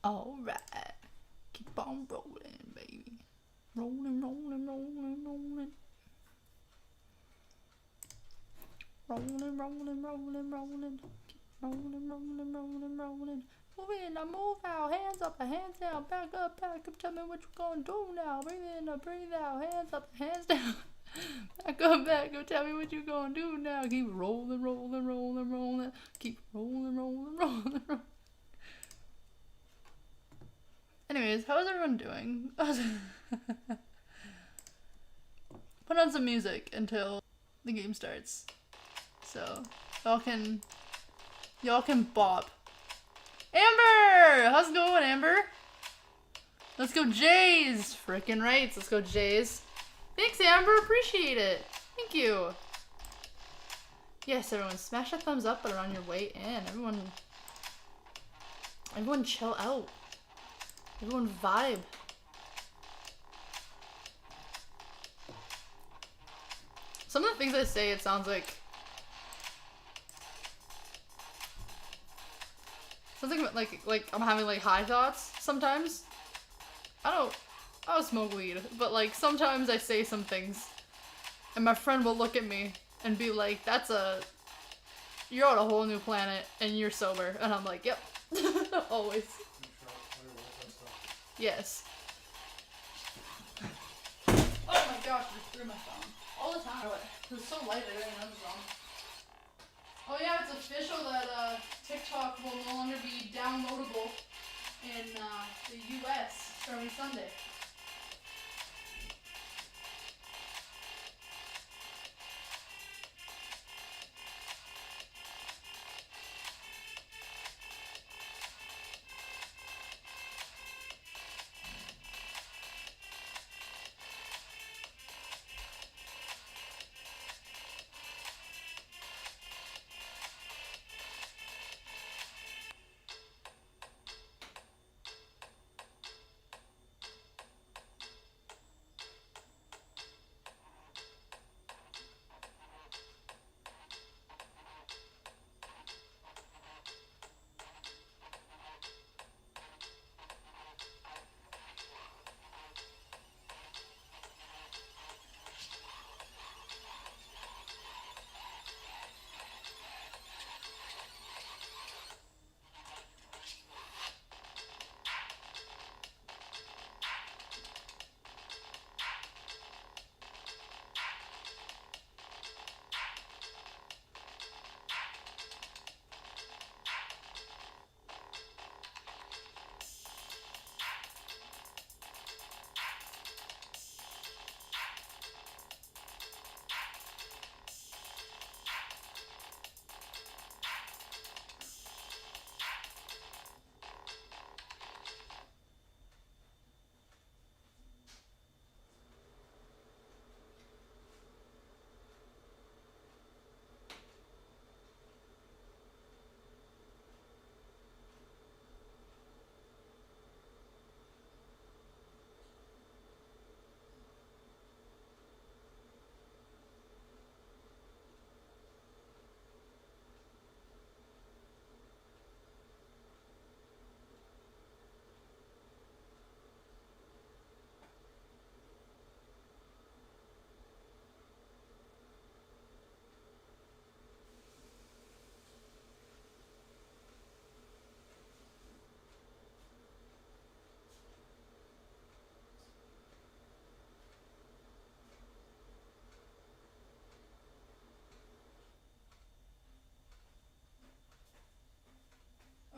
Alright. Keep on rolling, baby. Rolling, rolling, rolling, rolling. Rolling, rolling, rolling, rolling. Keep rolling, rolling, rolling, rolling. Move in, now move out. Hands up, hands down. Back up, back up. Tell me what you're gonna do now. Breathe in, breathe out. Hands up, hands down. Back up, back up. Tell me what you're gonna do now. Keep rolling, rolling, rolling, rolling. Keep rolling, rolling, rolling, rolling. Anyways, how's everyone doing? Put on some music until the game starts, so y'all can bop. Amber, how's it going, Amber? Let's go Jays. Frickin' rights. Let's go Jays. Thanks, Amber. Appreciate it. Thank you. Yes, everyone, smash that thumbs up button on your way in. Everyone chill out. Everyone vibe. Some of the things I say, it sounds like something like I'm having like high thoughts sometimes. I don't smoke weed, but like sometimes I say some things and my friend will look at me and be like, you're on a whole new planet and you're sober. And I'm like, yep. Always. Yes. Oh my gosh, I just threw my phone. All the time. It was so light I didn't know it was on. Oh yeah, it's official that TikTok will no longer be downloadable in the US starting Sunday.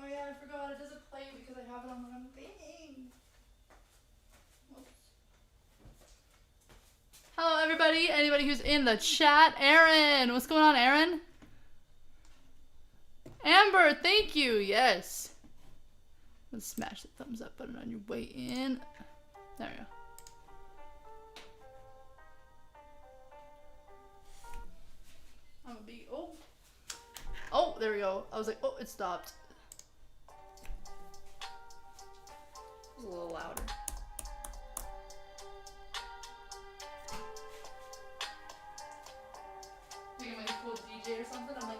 Oh yeah, I forgot. It doesn't play because I have it on the wrong thing. Whoops. Hello, everybody. Anybody who's in the chat. Aaron. What's going on, Aaron? Amber, thank you. Yes. Let's smash the thumbs up button on your way in. There we go. I'm gonna be. Oh. Oh, there we go. I was like, oh, it stopped. It was a little louder. Think I'm like a cool DJ or something? I'm like,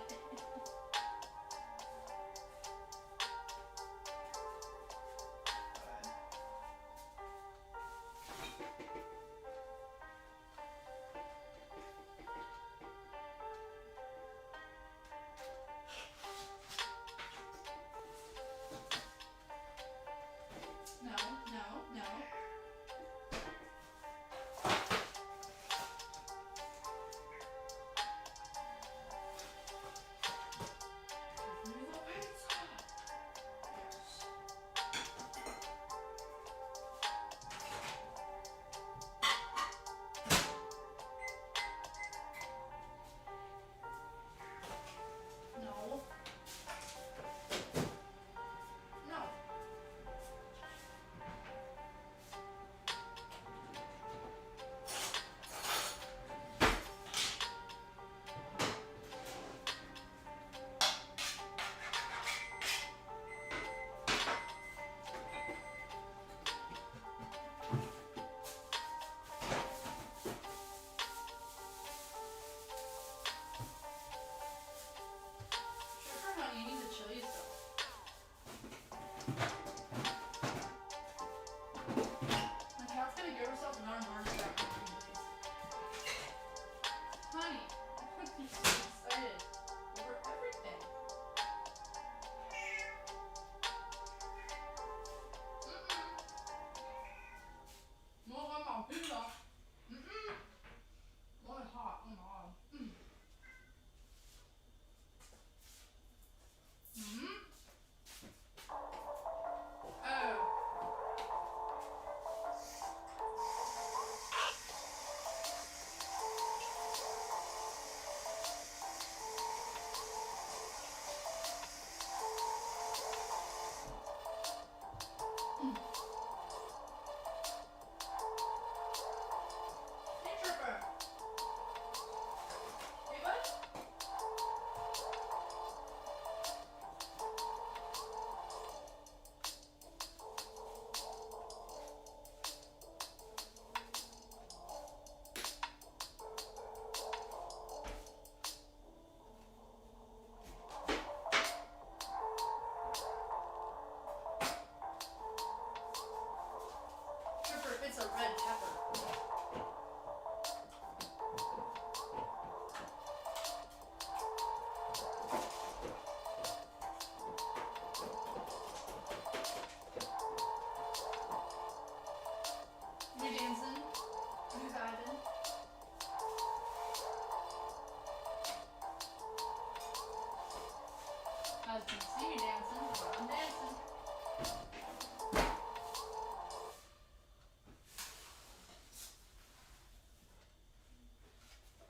guys can see me dancing, but I'm dancing.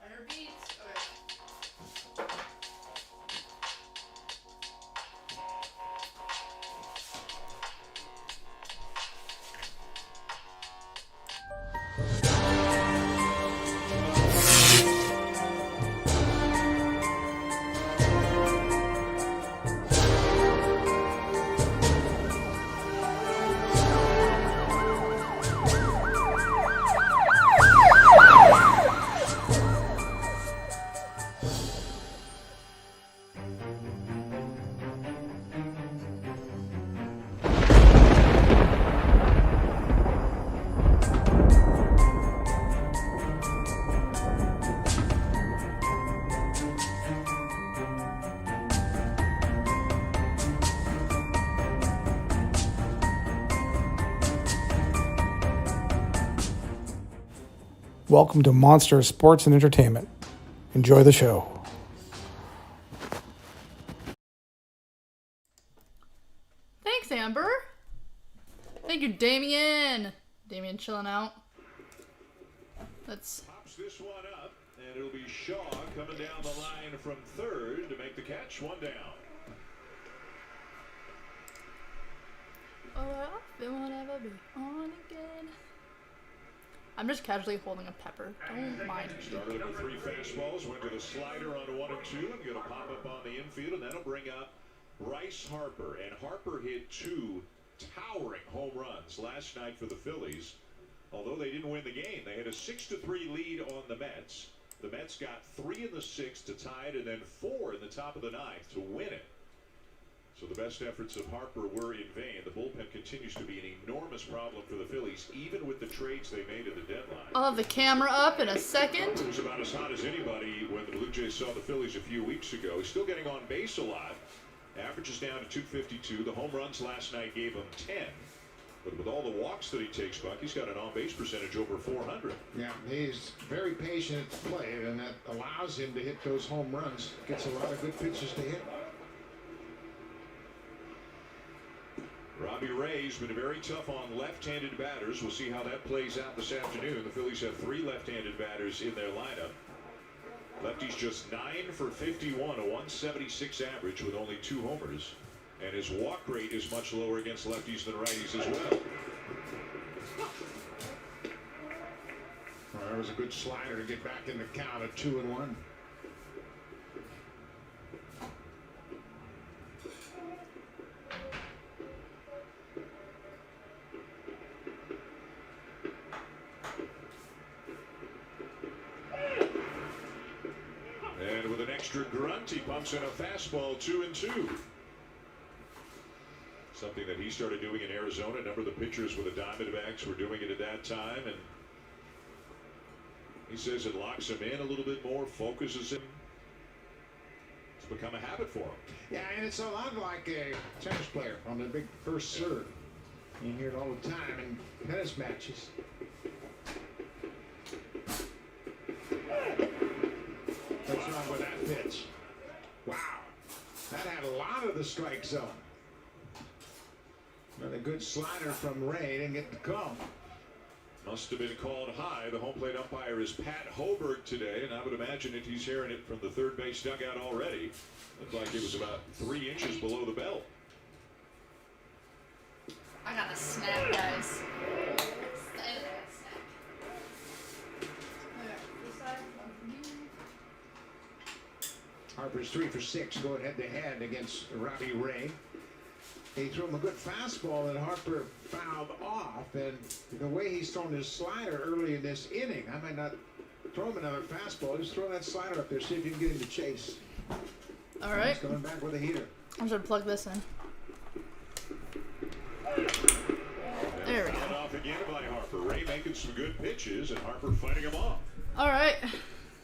I heard beats. Okay. Welcome to Monster Sports and Entertainment. Enjoy the show. Thanks, Amber. Thank you, Damien. Damien chilling out. Let's. Pops this one up, and it'll be Shaw coming down the line from third to make the catch. One down. Oh, I won't ever be on again. I'm just casually holding a pepper. Don't mind me. Started with 3 fastballs, went to the slider on 1 and 2, and going to pop up on the infield, and that'll bring up Bryce Harper. And Harper hit 2 towering home runs last night for the Phillies. Although they didn't win the game, they had a 6-3 lead on the Mets. The Mets got 3 in the 6th to tie it, and then 4 in the top of the 9th to win it. So the best efforts of Harper were in vain. The bullpen continues to be an enormous problem for the Phillies, even with the trades they made at the deadline. I'll have the camera up in a second. It was about as hot as anybody when the Blue Jays saw the Phillies a few weeks ago. He's still getting on base a lot. Average is down to 252. The home runs last night gave him 10. But with all the walks that he takes, Buck, he's got an on-base percentage over 400. Yeah, he's very patient at the plate, and that allows him to hit those home runs. Gets a lot of good pitches to hit. Robbie Ray's been very tough on left-handed batters. We'll see how that plays out this afternoon. The Phillies have 3 left-handed batters in their lineup. Lefty's just 9 for 51, a 176 average with only 2 homers. And his walk rate is much lower against lefties than righties as well. Well, that was a good slider to get back in the count at 2-1. And with an extra grunt, he pumps in a fastball 2-2. Something that he started doing in Arizona. A number of the pitchers with the Diamondbacks were doing it at that time, and he says it locks him in a little bit more, focuses him. It's become a habit for him. Yeah, and it's a lot like a tennis player on the big first serve. You hear it all the time in tennis matches. What's wrong with that pitch? Wow, that had a lot of the strike zone. Another good slider from Ray. Didn't get the call. Must have been called high. The home plate umpire is Pat Hoberg today, and I would imagine that he's hearing it from the third base dugout already. Looked like it was about 3 inches below the belt. I got a snack, guys. Harper's 3 for 6 going head-to-head against Robbie Ray. He threw him a good fastball that Harper fouled off, and the way he's thrown his slider early in this inning, I might not throw him another fastball. Just throw that slider up there, see if you can get him to chase. All right. He's coming back with a heater. I'm just gonna plug this in. There we go. Off again by Harper. Ray making some good pitches, and Harper fighting him off. All right.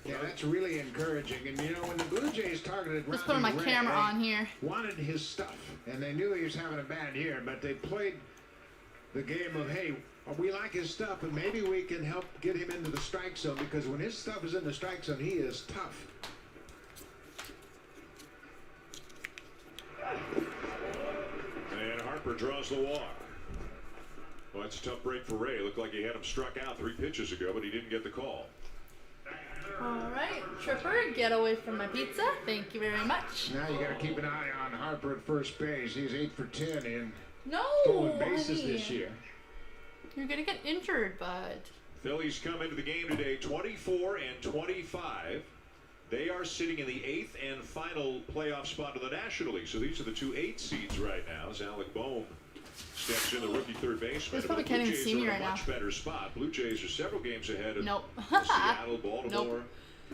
Yeah, that's really encouraging. And, you know, when the Blue Jays targeted Let's put my Ray, camera on here. Wanted his stuff, and they knew he was having a bad year, but they played the game of, hey, we like his stuff, and maybe we can help get him into the strike zone, because when his stuff is in the strike zone, he is tough. draws the walk. Well, it's a tough break for Ray. Looked like he had him struck out 3 pitches ago, but he didn't get the call. All right, Tripper, get away from my pizza. Thank you very much. Now you got to keep an eye on Harper at first base. He's 8 for 10 in No, stolen bases honey. this year. You're gonna get injured, bud. Phillies come into the game today 24 and 25. They are sitting in the 8th and final playoff spot of the National League. So these are the 2 8 seeds right now as Alec Bohm steps in, the rookie third baseman. This probably The can't Blue even Jays see me are in right a now. much better spot. Blue Jays are several games ahead of Nope. Seattle, Baltimore. Nope.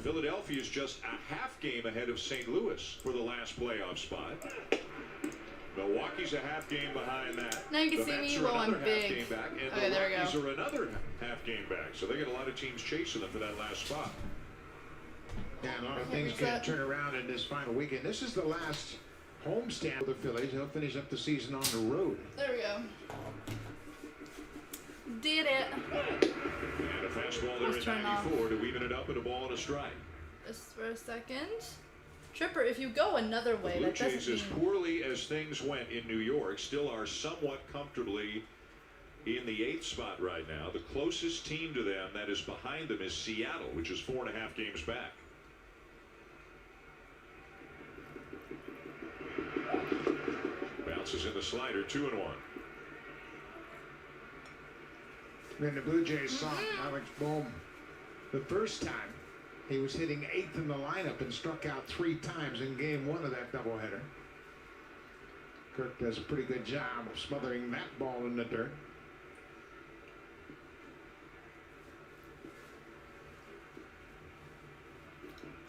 Philadelphia is just a half game ahead of St. Louis for the last playoff spot. Milwaukee's a half game behind that. Now you can The see Mets me are while I'm another half game big. back, and Okay, the there we Rockies go. are another half game back. So they got a lot of teams chasing them for that last spot. Yeah, a lot of Okay, things can reset. turn around in this final weekend. This is the last homestand for the Phillies. They'll finish up the season on the road. There we go. Did it. And a fastball there Let's at turn off. 94 to even it up and a ball and a strike. Just for a second. Tripper, if you go another way, The Blue that Jays, doesn't as mean... poorly as things went in New York, still are somewhat comfortably in the 8th spot right now. The closest team to them that is behind them is Seattle, which is 4.5 games back. Bounces in the slider, 2-1. When the Blue Jays saw Alex Bohm the first time, he was hitting 8th in the lineup and struck out 3 times in game 1 of that doubleheader. Kirk does a pretty good job of smothering that ball in the dirt.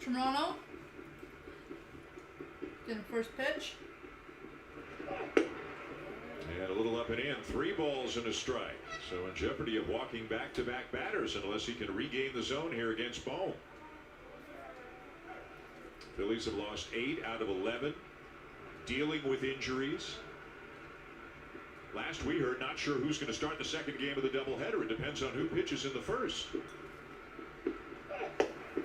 Toronto. Getting first pitch. And a little up and in, 3 balls and a strike. So in jeopardy of walking back-to-back batters unless he can regain the zone here against Bohm. Phillies have lost 8 out of 11, dealing with injuries. Last we heard, not sure who's going to start the second game of the doubleheader. It depends on who pitches in the first.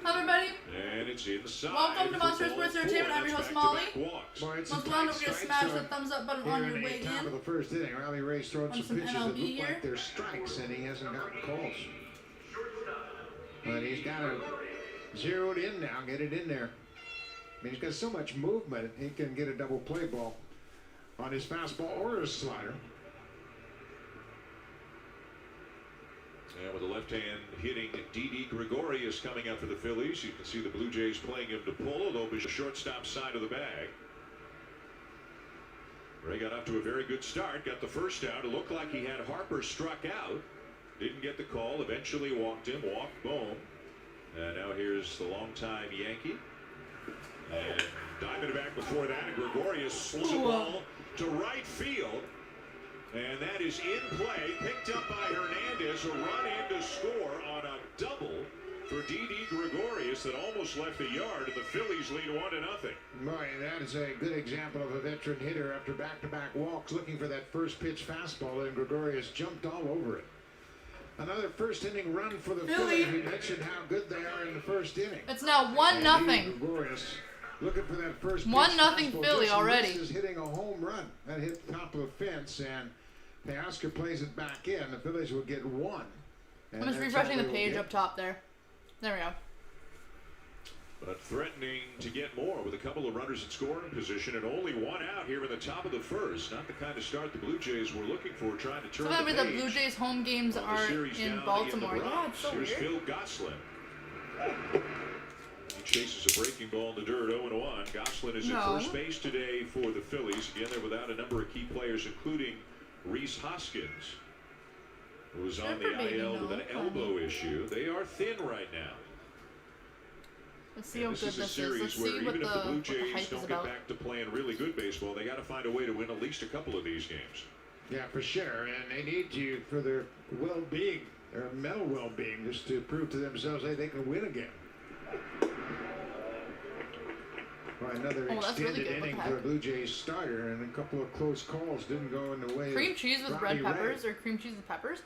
Hi, everybody. And it's inside. Welcome to for Monster ball Sports 4. Entertainment. I'm your That's host, Molly. back-to-back walks. Boy, it's Once a we're on, tight don't forget to strike smash the zone thumbs up button here on in your the way top in. of the first inning. Riley Ray's throwing Want some some pitches that MLB look here? like they're strikes, and he hasn't gotten calls. But he's got to zero it in now, get it in there. I mean, he's got so much movement, he can get a double play ball on his fastball or his slider. And with the left hand hitting, Didi Gregorius coming up for the Phillies. You can see the Blue Jays playing him to pull, although he's a shortstop side of the bag. Ray got up to a very good start, got the first out. It looked like he had Harper struck out. Didn't get the call, eventually walked him, walked Bohm. And now here's the longtime Yankee. And Diamondback before that, Gregorius slows the ball to right field. And that is in play, picked up by Hernandez, a run in to score on a double for Didi Gregorius that almost left the yard, and the Phillies lead 1-0. Boy, that is a good example of a veteran hitter after back-to-back walks looking for that first pitch fastball, and Gregorius jumped all over it. Another first inning run for the Philly. Phillies. We mentioned how good they are in the first inning. It's now 1-0. Gregorius looking for that first 1-0 fastball. Philly Just already. misses hitting a home run. That hit the top of the fence, and Teoscar plays it back in. The Phillies will get 1. And I'm just that's refreshing all the they will page get. up top there. There we go. But threatening to get more with a couple of runners in scoring position and only 1 out here in the top of the first. Not the kind of start the Blue Jays were looking for, trying to turn So the whenever page. the Blue Jays home games on the are series down in the Baltimore. Yeah, Bronx. it's so Here's weird. Phil Gosselin. He chases a breaking ball in the dirt, 0-1. Gosselin is at first base today for the Phillies. Again, they're without a number of key players, including Rhys Hoskins, who was on the Baby, IL with an no, elbow issue. They are thin right now. Let's see how And good this is a this is. series Let's where see what even if the Blue the Jays hype is don't get about. back to playing really good baseball, they got to find a way to win at least a couple of these games. Yeah, for sure. And they need to for their well-being, their mental well-being, just to prove to themselves that they can win again. Well, another Oh, that's really extended good. What inning the for a heck? Blue Jays starter, and a couple of close calls didn't go in the way Cream of cheese with Robbie red Ray. peppers or cream cheese with peppers?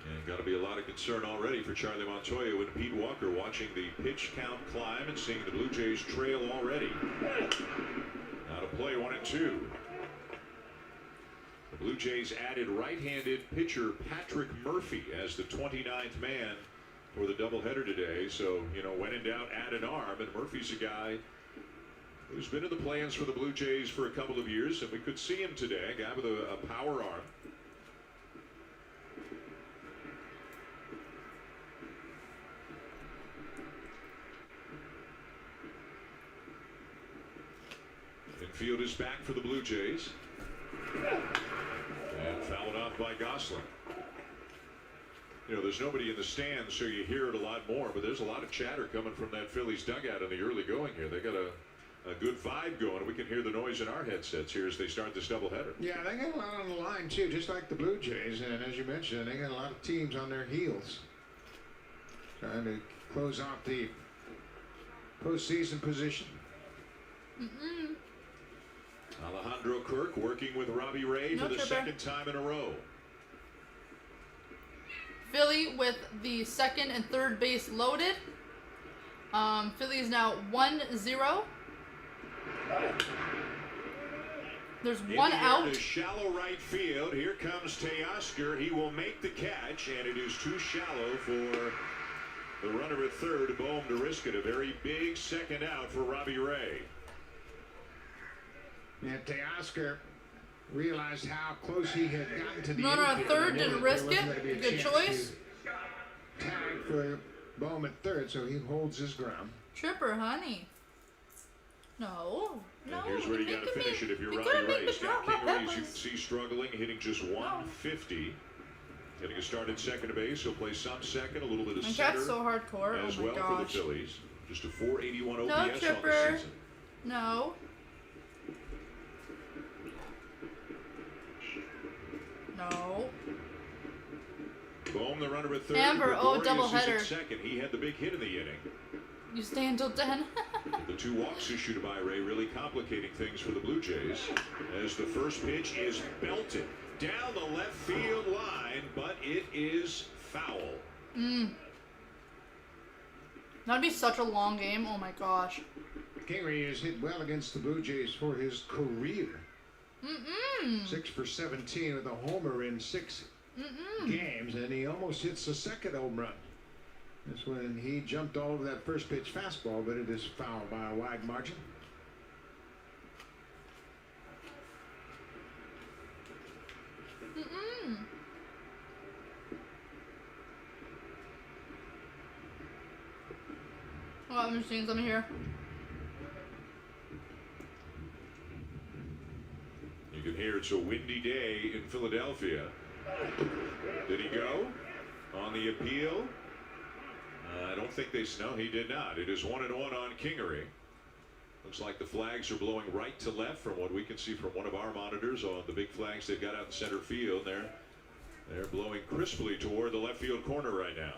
And got to be a lot of concern already for Charlie Montoya with Pete Walker watching the pitch count climb and seeing the Blue Jays trail already. Now to play 1-2. The Blue Jays added right-handed pitcher Patrick Murphy as the 29th man for the doubleheader today. So, you know, when in doubt, add an arm. And Murphy's a guy who's been in the plans for the Blue Jays for a couple of years, and we could see him today, a guy with a power arm. Infield is back for the Blue Jays. And fouled off by Gosling. You know, there's nobody in the stands, so you hear it a lot more, but there's a lot of chatter coming from that Phillies dugout in the early going here. They got a good vibe going. We can hear the noise in our headsets here as they start this doubleheader. Yeah, they got a lot on the line, too, just like the Blue Jays. And as you mentioned, they got a lot of teams on their heels trying to close off the postseason position. Alejandro Kirk working with Robbie Ray for the second time in a row. Philly with the second and third base loaded. Philly is now 1-0. There's one out. To shallow right field. Here comes Teoscar. He will make the catch, and it is too shallow for the runner at third, Bohm, to risk it. A very big second out for Robbie Ray. Yeah, Teoscar realized how close he had gotten to the runner at third, didn't risk it. Good choice. Tag for Bohm at third, so he holds his ground. Tripper, honey. No. And here's where you got to finish it if you're Robbie Ray. Scott Kingery, as you can see, struggling, hitting just 150. Getting a start at second base. He'll play some second, a little bit of center. That's so hardcore. As oh my well gosh. for the Phillies. Just a 481 OPS no, on the Tripper. season. No. No. Bohm, the runner at third. Amber, doubleheader. Second, he had the big hit in the inning. You stay until 10. The two walks issued by Ray really complicating things for the Blue Jays as the first pitch is belted down the left field line, but it is foul. That'd be such a long game. Oh my gosh. Kingery has hit well against the Blue Jays for his career. 6 for 17 with a homer in 6 games, and he almost hits the second home run. That's when he jumped all over that first pitch fastball, but it is fouled by a wide margin. Oh, I'm seeing something here. You can hear it's a windy day in Philadelphia. Did he go on the appeal? I don't think they snow. He did not. It is 1-1 on Kingery. Looks like the flags are blowing right to left from what we can see from one of our monitors on the big flags they've got out in center field. They're blowing crisply toward the left field corner right now.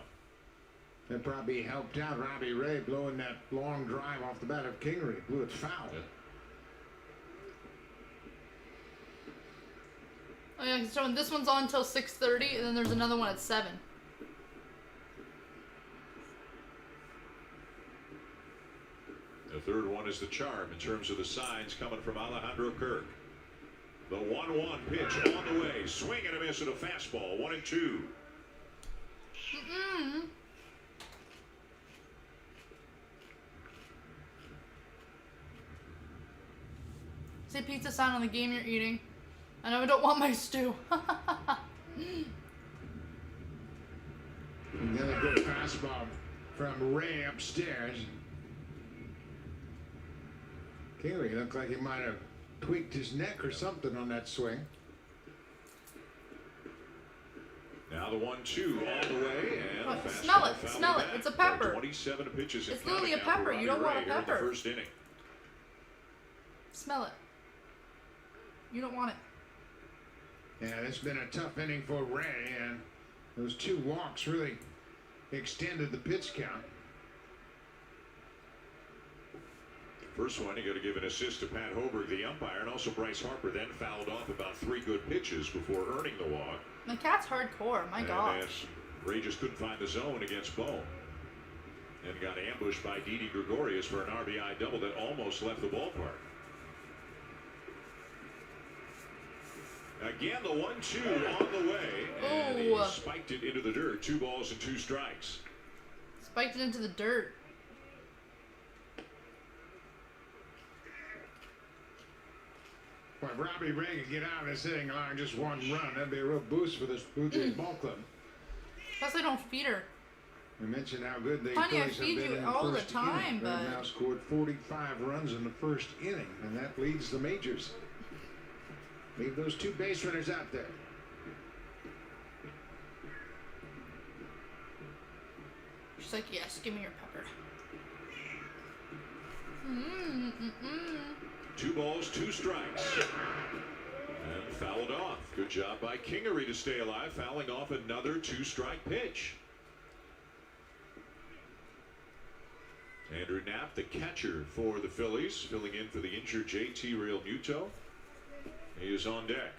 That probably helped out Robbie Ray blowing that long drive off the bat of Kingery. Blew it foul. Yeah. Oh yeah, so this one's on until 6:30, and then there's another one at 7. The third one is the charm in terms of the signs coming from Alejandro Kirk. The 1-1 pitch on the way. Swing and a miss at a fastball. 1-2. Say pizza sign on the game you're eating. I know I don't want my stew. Another good fastball from Ray upstairs. Kingery looked like he might have tweaked his neck or something on that swing. Now the 1-2 all the way, and a fastball Smell it, fouled smell it. back. It's a pepper. 27 pitches. It's literally a pepper. You don't want a pepper. In the first inning. Smell it. You don't want it. Yeah, it's been a tough inning for Ray, and those 2 walks really extended the pitch count. First one, you got to give an assist to Pat Hoberg, the umpire, and also Bryce Harper then fouled off about 3 good pitches before earning the walk. My cat's hardcore. My And gosh. as Ray just couldn't find the zone against Bo. And got ambushed by Didi Gregorius for an RBI double that almost left the ballpark. Again, the 1-2 on the way. And he spiked it into the dirt. 2 balls and 2 strikes. Spiked it into the dirt. Well, if Robbie Ray could get out of this inning allowing just 1 run, that'd be a real boost for this Blue Jays ball club. Plus, I don't feed her. We mentioned how good the Honey, I Phillies have feed been you in the all the first time, inning. but They've now scored 45 runs in the first inning, and that leads the majors. Leave those 2 base runners out there. She's like, yes, give me your pepper. 2 balls, 2 strikes. And fouled off. Good job by Kingery to stay alive, fouling off another 2-strike pitch. Andrew Knapp, the catcher for the Phillies, filling in for the injured JT Realmuto. He is on deck.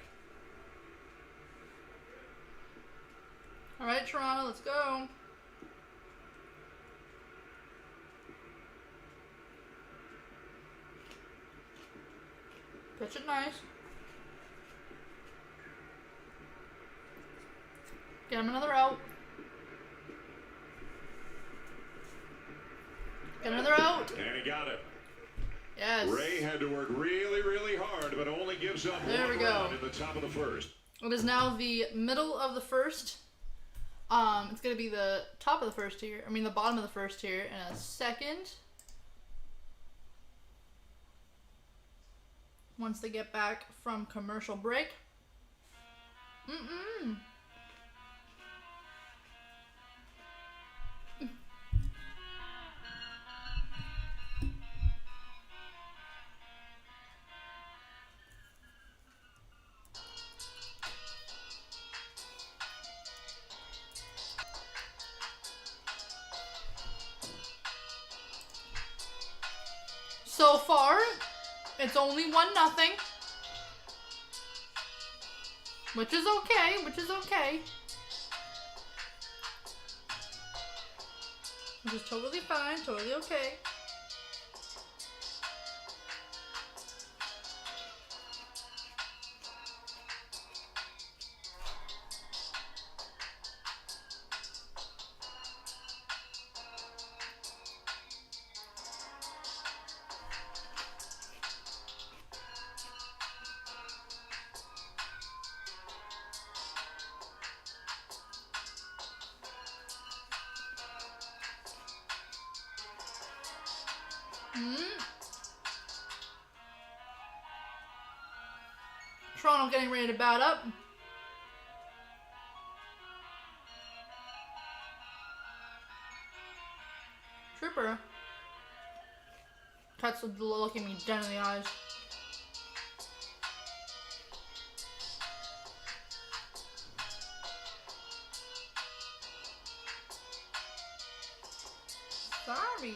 All right, Toronto, let's go. Pitch it nice. Get him another out. Get another out. And he got it. Yes. Ray had to work really, really hard, but only gives up There we 1 go. run in the top of the first. It is now the middle of the first. It's gonna be the top of the first here. I mean the bottom of the first here in a second. Once they get back from commercial break. So far, it's only 1-0. Which is okay, which is okay. Which is totally fine, totally okay. Toronto getting ready to bat up. Trooper. Cuts looking me dead in the eyes. Sorry.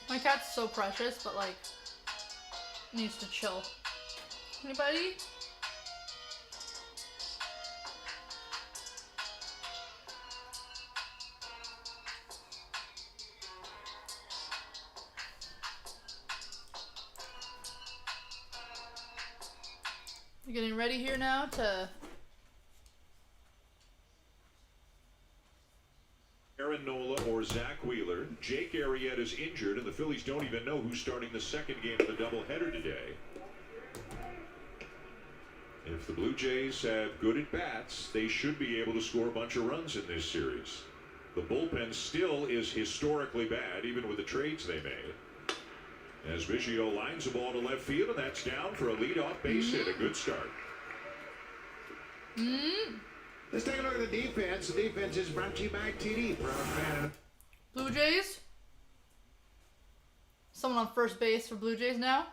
My cat's so precious, but like, needs to chill. Anybody? We're getting ready here now to Aaron Nola or Zach Wheeler. Jake Arrieta's injured, and the Phillies don't even know who's starting the second game of the doubleheader today. If the Blue Jays have good at-bats, they should be able to score a bunch of runs in this series. The bullpen still is historically bad, even with the trades they made. As Biggio lines the ball to left field, and that's down for a leadoff base hit. A good start. Let's take a look at the defense. The defense is brought to you by TD. Proud fan. Blue Jays. Someone on first base for Blue Jays now.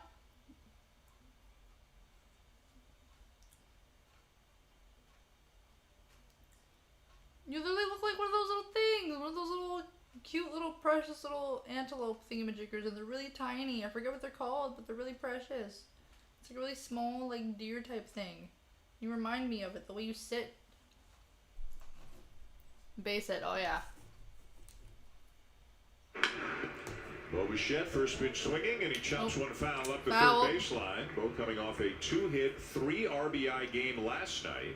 cute little precious little antelope thingamajiggers, and they're really tiny. I forget what they're called, but they're really precious. It's like a really small, like, deer type thing. You remind me of it, the way you sit. Base it, oh yeah. Bichette, first pitch swinging, and he chops one foul up the Foul. third baseline. Bo coming off a 2-hit, 3 RBI game last night,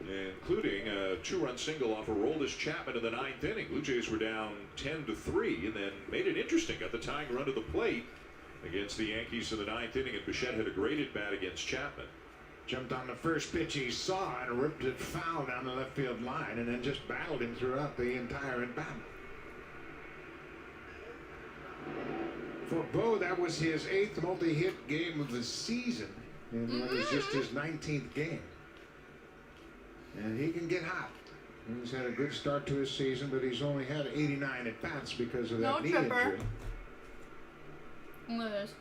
including a 2-run single off of Aroldis Chapman in the 9th inning. Blue Jays were down 10-3, and then made it interesting. Got the tying run to the plate against the Yankees in the 9th inning, and Bichette had a great at-bat against Chapman. Jumped on the first pitch he saw and ripped it foul down the left field line, and then just battled him throughout the entire at-bat. For Bo, that was his 8th multi-hit game of the season, and it was just his 19th game. And he can get hot. He's had a good start to his season, but he's only had 89 at-bats because of that knee injury. Look at this.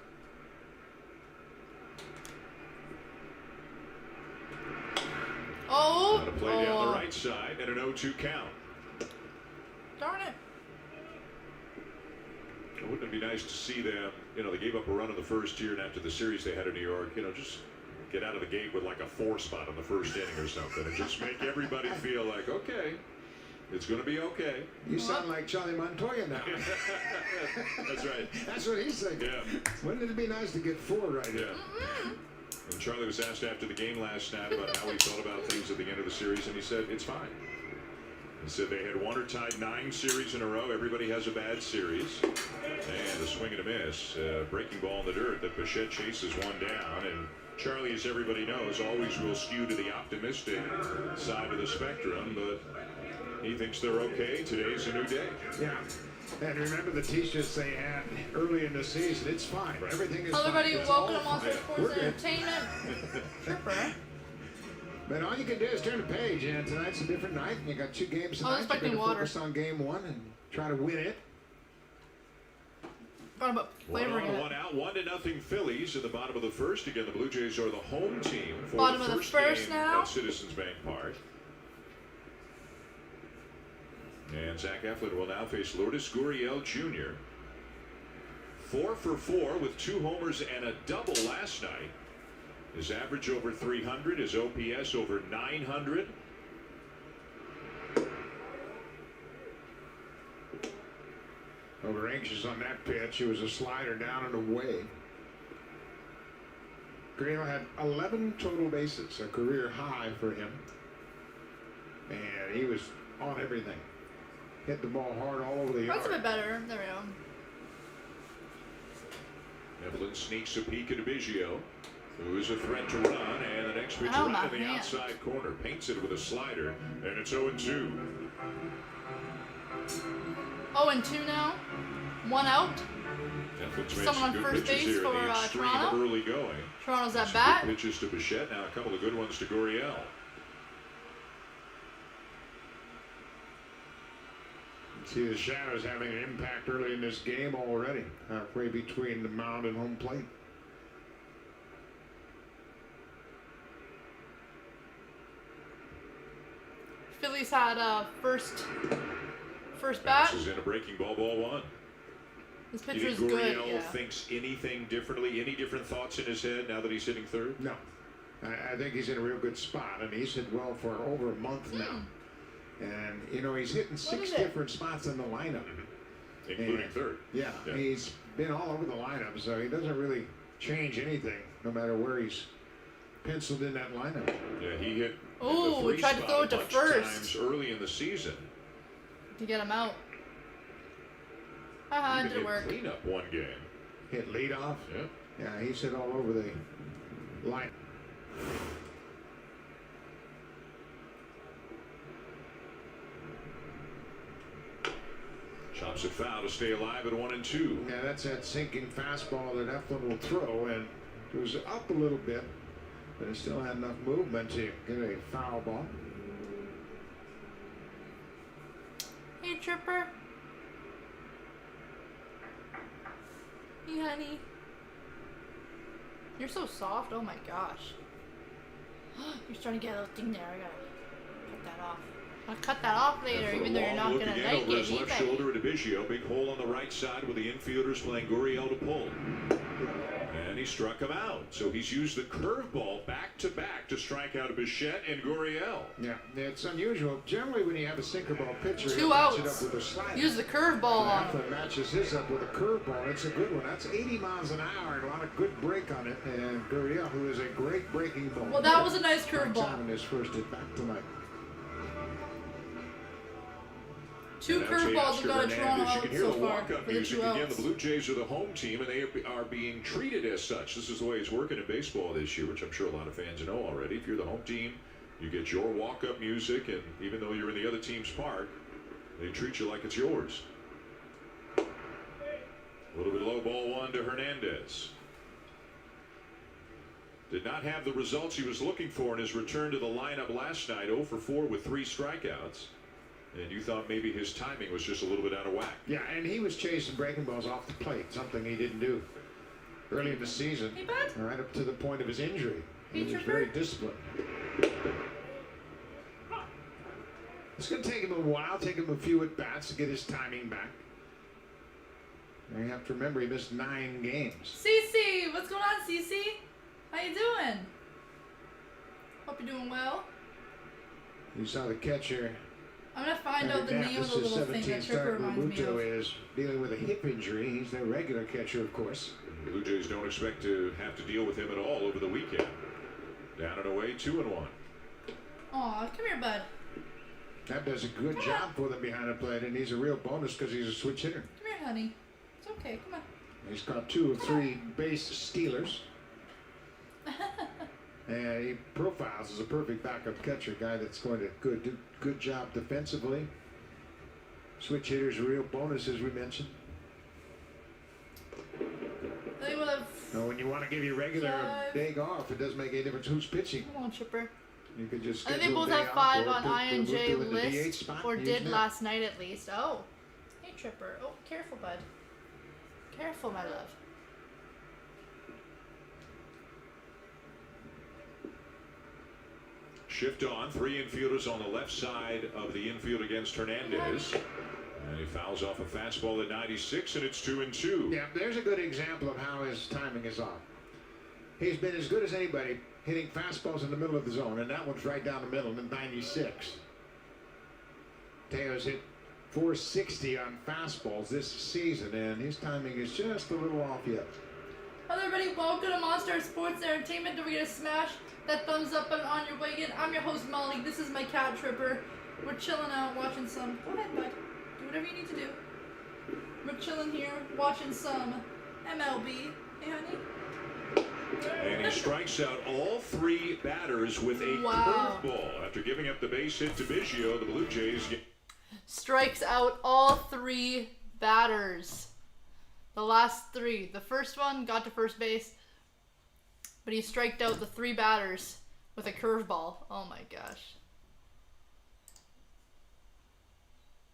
Oh! Got to play down the right side and an 0-2 count. Darn it. Wouldn't it be nice to see them, you know, they gave up a run in the first year, and after the series they had in New York, you know, just get out of the gate with like a 4 spot in the first inning or something, and just make everybody feel like, okay, it's going to be okay. You sound like Charlie Montoya now. That's right. That's what he's thinking. Yeah. Wouldn't it be nice to get 4 right here? Yeah. And Charlie was asked after the game last night about how he felt about things at the end of the series, and he said, it's fine. He said they had won or tied 9 series in a row. Everybody has a bad series. And a swing and a miss. Breaking ball in the dirt that Bichette chases one down. And Charlie, as everybody knows, always will skew to the optimistic side of the spectrum. But he thinks they're okay. Today's a new day. Yeah. And remember the t-shirts they had early in the season. It's fine. Right. Everything is Hello, fine. everybody. It's Welcome all to Monster fine. Sports We're good. Entertainment. Tripper. But all you can do is turn the page, and tonight's a different night. You got 2 games tonight. You're expecting going to water. focus on game 1 and try to win it. Forgot about flavoring One it. out, 1-0 Phillies in the bottom of the first. Again, the Blue Jays are the home team for Bottom the of the first first game now. at Citizens Bank Park. And Zach Eflin will now face Lourdes Gurriel Jr. 4 for 4 with 2 homers and a double last night. His average over 300, his OPS over 900. Over anxious on that pitch. It was a slider down and away. Gurriel had 11 total bases, a career high for him. And he was on everything. Hit the ball hard all over the yard. That's a bit better. There we go. Eflin sneaks a peek at Biggio, who's a threat to run, and the next pitch Oh, right my to the man. outside corner. Paints it with a slider, and it's 0-2. 0-2 now. 1 out. Eflin's made Someone some on good first pitches base here in for, the extreme of Toronto. early going. Toronto's at Some bat. good pitches to Bichette. Now a couple of good ones to Gurriel. See the shadows having an impact early in this game already. Halfway between the mound and home plate. Phillies had first bat. Bounces in a breaking ball, ball 1. This Do you pitcher's think good. Gurriel Yeah. thinks anything differently? Any different thoughts in his head now that he's hitting third? No. I think he's in a real good spot, and he's hit well for over a month now. And, you know, he's hitting 6 is it? different spots in the lineup. Including And- third. Yeah, he's been all over the lineup, so he doesn't really change anything, no matter where he's penciled in that lineup. Yeah, he hit. Ooh, in the we 3 tried to spot throw a it to bunch first. times early in the season. To get him out. Haha, it Even did hit work. cleanup one game. Hit leadoff. Yeah. Yeah, he's hit all over the line. Chops it foul to stay alive at 1-2. Yeah, that's that sinking fastball that Eflin will throw, and it was up a little bit, but it still had enough movement to get a foul ball. Hey, Tripper. Hey, honey. You're so soft. Oh my gosh. You're starting to get a little thing there. I gotta put that off. I'll cut that off later, And for even a though you're long not look gonna again like over it his left either. shoulder at Biggio. Big hole on the right side with the infielders playing Gurriel to pull. And he struck him out. So he's used the curveball back-to-back to strike out Bichette and Gurriel. Yeah, it's unusual. Generally, when you have a sinker ball pitcher, 2 he'll match it outs. up with a slider. Use the curveball on him. Affleck matches his up with a curveball. It's a good one. That's 80 miles an hour and a lot of good break on it. And Gurriel, who is a great breaking ball. Well, that was a nice Strikes curveball. out in his first at bat tonight. 2 And now curveballs have Teoscar got a Toronto Hernandez. You out can hear so the far walk-up for the music 2 again. outs. The Blue Jays are the home team, and they are being treated as such. This is the way it's working in baseball this year, which I'm sure a lot of fans know already. If you're the home team, you get your walk-up music, and even though you're in the other team's park, they treat you like it's yours. A little bit low, ball 1 to Hernandez. Did not have the results he was looking for in his return to the lineup last night. 0 for 4 with 3 strikeouts. And you thought maybe his timing was just a little bit out of whack. Yeah, and he was chasing breaking balls off the plate, something he didn't do early in the season. Hey, bud. Right up to the point of his injury. He was Tripper. very disciplined. It's going to take him a while, take him a few at bats to get his timing back. And you have to remember he missed 9 games. Cece, what's going on, Cece? How you doing? Hope you're doing well. You saw the catcher. I'm gonna find out the name of the little thing that Tripper reminds me of. is dealing with a hip injury. He's their regular catcher, of course. The Blue Jays don't expect to have to deal with him at all over the weekend. Down and away, 2-1. Aw, come here, bud. That does a good job for them behind the plate, and he's a real bonus because he's a switch hitter. Come here, honey. It's okay, come on. He's caught 2 of 3 base stealers. And he profiles as a perfect backup catcher, guy that's going to do good job defensively. Switch hitters, a real bonus, as we mentioned. They would have. Now, when you want to give your regular a day off, it doesn't make any difference who's pitching. Come on, Chipper. You could just I think they schedule a both day have off 5 or on put INJ Lutu in the DH list, spot or and did use last night at least. Oh, hey, Tripper. Oh, careful, bud. Careful, my love. Shift on, 3 infielders on the left side of the infield against Hernandez. And he fouls off a fastball at 96, and it's 2-2. Yeah, there's a good example of how his timing is off. He's been as good as anybody hitting fastballs in the middle of the zone, and that one's right down the middle in 96. Teo's hit 460 on fastballs this season, and his timing is just a little off yet. Hello, everybody. Welcome to Monster Sports Entertainment. Don't forget to smash that thumbs up button on your way in. I'm your host, Molly. This is my cat, Tripper. We're chilling out, watching some. Go ahead, bud. Do whatever you need to do. We're chilling here, watching some MLB. Hey, honey. And he strikes out all 3 batters with a Wow. curveball. After giving up the base hit to Biggio, the Blue Jays get... Strikes out all 3 batters. The last 3. The first one got to first base, but he striked out the 3 batters with a curveball. Oh my gosh.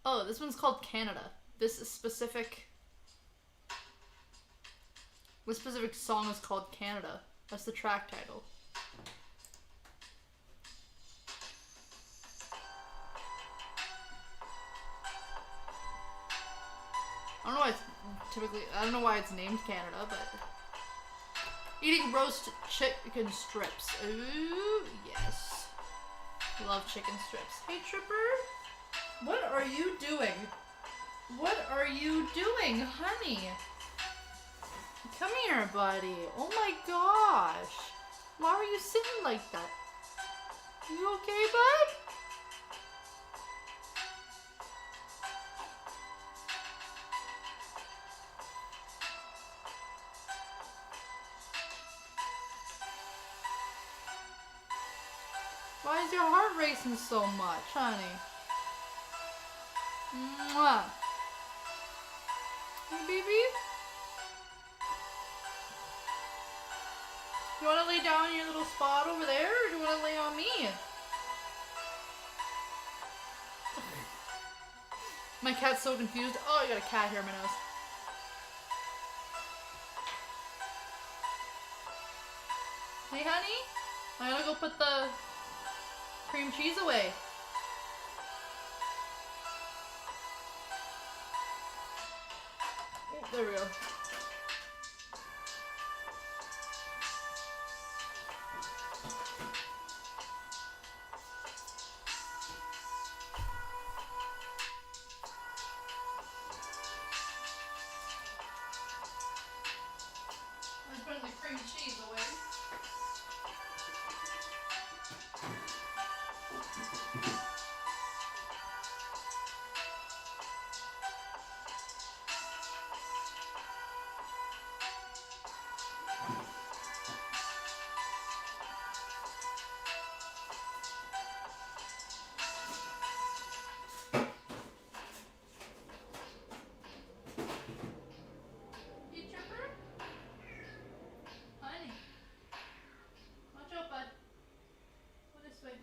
Oh, this one's called Canada. This specific song is called Canada. That's the track title. I don't know why it's named Canada, but eating roast chicken strips. Ooh, yes. Love chicken strips. Hey, Tripper. What are you doing? What are you doing, honey? Come here, buddy. Oh my gosh. Why are you sitting like that? You okay, bud? Why is your heart racing so much, honey? Mwah. Hey, baby? You want to lay down in your little spot over there, or do you want to lay on me? My cat's so confused. Oh, I got a cat here in my nose. Hey, honey? I gotta go put the cream cheese away. There we go. I'm putting the cream cheese away. You chipper? Honey. Watch out, bud. Go this way.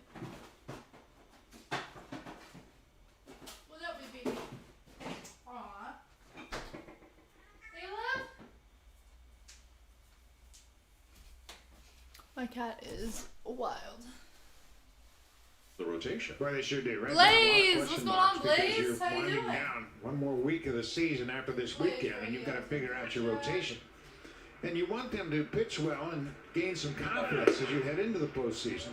What's up, me baby? Aww. Caleb? My cat is wild. The rotation. Well, they sure do. Right Blaze! now, What's going on, because Blaze? You're How you winding doing? down one more week of the season after this Blaze, weekend, right and you've got to here. figure out your rotation. And you want them to pitch well and gain some confidence as you head into the postseason.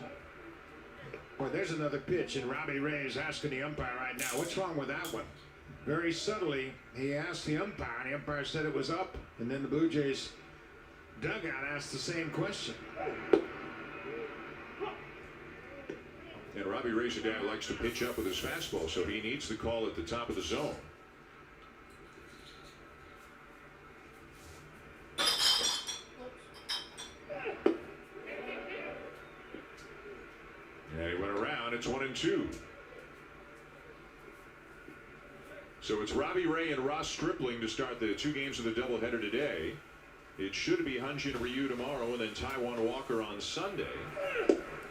Well, there's another pitch, and Robbie Ray is asking the umpire right now, what's wrong with that one? Very subtly, he asked the umpire, and the umpire said it was up. And then the Blue Jays dugout asked the same question. And Robbie Ray's a guy who likes to pitch up with his fastball, so he needs the call at the top of the zone. And he went around. It's 1-2. So it's Robbie Ray and Ross Stripling to start the 2 games of the doubleheader today. It should be Hyun-Jin Ryu tomorrow, and then Taijuan Walker on Sunday.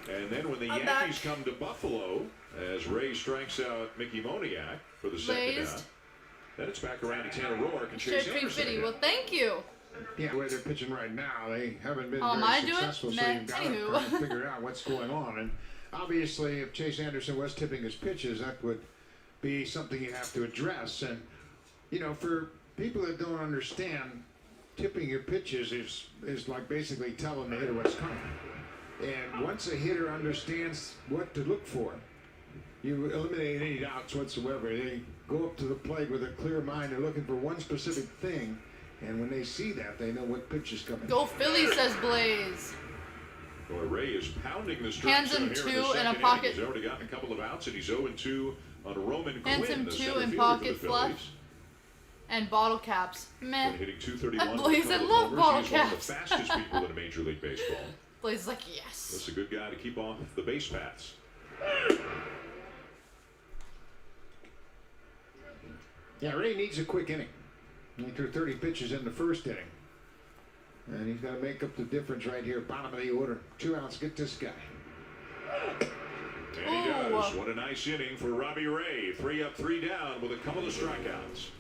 And then when the I'm Yankees back. come to Buffalo, as Ray strikes out Mickey Moniak for the second Blazed. out, then it's back around to Tanner Roark and Share Chase treat Anderson. video. again. Well, thank you. Yeah, the way they're pitching right now, they haven't been How am very I doing? successful, so Meh. you've got to Anywho. try to figure out what's going on. And obviously, if Chase Anderson was tipping his pitches, that would be something you have to address. And, you know, for people that don't understand, tipping your pitches is like basically telling the hitter what's coming. And once a hitter understands what to look for, you eliminate any doubts whatsoever. They go up to the plate with a clear mind. They're looking for one specific thing. And when they see that, they know what pitch is coming. Go Phillies, says Blaze. Boy, Ray is pounding the strike Hands zone him here two in the and a second pocket. inning. He's already gotten a couple of outs, and he's 0-2 on Roman Hands Quinn, him the two center and fielder pocket for the fluff. Phillies. And bottle caps. Meh. Been hitting 231 Blaze, with a I couple love of bottle homers. He's one of caps. the fastest people in Major League Baseball. Blaze is like, yes. That's a good guy to keep off the base paths. Yeah, Ray needs a quick inning. He threw 30 pitches in the first inning. And he's got to make up the difference right here. Bottom of the order. 2 outs. Get this guy. And he does. What a nice inning for Robbie Ray. 3 up, 3 down with a couple of strikeouts.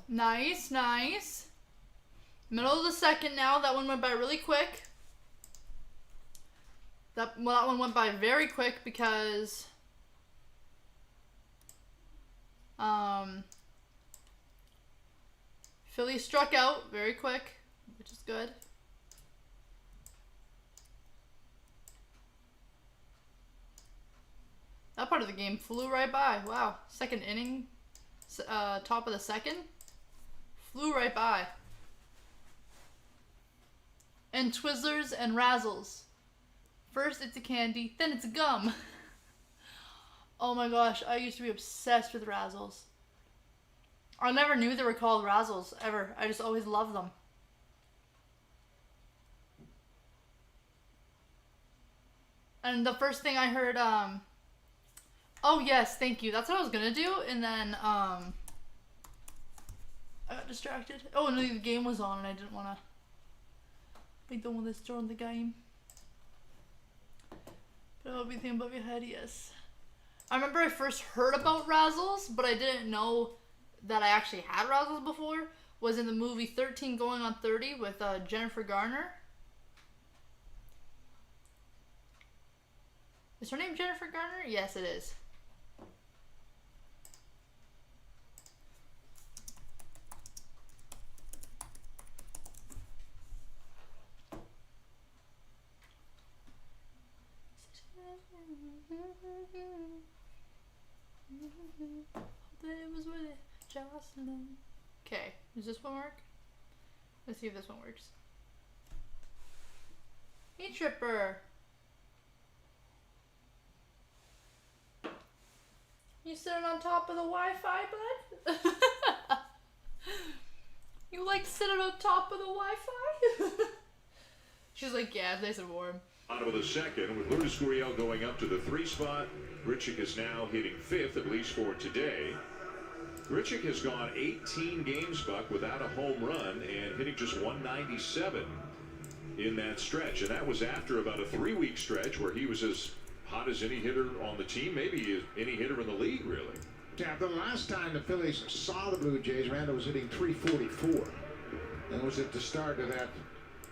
Nice, nice. Middle of the second now. That one went by really quick. That one went by very quick because Philly struck out very quick, which is good. That part of the game flew right by. Wow. Second inning, top of the second, flew right by. And Twizzlers and Razzles. First it's a candy, then it's a gum. Oh my gosh, I used to be obsessed with Razzles. I never knew they were called Razzles, ever. I just always loved them. And the first thing I heard, oh yes, thank you. That's what I was gonna do, and then, I got distracted. Oh, no, the game was on, and I didn't wanna be the one that's during the game. But I'll be thinking above your head, yes. I remember I first heard about Razzles, but I didn't know that I actually had Razzles before. Was in the movie 13 Going on 30 with Jennifer Garner. Is her name Jennifer Garner? Yes, it is. Jocelyn. Okay, does this one work? Let's see if this one works. Hey, Tripper. You sitting on top of the Wi-Fi, bud? You like sitting on top of the Wi-Fi? She's like, yeah, it's nice and warm. On with the second, with Lourdes Gurriel going up to the 3 spot. Grichuk is now hitting 5th, at least for today. Grichuk has gone 18 games, Buck, without a home run and hitting just 197 in that stretch. And that was after about a 3-week stretch where he was as hot as any hitter on the team, maybe any hitter in the league, really. Yeah, the last time the Phillies saw the Blue Jays, Randall was hitting 344. That was at the start of that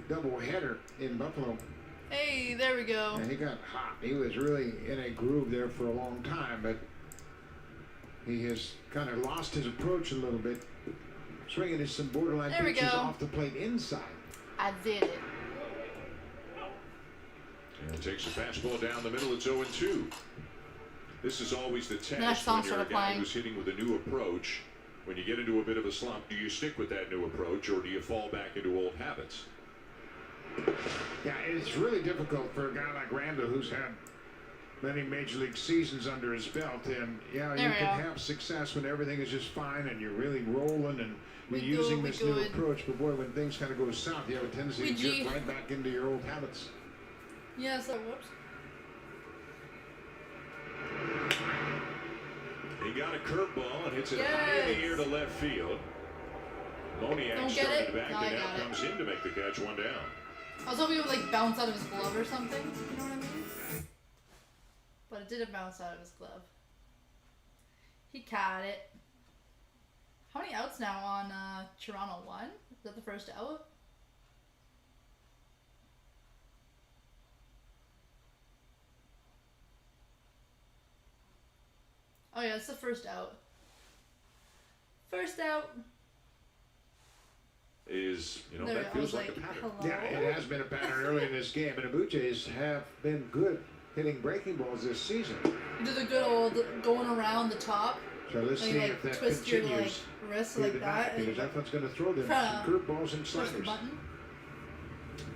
doubleheader in Buffalo. Hey, there we go. And he got hot. He was really in a groove there for a long time, but he has kind of lost his approach a little bit. Swinging is some borderline there pitches off the plate inside. I did it. And takes a fastball down the middle. It's 0-2. This is always the test Next song when you're a started guy playing. who's hitting with a new approach. When you get into a bit of a slump, do you stick with that new approach or do you fall back into old habits? Yeah, it's really difficult for a guy like Randall who's had many major league seasons under his belt. And yeah, you can have success when everything is just fine and you're really rolling and you're using this new approach. But boy, when things kind of go south, you have a tendency to jerk right back into your old habits. Yeah, so whoops. He got a curveball and hits it high in the air to left field. Moniak started back and now comes in to make the catch, 1 down. I was hoping it would like bounce out of his glove or something. You know what I mean? But it didn't bounce out of his glove. He caught it. How many outs now on Toronto? 1? Is that the first out? Oh yeah, it's the first out. First out. Is, you know, that feels like a pattern. Hello? Yeah, it has been a pattern early in this game, and the Blue Jays have been good hitting breaking balls this season. You do the good old going around the top. So let's see like if that twist continues. your wrist like that. Because that's what's going to throw them some curveballs and Push the sliders. button.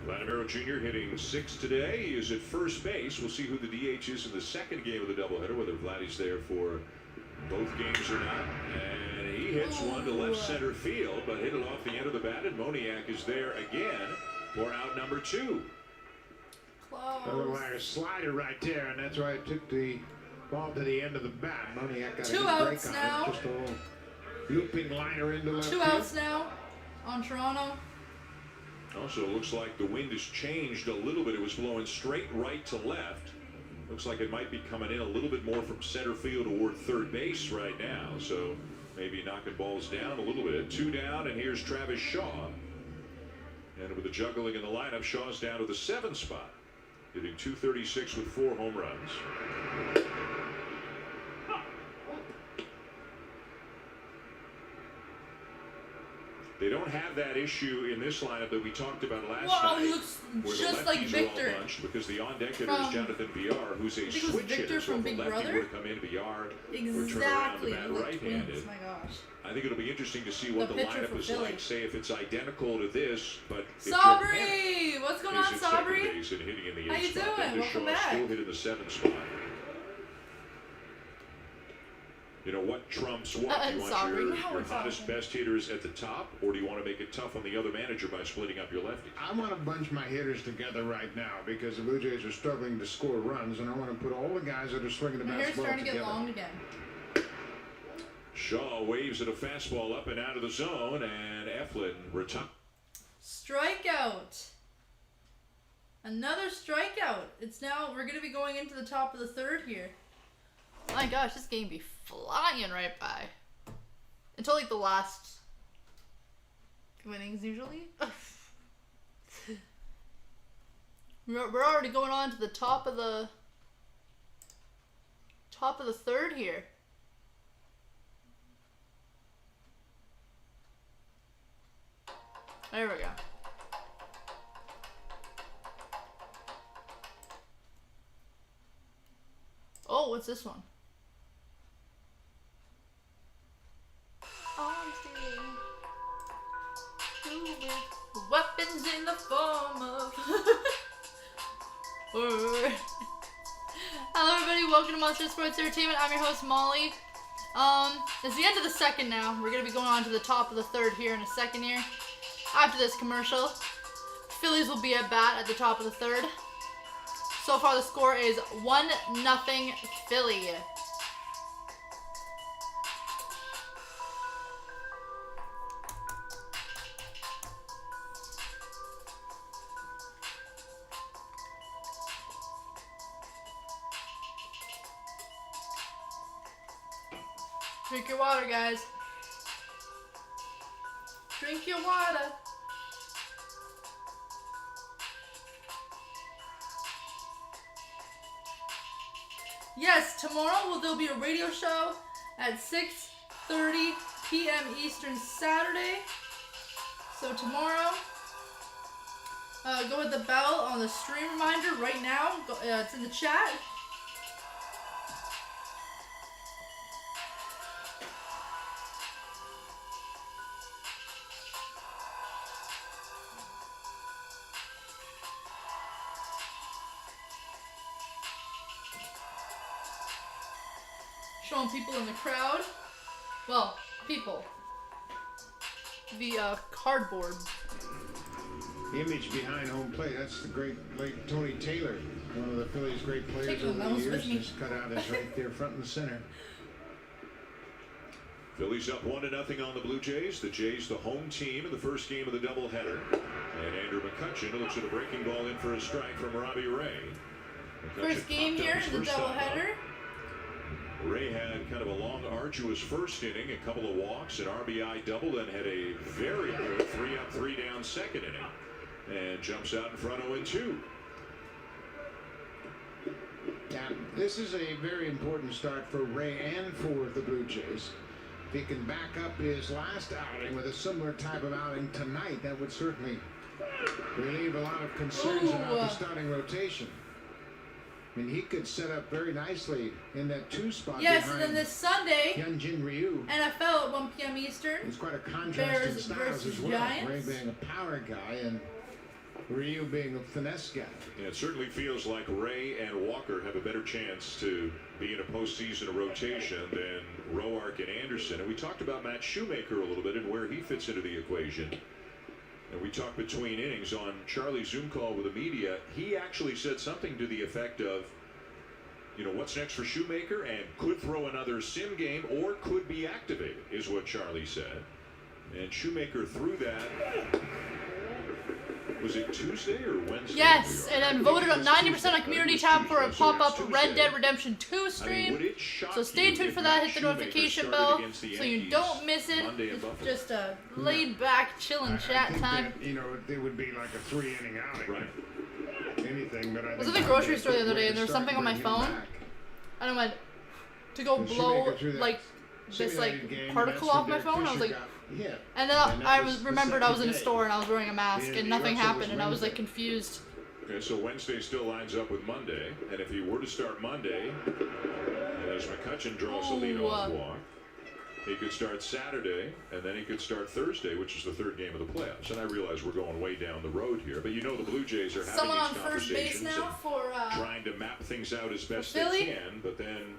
Vladimiro Jr. hitting 6th today. He is at first base. We'll see who the DH is in the second game of the doubleheader, whether Vladdy's there for both games or not. And he hits one to left center field, but hit it off the end of the bat, and Moniak is there again for out number 2. Close. That looked like a slider right there, and that's why it took the ball to the end of the bat. Moniak got 2 a good outs break now. on it. Just a little looping liner into left 2 field. outs now on Toronto. Also, it looks like the wind has changed a little bit. It was blowing straight right to left. Looks like it might be coming in a little bit more from center field toward third base right now. So maybe knocking balls down a little bit. 2 down, and here's Travis Shaw. And with the juggling in the lineup, Shaw's down to the 7th spot, hitting .236 with 4 home runs. They don't have that issue in this lineup that we talked about last night. He looks where just the like lefties Victor. are all bunched because the on-deck hitter is Jonathan Villar, who's a switch hitter. So if a lefty were to come in, Villar would turn around the bat right-handed. My gosh. I think it'll be interesting to see what the lineup is like. Say if it's identical to this, but if Sabri! What's going on, is at second Sabri? base and hitting in the How 8th you spot, doing? then Welcome Shaw back. still hit in the 7th spot. You know, what trumps what? Do you want your hottest, best hitters at the top, or do you want to make it tough on the other manager by splitting up your lefties? I want to bunch my hitters together right now because the Blue Jays are struggling to score runs, and I want to put all the guys that are swinging the My hair's basketball starting to together. get long again. Shaw waves at a fastball up and out of the zone, and Eflin retires. Strikeout. Another strikeout. It's now, we're going to be going into the top of the 3rd here. My gosh, this game be flying right by. Until like the last 2 innings usually. We're already going on to the top of the 3rd here. There we go. Oh, what's this one? Hello everybody, welcome to Monster Sports Entertainment. I'm your host Molly. It's the end of the second now. We're going to be going on to the top of the third here in a second here. After this commercial, Phillies will be at bat at the top of the third. So far the score is 1-0 Philly. Drink your water, guys. Drink your water. Yes, tomorrow there'll be a radio show at 6:30 p.m. Eastern Saturday. So tomorrow, go with the bell on the stream reminder right now. It's in the chat. Showing people in the crowd. Well, people. The cardboard. The image behind home plate, that's the great late Tony Taylor, one of the Phillies' great players over the years. His cutout is right there front and center. Phillies up 1-0 on the Blue Jays. The Jays the home team in the first game of the doubleheader. And Andrew McCutchen looks at a breaking ball in for a strike from Robbie Ray. First game here in the doubleheader. Ray had kind of a long, arduous first inning, a couple of walks, an RBI double, then had a very good 3-up, 3-down second inning, and jumps out in front 0-2. Yeah, this is a very important start for Ray and for the Blue Jays. If he can back up his last outing with a similar type of outing tonight, that would certainly relieve a lot of concerns about the starting rotation. I mean, he could set up very nicely in that 2 spot. Yes, and then this Sunday, Hyunjin Ryu. NFL at 1 p.m. Eastern. It's quite a contrast in styles as well. Giants. Ray being a power guy and Ryu being a finesse guy. Yeah, it certainly feels like Ray and Walker have a better chance to be in a postseason rotation than Roark and Anderson. And we talked about Matt Shoemaker a little bit and where he fits into the equation. And we talked between innings on Charlie's Zoom call with the media. He actually said something to the effect of, you know, what's next for Shoemaker and could throw another sim game or could be activated, is what Charlie said. And Shoemaker threw that. Was it Tuesday or Wednesday? Yes, and then voted on 90% on community tab for a pop-up Red Dead Redemption 2 stream. So stay tuned for that. Hit the notification bell so you don't miss it. It's just a laid-back, chilling chat time. That, you know, it would be like a 3-inning outing. Right. Anything, but I was at the grocery store the other day and there was something on my phone. And I went to go blow like this particle off my phone. I was like, and then I remembered I was in the store and I was wearing a mask and nothing happened and I was like confused. Okay, so Wednesday still lines up with Monday, and if he were to start Monday, and as McCutchen draws a leadoff walk, he could start Saturday, and then he could start Thursday, which is the third game of the playoffs. And I realize we're going way down the road here, but you know the Blue Jays are having these conversations and trying to map things out as best they can, but then,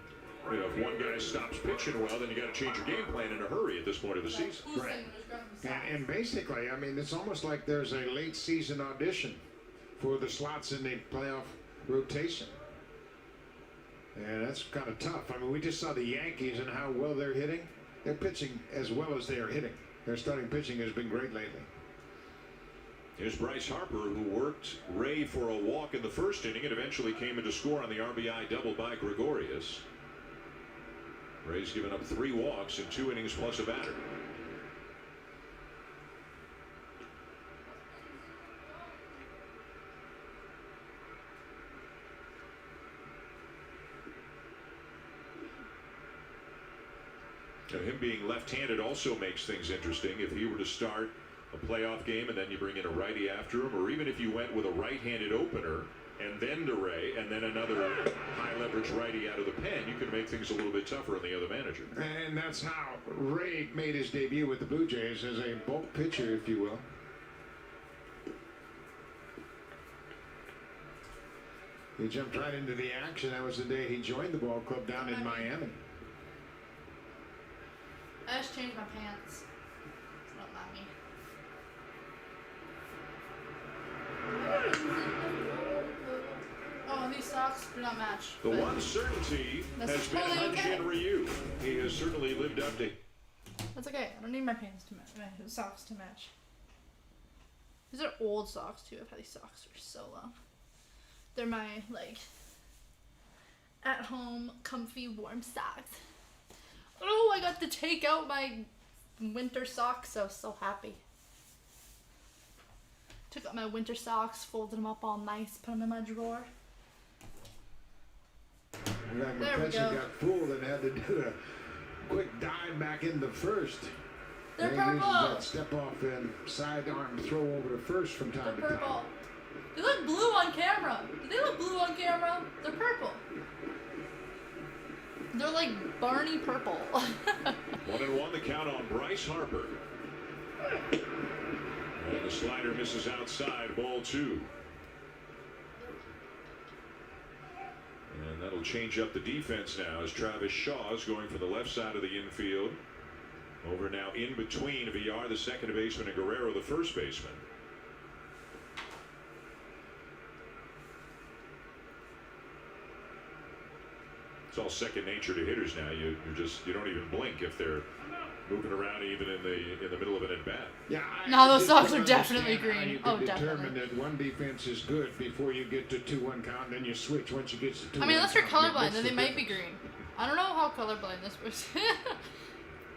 you know, if one guy stops pitching well, then you got to change your game plan in a hurry at this point of the season. Right. And basically, I mean, it's almost like there's a late season audition for the slots in the playoff rotation. And that's kind of tough. I mean, we just saw the Yankees and how well they're hitting. They're pitching as well as they are hitting. Their starting pitching has been great lately. Here's Bryce Harper, who worked Ray for a walk in the first inning and eventually came in to score on the RBI double by Gregorius. Ray's given up 3 walks in 2 innings plus a batter. Now, him being left-handed also makes things interesting. If he were to start a playoff game and then you bring in a righty after him, or even if you went with a right-handed opener and then to Ray and then another high-leverage righty out of the pen, you can make things a little bit tougher on the other manager. And that's how Ray made his debut with the Blue Jays, as a bulk pitcher, if you will. He jumped right into the action. That was the day he joined the ball club down in Miami. I just changed my pants. Don't mind me. Oh, these socks do not match. The one certainty has been Hyun-Jin Ryu. He has certainly lived up to. That's okay. I don't need my pants to match. My socks to match. These are old socks too. I've had these socks for so long. They're my like at-home, comfy, warm socks. Oh, I got to take out my winter socks. I was so happy. Took out my winter socks, folded them up all nice, put them in my drawer. There we go. Got fooled and had to do a quick dive back in the first. They're and purple. uses that step off and sidearm throw over to first from time to time. They look blue on camera. Do they look blue on camera? They're purple. They're like Barney purple. 1-1 the count on Bryce Harper. And the slider misses outside, ball 2. And that'll change up the defense now as Travis Shaw is going for the left side of the infield. Over now in between Villar, the second baseman, and Guerrero, the first baseman. It's all second nature to hitters now. You don't even blink if they're moving around even in the middle of an at bat. Yeah. No, those socks are definitely green. You can determine that one defense is good before you get to 2-1 count, and then you switch once you get to 2-1. I mean, unless you're colorblind, then they might be green. I don't know how colorblind this was.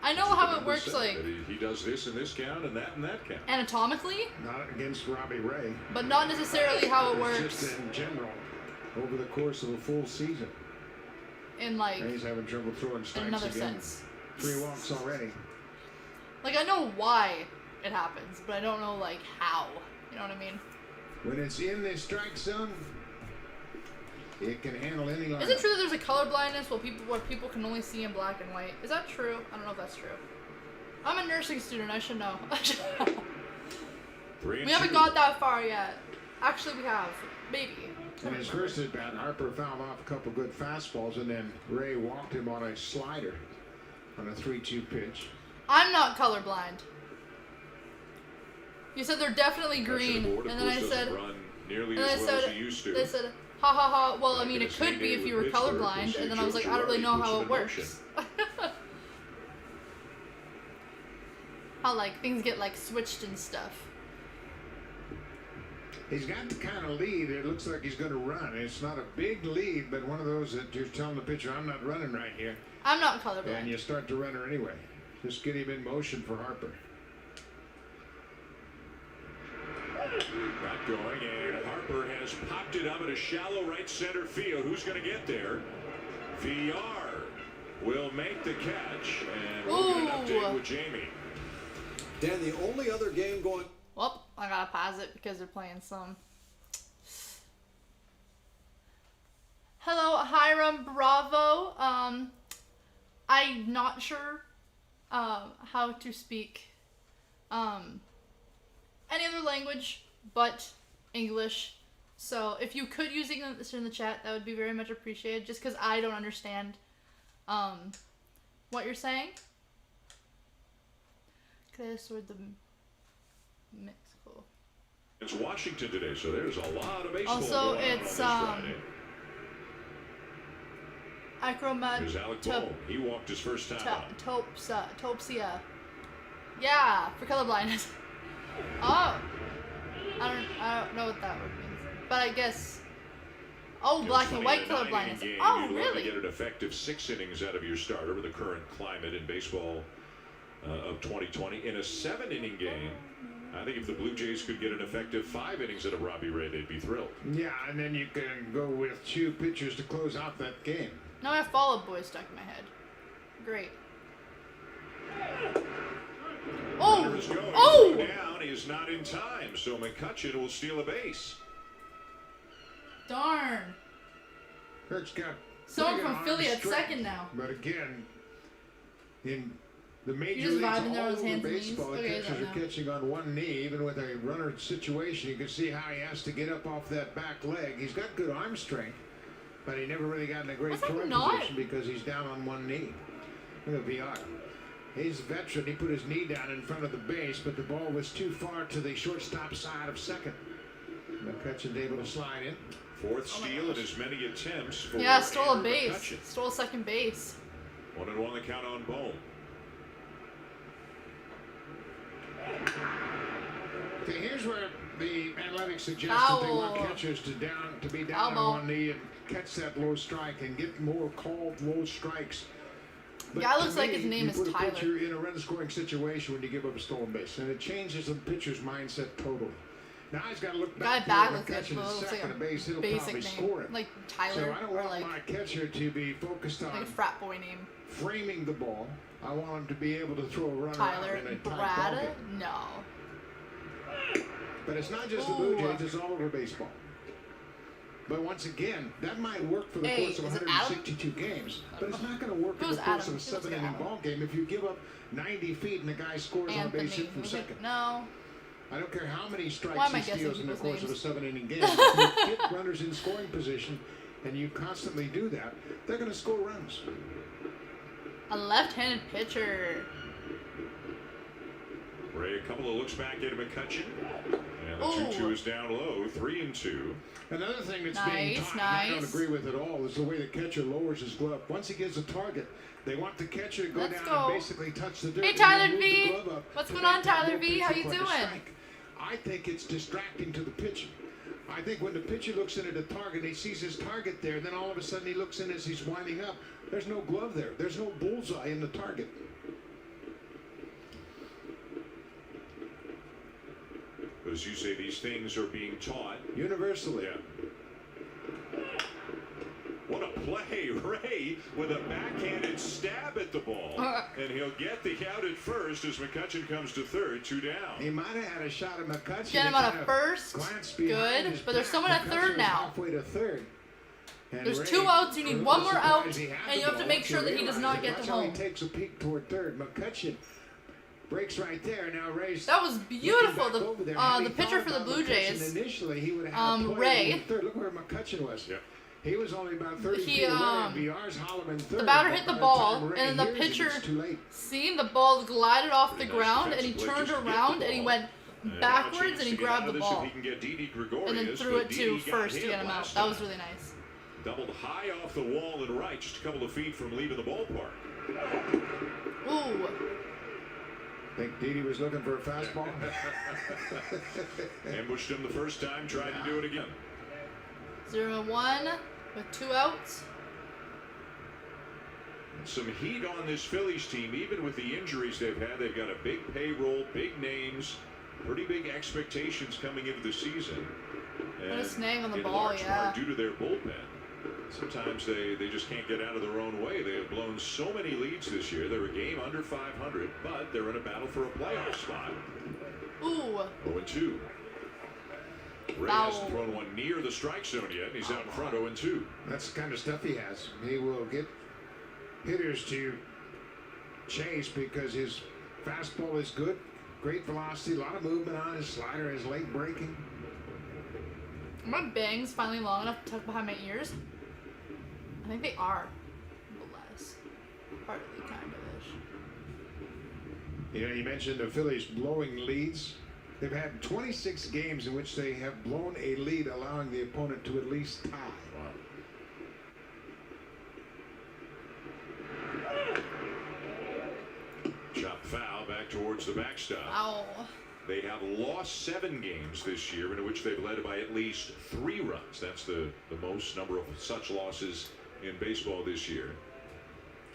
I know how it works, like he does this in this count and that count. Anatomically. Not against Robbie Ray. But not necessarily how it works. Just in general, over the course of a full season. In like. And he's having trouble throwing strikes in another again. sense. 3 walks already. Like, I know why it happens, but I don't know like how. You know what I mean? When it's in the strike zone, it can handle any line. Is it true that there's a color blindness where people can only see in black and white? Is that true? I don't know if that's true. I'm a nursing student. I should know. We haven't got that far yet. Actually, we have. Maybe. In his first at bat, Harper fouled off a couple good fastballs, and then Ray walked him on a slider on a 3-2 pitch. I'm not colorblind. You said they're definitely green, and then I said, they said, ha ha ha. Well, I mean, it could be if you were colorblind, and then I was like, I don't really know how it works. How like things get like switched and stuff. He's got the kind of lead. It looks like he's going to run. It's not a big lead, but one of those that you're telling the pitcher, I'm not running right here. I'm not colorblind. And you start to run her anyway. Just get him in motion for Harper. Got going, and Harper has popped it up at a shallow right center field. Who's going to get there? Villar will make the catch, and we'll get an update with Jamie. Dan, the only other game going... Well, I gotta pause it because they're playing some. Hello, Hiram Bravo. I'm not sure how to speak any other language but English. So if you could use English in the chat, that would be very much appreciated. Just because I don't understand what you're saying. Because we're the Mexico. It's Washington today, so there's a lot of baseball also, going it's on this Friday. Here's Alec Bohm. He walked his first time on. Topsia. Yeah, for colorblindness. Oh, I don't know what that word means, but I guess. Oh, black and white colorblindness. Oh, You'd really? love to get an effective 6 innings out of your starter with the current climate in baseball of 2020. In a 7-inning game, I think if the Blue Jays could get an effective 5 innings out of Robbie Ray, they'd be thrilled. Yeah, and then you can go with 2 pitchers to close out that game. Now I have Fall Out Boy stuck in my head. Great. Runner is going. Oh! Down is not in time, so McCutcheon will steal a base. Darn. Kurt's got someone from Philly at second now. But again, in The major just leagues vibing there all on his over hands and knees? baseball, the Okay, catchers are catching on one knee, even with a runner situation. You can see how he has to get up off that back leg. He's got good arm strength, but he never really got in a great throwing position because he's down on one knee. Look at VR. He's a veteran. He put his knee down in front of the base, but the ball was too far to the shortstop side of second. McCutcheon's able to slide in. Fourth steal in as many attempts for stole a Andrew base. McCutcheon. Stole second base. 1-1 the count on Bohm. Okay, here's where the analytics suggest that they want catchers to be down on one knee and catch that low strike and get more called low strikes. But Guy looks to like me, his name you is put a Tyler. pitcher in a run-scoring situation when you give up a stolen base, and it changes the pitcher's mindset totally. Now he's got to look back. Guy back looks like a base, he'll basic probably name, score it. like So Tyler, I don't or want like my catcher to be focused on a frat boy name. framing the ball. I want him to be able to throw a runner Tyler, out in a tight ball Brad, game. no. But it's not just the Blue Jays, it's all over baseball. But once again, that might work for the course of is it 162 games, but it's not going to work in the course of a 7-inning ball game if you give up 90 feet and the guy scores on a base hit from second. No. I don't care how many Why strikes am I he guessing steals in the people's course names? of a 7-inning game. If you get runners in scoring position and you constantly do that, they're going to score runs. A left-handed pitcher. Ray, a couple of looks back at McCutcheon. And the 2-2 is down low, 3-2. Another thing that's being taught, and I don't agree with at all, is the way the catcher lowers his glove. Once he gets a target, they want the catcher to go down and basically touch the dirt. Hey, Tyler V. What's going on, Tyler V? How you doing? I think it's distracting to the pitcher. I think when the pitcher looks in at a target, he sees his target there, and then all of a sudden he looks in as he's winding up. There's no glove there. There's no bullseye in the target. But as you say, these things are being taught universally. Yeah. What a play, Ray, with a backhanded stab at the ball. And he'll get the out at first as McCutcheon comes to third, 2 down. He might have had a shot at McCutcheon. Get him on a first. Good. But there's someone at third now. Halfway to third. There's 2 outs. You need 1 more out. And you have to make sure that he does not get to home. He takes a peek toward third. McCutcheon breaks right there. Now Ray's that was beautiful. The pitcher for the Blue Jays. Initially, he would have Ray. Third. Look where McCutcheon was. Yeah. He was only about 30 feet away. VR's hollering third. The batter hit the ball, and then the pitcher seen the ball glided off the ground, and he turned around and he went backwards and he grabbed the ball, and then threw it to first to get him out. That was really nice. Doubled high off the wall and right, just a couple of feet from leaving the ballpark. Ooh. Think Didi was looking for a fastball? Ambushed him the first time, tried to do it again. 0-1 with 2 outs. Some heat on this Phillies team, even with the injuries they've had. They've got a big payroll, big names, pretty big expectations coming into the season. What a snag on the ball, large part due to their bullpen. Sometimes they just can't get out of their own way. They have blown so many leads this year. They're a game under 500, but they're in a battle for a playoff spot. Ooh. 0-2. Ray hasn't thrown one near the strike zone yet, and he's out in front 0-2. That's the kind of stuff he has. He will get hitters to chase because his fastball is good, great velocity, a lot of movement on his slider, is late breaking. Are my bangs finally long enough to tuck behind my ears? I think they are. Less. Partly, kind of-ish. You know, you mentioned the Phillies blowing leads. They've had 26 games in which they have blown a lead, allowing the opponent to at least tie. Wow. Chop foul back towards the backstop. Ow. They have lost 7 games this year in which they've led by at least 3 runs. That's the most number of such losses in baseball this year.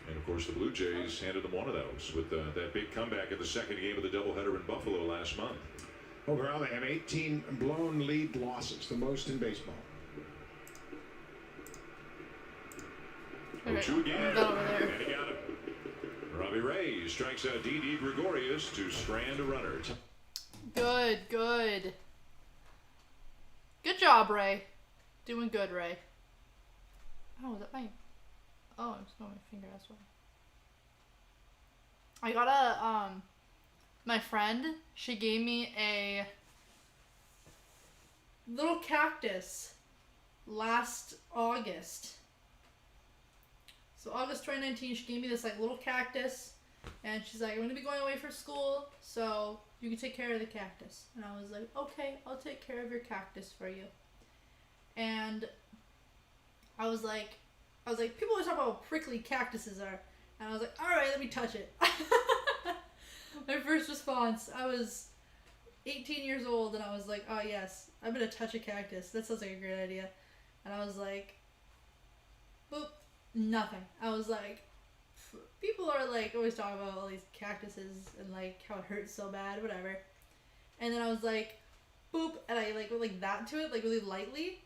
And of course the Blue Jays handed them one of those with that big comeback in the second game of the doubleheader in Buffalo last month. Overall, they have 18 blown lead losses, the most in baseball. 0-2 again, and he got him. Robbie Ray strikes out Didi Gregorius to strand a runner. Good. Good job, Ray. Doing good, Ray. Oh, is that my... Oh, I'm just going my finger, that's why. I got a, my friend, she gave me a little cactus last August. So August 2019, she gave me this like little cactus, and she's like, I'm gonna be going away for school, so you can take care of the cactus. And I was like, okay, I'll take care of your cactus for you. And I was like, people always talk about how prickly cactuses are, and I was like, all right, let me touch it. My first response, I was 18 years old, and I was like, oh yes, I'm gonna touch a cactus. That sounds like a great idea. And I was like, boop, nothing. I was like, people are like always talking about all these cactuses and like how it hurts so bad, whatever. And then I was like, boop, and I like went like that to it, like really lightly.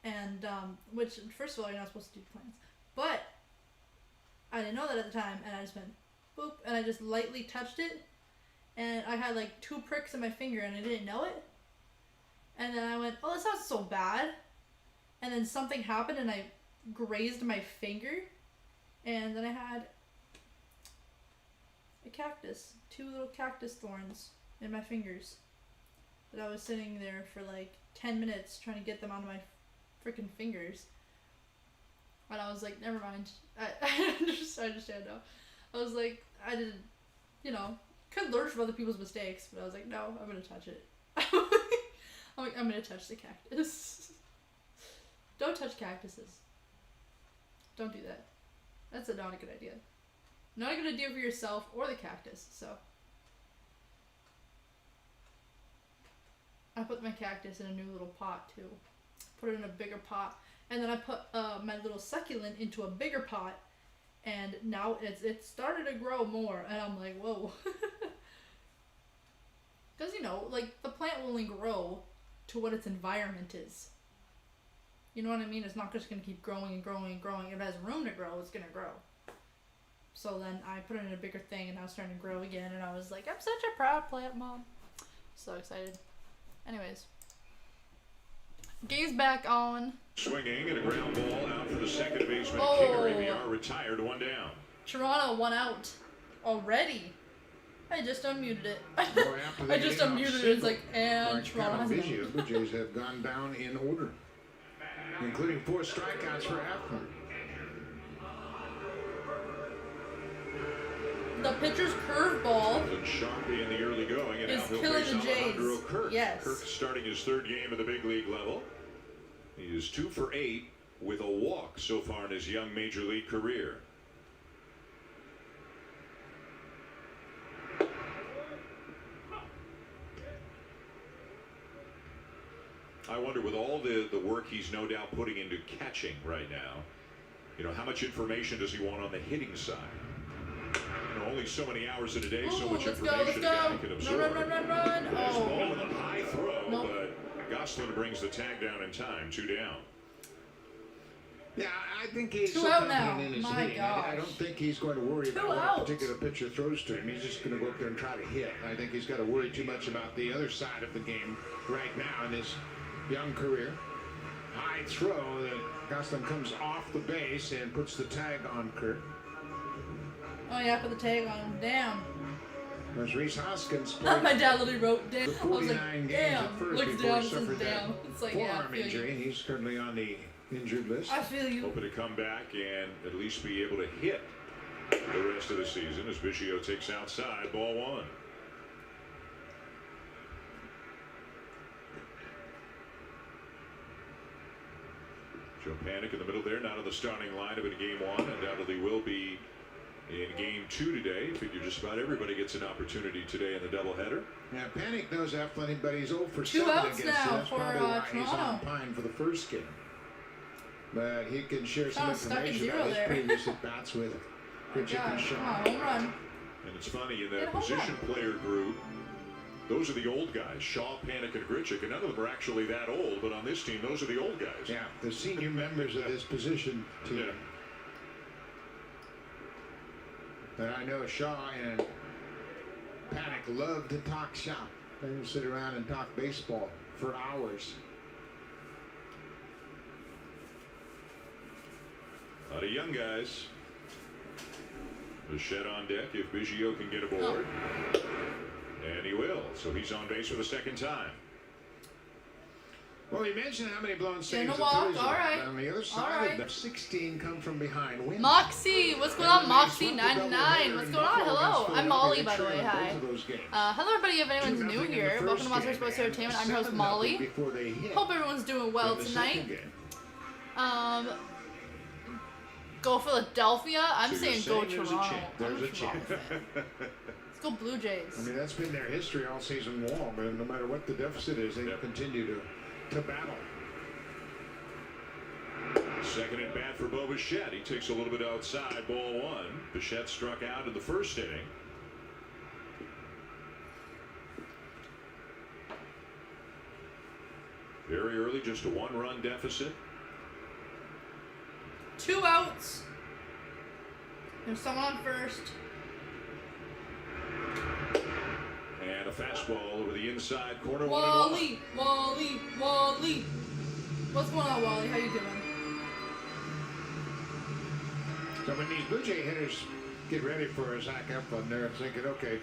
And which first of all, you're not supposed to do plants, but I didn't know that at the time, and I just went boop, and I just lightly touched it, and I had like 2 pricks in my finger, and I didn't know it. And then I went, oh, this sounds so bad. And then something happened, and I grazed my finger, and then I had a cactus, 2 little cactus thorns in my fingers that I was sitting there for like 10 minutes trying to get them out of my freaking fingers. And I was like, never mind. I understand now. I was like, I didn't, could learn from other people's mistakes, but I was like, no, I'm gonna touch it. I'm like, I'm gonna touch the cactus. Don't touch cactuses. Don't do that. That's not a good idea. Not a good idea for yourself or the cactus, so. I put my cactus in a new little pot too. Put it in a bigger pot. And then I put my little succulent into a bigger pot. And now it started to grow more. And I'm like, whoa. Because, like the plant will only grow to what its environment is. You know what I mean? It's not just going to keep growing and growing and growing. If it has room to grow, it's going to grow. So then I put it in a bigger thing, and now it's starting to grow again. And I was like, I'm such a proud plant mom. So excited. Anyways. Gaze back on. Swinging and a ground ball out for the second baseman. Oh. Kinger, AMYAMOR retired, 1 down. Toronto 1 out already. I just unmuted it. Boy, after I they just get off unmuted it. single It's like, and by Toronto has Canavizio, it. the Jays have gone down in order, including 4 strikeouts for Eflin. The pitcher's curveball And Sharpie in the early going, and is now he'll killing face the Jays. Alejandro Kirk. Yes. Kirk starting his 3rd game at the big league level. He is 2 for 8 with a walk so far in his young major league career. I wonder, with all the work he's no doubt putting into catching right now, how much information does he want on the hitting side? Only so many hours in a day, so much information a guy can absorb. Run. Nice Oh. ball with a high throw, Nope. but Gosselin brings the tag down in time, 2 down. Yeah, I think he's 2 so out confident now. in his My hitting. I don't gosh. think he's going to worry 2 about what out. a particular pitcher throws to him. He's just going to go up there and try to hit. I think he's got to worry too much about the other side of the game right now in his young career. High throw that Gosselin comes off the base and puts the tag on Kirk. Oh yeah, put the tag on him. Damn. As Reese Hoskins My played dad literally wrote damn. the I was 49 like, games damn. at first Looks before down, he says suffered damn. that It's like, yeah, I forearm feel injury. you. He's currently on the injured list. I feel you. Hoping to come back and at least be able to hit the rest of the season as Biggio takes outside, ball 1. Joe Panic in the middle there, not on the starting lineup in game 1. Undoubtedly will be in game 2 today. I figure just about everybody gets an opportunity today in the doubleheader. Yeah, Panic knows that plenty, but he's 0 for 2 7 outs against now it. That's for, probably why he's on Toronto. pine for the first game. But he can share some Toronto's stuck in information 0 about his there. previous at-bats with Richard and Gosh, come Shaw. on, home run. And it's funny, in Get a that home position player group, those are the old guys, Shaw, Panic, and Grichuk, and none of them are actually that old, but on this team, those are the old guys. Yeah, the senior members of this position team. Yeah. But I know Shaw and Panic love to talk shop. They will sit around and talk baseball for hours. A lot of young guys. Bichette on deck if Biggio can get aboard. And he will. So he's on base for the second time. Well, you mentioned how many blown saves Gonna the walk, Phillies all have. right. On the other All side, right. the 16 come from behind. Wins. Moxie, what's going on? Moxie99, what's going on? Hello, I'm Molly, by the way. Hi. Hello, everybody. If anyone's new here, welcome to Monster Sports Entertainment. I'm your host, Molly. Hope everyone's doing well tonight. Go Philadelphia. I'm So you're saying go saying Toronto. there's I'm a chance. Toronto fan. Let's go Blue I Jays. mean, that's been their history all season long, but no matter what the deficit is, they continue to battle. Second at bat for Bo Bichette. He takes a little bit outside, ball one. Bichette struck out in the first inning. Very early, just a one-run deficit. 2 outs. There's someone on first. And a fastball over the inside corner. Wally. What's going on, Wally? How you doing? So when these Blue Jay hitters get ready for a Zach Eflin, they're thinking, okay,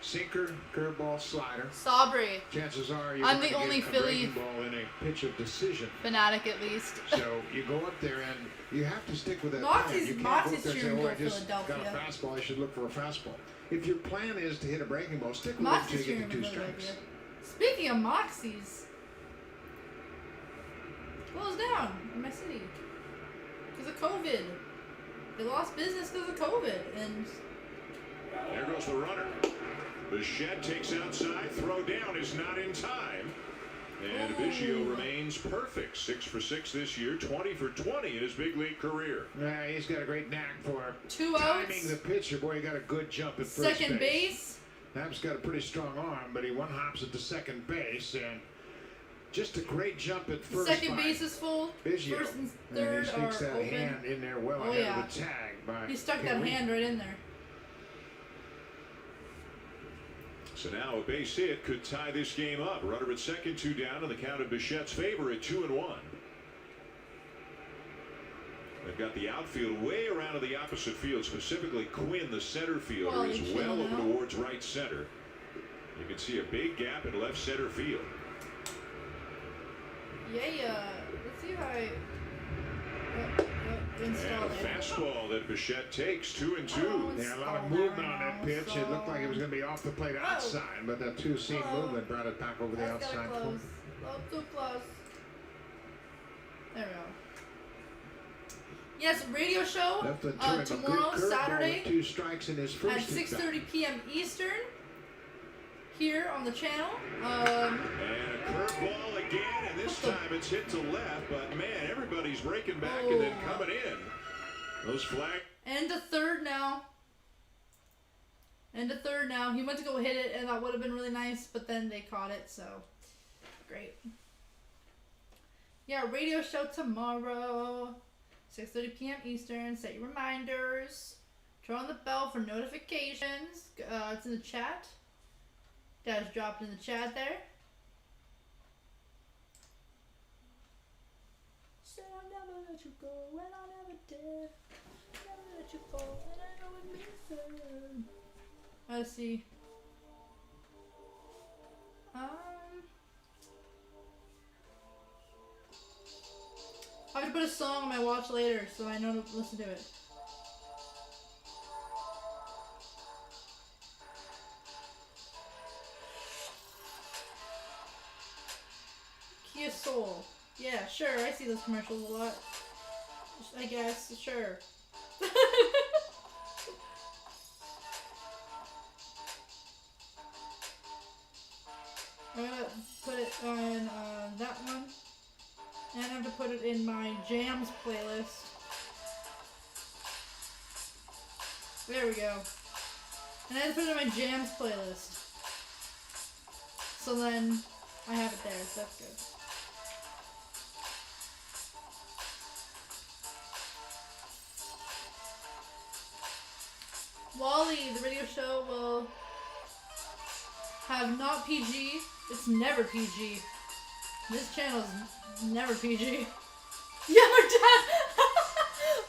sinker, curveball, slider. Sabri. Chances are you're I'm going the to only get a Philly breaking ball in a pitch of decision. fanatic, at least. So you go up there and you have to stick with that Moxie's- plan. You can't Moxie's go up there and say, cheering oh, I for just got a Philadelphia. fastball, I should look for a fastball. If your plan is to hit a breaking ball, stick with it Moxie's until you cheering get the for 2 strikes. Philadelphia. Speaking of Moxies, closed down in my city because of COVID. They lost business because of COVID, and There goes the runner. Bichette takes outside. Throw down is not in time. And Biggio remains perfect. 6 for 6 this year. 20 for 20 in his big league career. Yeah, he's got a great knack for 2 timing outs. the pitcher. Boy, he got a good jump at first Second base. Knapp's got a pretty strong arm, but he one hops at the second base and just a great jump at first. Second by base is full. Biggio. First and And third he are sticks that open. hand in there well Oh, ahead yeah. of the tag by He stuck that Henry. hand right in there. So now a base hit could tie this game up. Runner at second, 2 down, and the count of Bichette's favor at 2-1. They've got the outfield way around to the opposite field, specifically Quinn, the center fielder, Well, is you well chill over now. towards right center. You can see a big gap in left center field. Yeah. Let's see how I And install a it. fastball that Bichette takes, 2-2. Oh, Yeah, a lot of Oh, movement there on we that go. pitch. It looked like it was going to be off the plate Oh. outside, but that two-seam Oh. movement brought it back over the That's outside kinda corner. close. Too close. There we go. Yes, radio show Left the turn, a good tomorrow, curveball Saturday, with 2 strikes in his first at 6:30 at-bat. p.m. Eastern, here on the channel. And a curveball again, and this time it's hit to left, but man, everybody's breaking back and then coming in. Those flags. And the third now. He went to go hit it, and that would have been really nice, but then they caught it, so great. Yeah, radio show tomorrow, 6:30 p.m. Eastern. Set your reminders. Turn on the bell for notifications. It's in the chat. Dash dropped in the chat there. Said I'll never let you go, and I never did. Never let you go, and I know it means it. Let's see. I have to put a song on my watch later, so I know to listen to it. Kia Soul. Yeah, sure, I see those commercials a lot. I guess, sure. I'm gonna put it on that one. And I have to put it in my jams playlist. There we go. And I have to put it in my jams playlist. So then I have it there, so that's good. Wally, the radio show will have not PG. It's never PG. This channel is never PG. Yeah,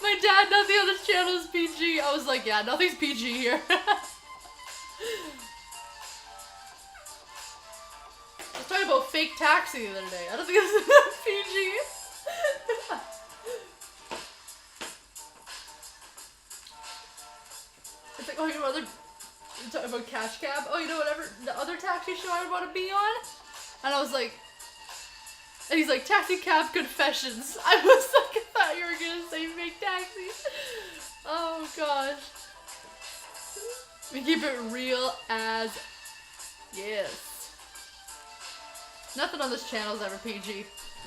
my Dad, nothing on this channel is PG. I was like, yeah, nothing's PG here. I was talking about fake taxi the other day. I don't think this is PG. It's like, oh, you know, you're talking about Cash Cab? Oh, you know, whatever, the other taxi show I want to be on? And I was like, and he's like, Taxi Cab Confessions. I was like, I thought you were gonna say fake taxi. Oh gosh. We keep it real as yes. Nothing on this channel is ever PG. I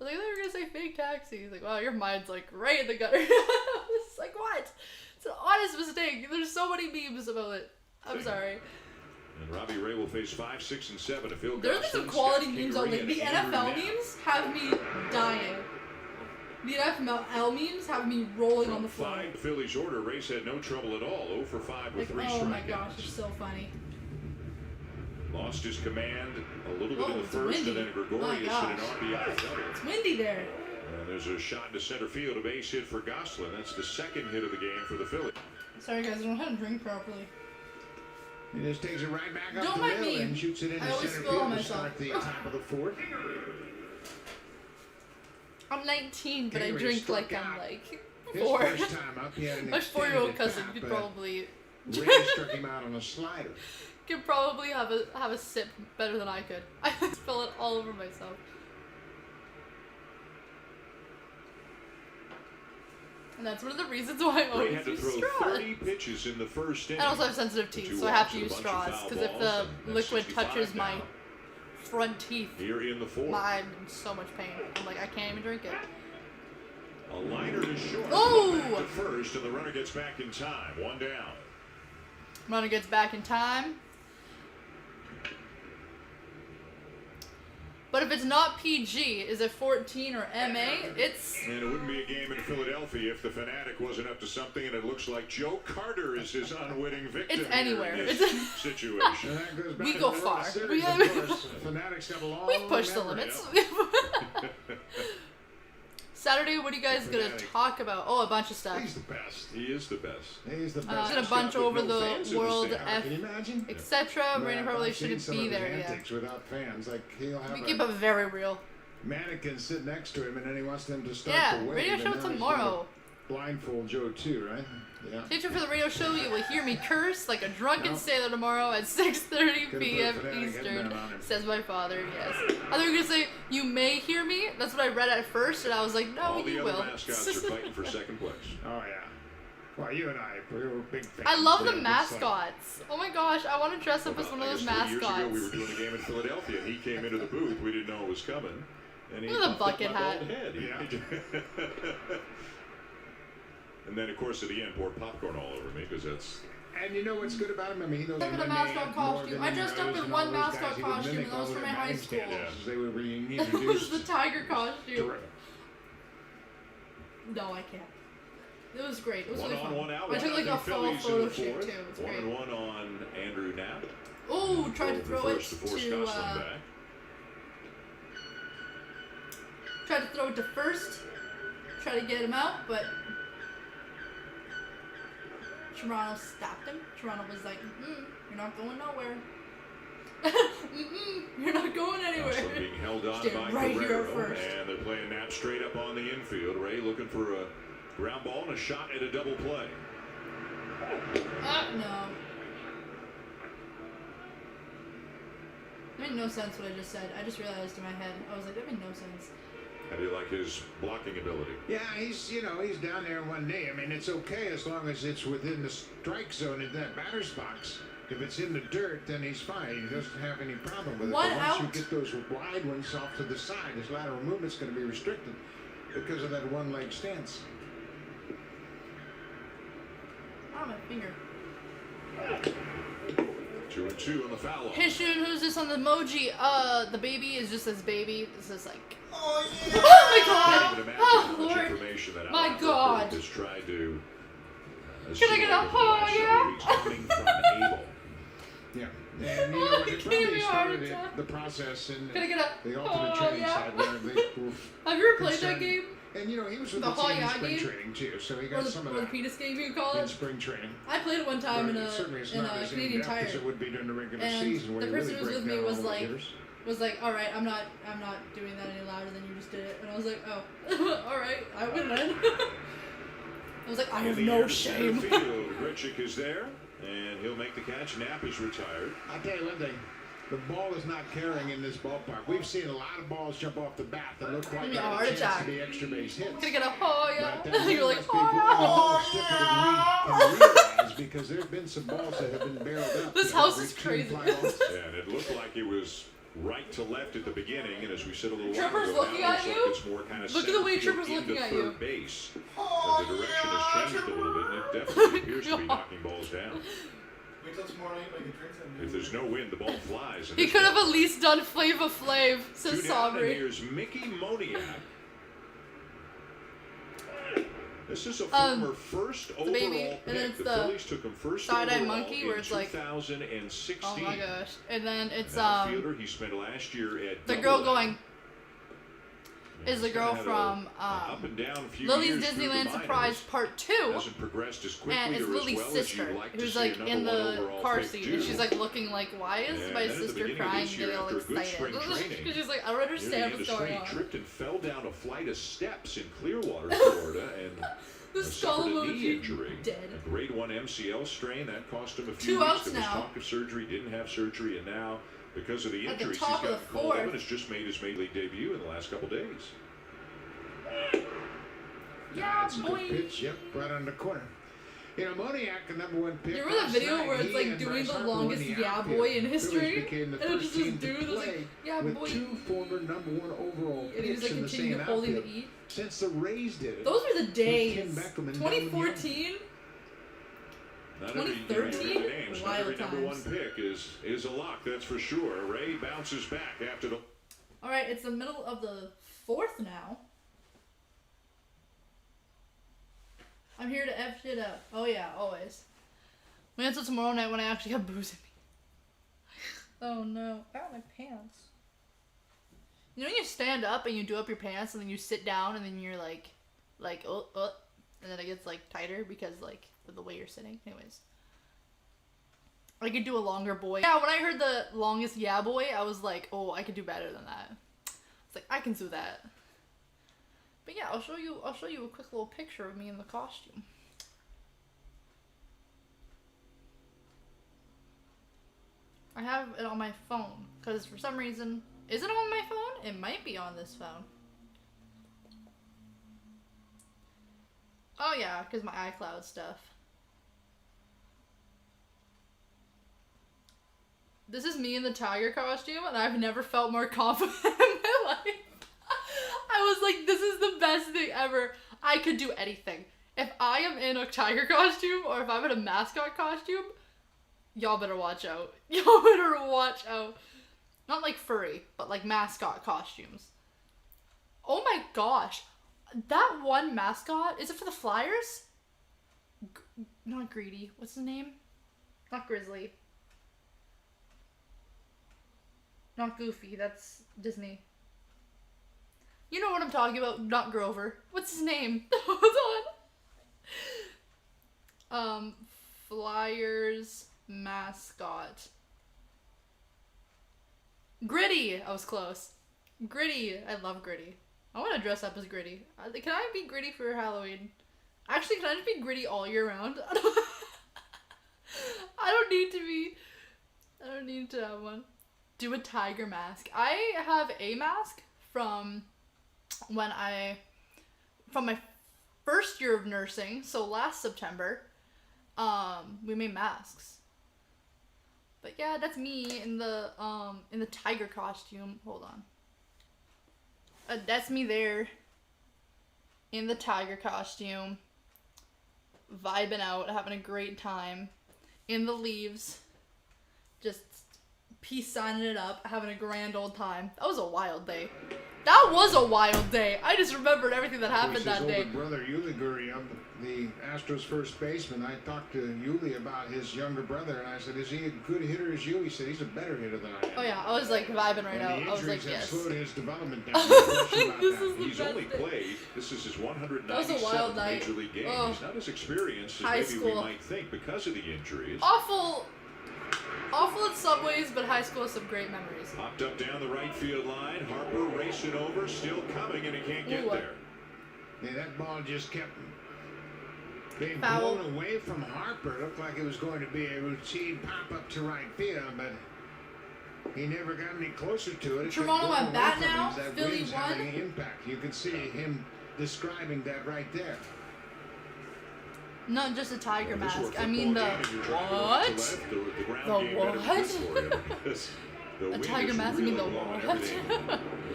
was like, they were gonna say fake taxi. He's like, wow, your mind's like right in the gutter. It's like, what? It's an honest mistake. There's so many memes about it. I'm sorry. And Robbie Ray will face 5, 6, and 7 to Phil There's Gosselin, some quality Scott memes Kingery, on like and the Andrew NFL Knapp. memes have me dying. The NFL memes have me rolling on the floor. 5 Phillies order, Race had no trouble at all. 0 for 5 with Like, 3 strikeouts. oh my gosh, it's so funny. Lost his command a little bit Oh, in the it's first, windy. and then My Gregorius hit an gosh. RBI double. It's windy there. And there's a shot into center field, a base hit for Gosselin. That's the second hit of the game for the Phillies. Sorry guys, I don't know how to drink properly. He just takes it right back up Don't the mind middle me. and shoots it into I always center spill on field to myself. start the top of the fourth. I'm 19, but I Henry drink struck like I'm out. like His 4. first time up, he had an My 4-year-old extended cousin at could bat, probably but Ray struck him out on a slider. could probably have a sip better than I could. I spill it all over myself. And that's one of the reasons why I Ray always had to use throw straws. 30 pitches in the first inning. I also have sensitive teeth, so I have to use straws. Because if the liquid touches my front teeth, Here in the fourth, I'm in so much pain. I'm like, I can't even drink it. a liner to short. Oh! Back to first, and the runner gets back in time. 1 down. Runner gets back in time. But if it's not PG, is it 14 or MA? It's... And it wouldn't be a game in Philadelphia if the Fanatic wasn't up to something, and it looks like Joe Carter is his unwitting victim. It's here anywhere. in this It's- situation. And that goes back We to go the World far. Series, We- of course. Fanatics have a long We've pushed the memory. limits. Saturday, what are you guys gonna talk about? Oh, a bunch of stuff. He's the best. He is the best. He's the best. Did a bunch With over no fans the in the World stands. F, Can you imagine? etc. Brandon probably I've seen shouldn't some be of his there yet. antics without fans. Like he'll have We a keep it very real. mannequin sit next to him, and then he wants them to start Yeah, the wave. radio and show now he's tomorrow. gonna blindfold Joe too, right? Yeah. Stay tuned for the radio show. You will hear me curse like a drunken Yep. sailor tomorrow at 6:30 Could've p.m. put a fanatic Eastern. headband on him. Says my father. Yes. I thought you were gonna say you may hear me. That's what I read at first, and I was like, no, All the you other will. mascots are fighting for second place. Oh yeah. Well, you and we were big fans. I love the Yeah, it's like- mascots. Oh my gosh, I want to dress up as About, one of I those guess 3 years ago, we were mascots. doing a game in Philadelphia, and he came into the booth. We didn't know it was coming. And he Look at the puffed up bucket my hat. bald head. Yeah. And then, of course, at the end, poured popcorn all over me because that's. And you know what's good about him? I mean, he knows Look at the my mascot name costume. more I than dressed he up knows, in and one all those mascot guys, he would costume, mimic and that was all for their my high dance school. dances as they were being It introduced. was the tiger costume. Terrific. No, I can't. It was great. It was One really on, fun. one out. I took like a fall Phillies in photo the shoot fourth. too. It's 1 great. and 1 on Andrew Knapp. Oh, tried to Over throw it first to force to Gosselin back. tried to throw it to first. Try to get him out, but Toronto stopped him. Toronto was like, you're not going nowhere. You're not going anywhere. Gosselin being held on Stay by right here Guerrero, at first. and they're playing Knapp straight up on the infield. Ray looking for a ground ball and a shot at a double play. No. It made no sense what I just said. I just realized in my head. I was like, that made no sense. How do you like his blocking ability? Yeah, he's down there in one knee. I mean, it's okay as long as it's within the strike zone in that batter's box. If it's in the dirt, then he's fine. He doesn't have any problem with it. One But once out. you get those wide ones off to the side, his lateral movement's going to be restricted because of that one-leg stance. Oh, my finger. 2 and 2 on the foul off. Hishun, who's this on the emoji? The baby is just his baby. This is like. Oh, yeah! Oh my Can't god! even imagine Oh how much lord! information that My Albert God. has tried to. Can I get a assimilate over the last yeah? several weeks, coming from Abel. Yeah. And you know, Oh, it you gave probably me a heart started attack. the process in Can I get a the alternate training yeah? side where they were Have you ever played that concerned game? And you know, he was with The the team in Hawaii spring game? training too, so he Or got the, some of or the that penis game you call in it. spring training. I played it one time But in a certainly it's not as Canadian in-depth Tire. as it would be during the regular And season, where the you person really who was break with me down was all the like, hitters. all right, I'm not doing that any louder than you just did it. And I was like, oh, all right, I win then. I was like, I have no shame. Grichuk is there, and he'll make the catch. Knapp is retired. I'll tell you one thing. The ball is not carrying in this ballpark. We've seen a lot of balls jump off the bat that look like Give me they a had heart a chance attack. to be extra base hits. I'm gonna get a Hoya. But, You're like, must be growing a little stiffer than we can realize, because there have been some balls that have been barreled up. This house is crazy. And it looked like it was right to left at the beginning, and as we said a little while Tripper's ago, looking now at it looks you? like it's more kind of Look at the way center Tripper's field looking into at you. third base. The direction has changed a little bit, and it definitely appears to be knocking balls down. Wait till tomorrow night, make a drink and If there's no wind, the ball flies. and He this could have ball- at least done Flava Flav, says Two down, and Sabri. here's Mickey Moniak. This is a former first overall baby, pick. and then it's the the Phillies took him first side-eye overall monkey in where it's like, 2016. Oh my gosh. And then it's, Outfielder, he spent last year at the girl Double-A. going, is the He's girl had from, a up and down few Lily's years through the Disneyland minors. Surprise Part 2. Hasn't progressed as quickly And it's or as Lily's well as sister, you'd like to who's see like a in number one the overall car pick seat, do. and she's like looking like, why is And my then at the sister beginning of crying this and year, getting all after a good excited? spring training, Because she's like, I don't Near the understand end of what's spring, going he on. tripped and fell down a flight of steps in Clearwater, Florida, and The skull suffered a knee emoji, injury. dead. A grade 1 MCL strain that cost him a few 2 weeks. outs There was now. talk of surgery, didn't have surgery, and now because of the At the injuries, top he's of gotten the called up fourth. and has just made his major league debut in the last couple days. Yeah, That's a good boy. pitch. Yep, right on the corner. You know, Moniak, the #1 pick. You remember that last video night, where it's he like and doing Bryce the Harper longest in the yeah outfield. boy in Phillies history? became the And it was first just this team to dude was like, play yeah with boy. 2 former #1 overall And he was picks like in the continuing same holding the outfield E. since the Rays did it. Those were the days. Ken Beckham and 2014? Not every, 2013? you know, the names, not Wild every #1 times. pick is a lock, that's for sure. Ray bounces back after the... Alright, it's the middle of the 4th now. I'm here to F shit up. Oh yeah, always. Wait until tomorrow night when I actually have booze in me. Oh no. Ow, my pants. You know when you stand up and you do up your pants and then you sit down and then you're like, and then it gets like tighter because like of the way you're sitting. Anyways. I could do a longer boy. Yeah, when I heard the longest yeah boy, I was like, oh, I could do better than that. It's like, I can do that. But yeah, I'll show you a quick little picture of me in the costume. I have it on my phone, because for some reason, is it on my phone? It might be on this phone. Oh yeah, because my iCloud stuff. This is me in the tiger costume, and I've never felt more confident in my life. I was like, this is the best thing ever. I could do anything. If I am in a tiger costume, or if I'm in a mascot costume, y'all better watch out. Y'all better watch out. Not like furry, but like mascot costumes. Oh my gosh. That one mascot, is it for the Flyers? Not Greedy. What's his name? Not Grizzly. Not Goofy. That's Disney. You know what I'm talking about. Not Grover. What's his name? Hold on. Flyers mascot. Gritty. I was close. Gritty. I love Gritty. I want to dress up as Gritty. Can I be Gritty for Halloween? Actually, can I just be Gritty all year round? I don't need to have one. Do a tiger mask. I have a mask from my first year of nursing, so last September. We made masks. But yeah, that's me in the tiger costume. Hold on. That's me there in the tiger costume, vibing out, having a great time in the leaves, just peace signing it up, having a grand old time. That was a wild day. That was a wild day. I just remembered everything that happened that day. His older brother Uliguri on the Astros first baseman. I talked to Yuli about his younger brother, and I said, "Is he a good hitter as you?" He said, "He's a better hitter than I am." Oh yeah, I was like vibing right And now. the I was like, injuries have yes. slowed his development down. No question about This that. is the He's best only thing. played, this is his That was a 197th wild night. Major League game. Oh. He's not as experienced as High maybe we school. might think because of the injuries. Awful at Subways, but high school has some great memories. Popped up down the right field line. Harper racing over, still coming, and he can't get Ooh. there. Yeah, that ball just kept being Foul. blown away from Harper. It looked like it was going to be a routine pop up to right field, but he never got any closer to it. It kept Toronto going at bat away from him now. as that Philly wind's won. having an impact. You can see him describing that right there. Not just a tiger Well, this were a mask. I mean the football game, and you're trying to go what? left to left, the ground The game better be what? good for you because the A wind tiger is mask, really you mean the blowing what? everything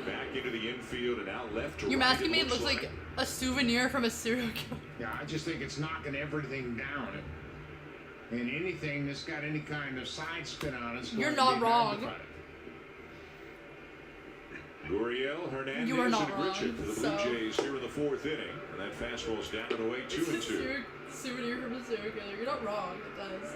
back into the infield and out left to You're right. masking me. It looks like a souvenir from a serial killer. Yeah, I just think it's knocking everything down. And anything that's got any kind of side spin on it's You're going not to be wrong. magnified. Gurriel, Hernandez, You are not and Richard wrong, for the Blue so- Jays here in the fourth inning. And that fastball's down and away, 2-2. Souvenir from a serial killer. You're not wrong. It does.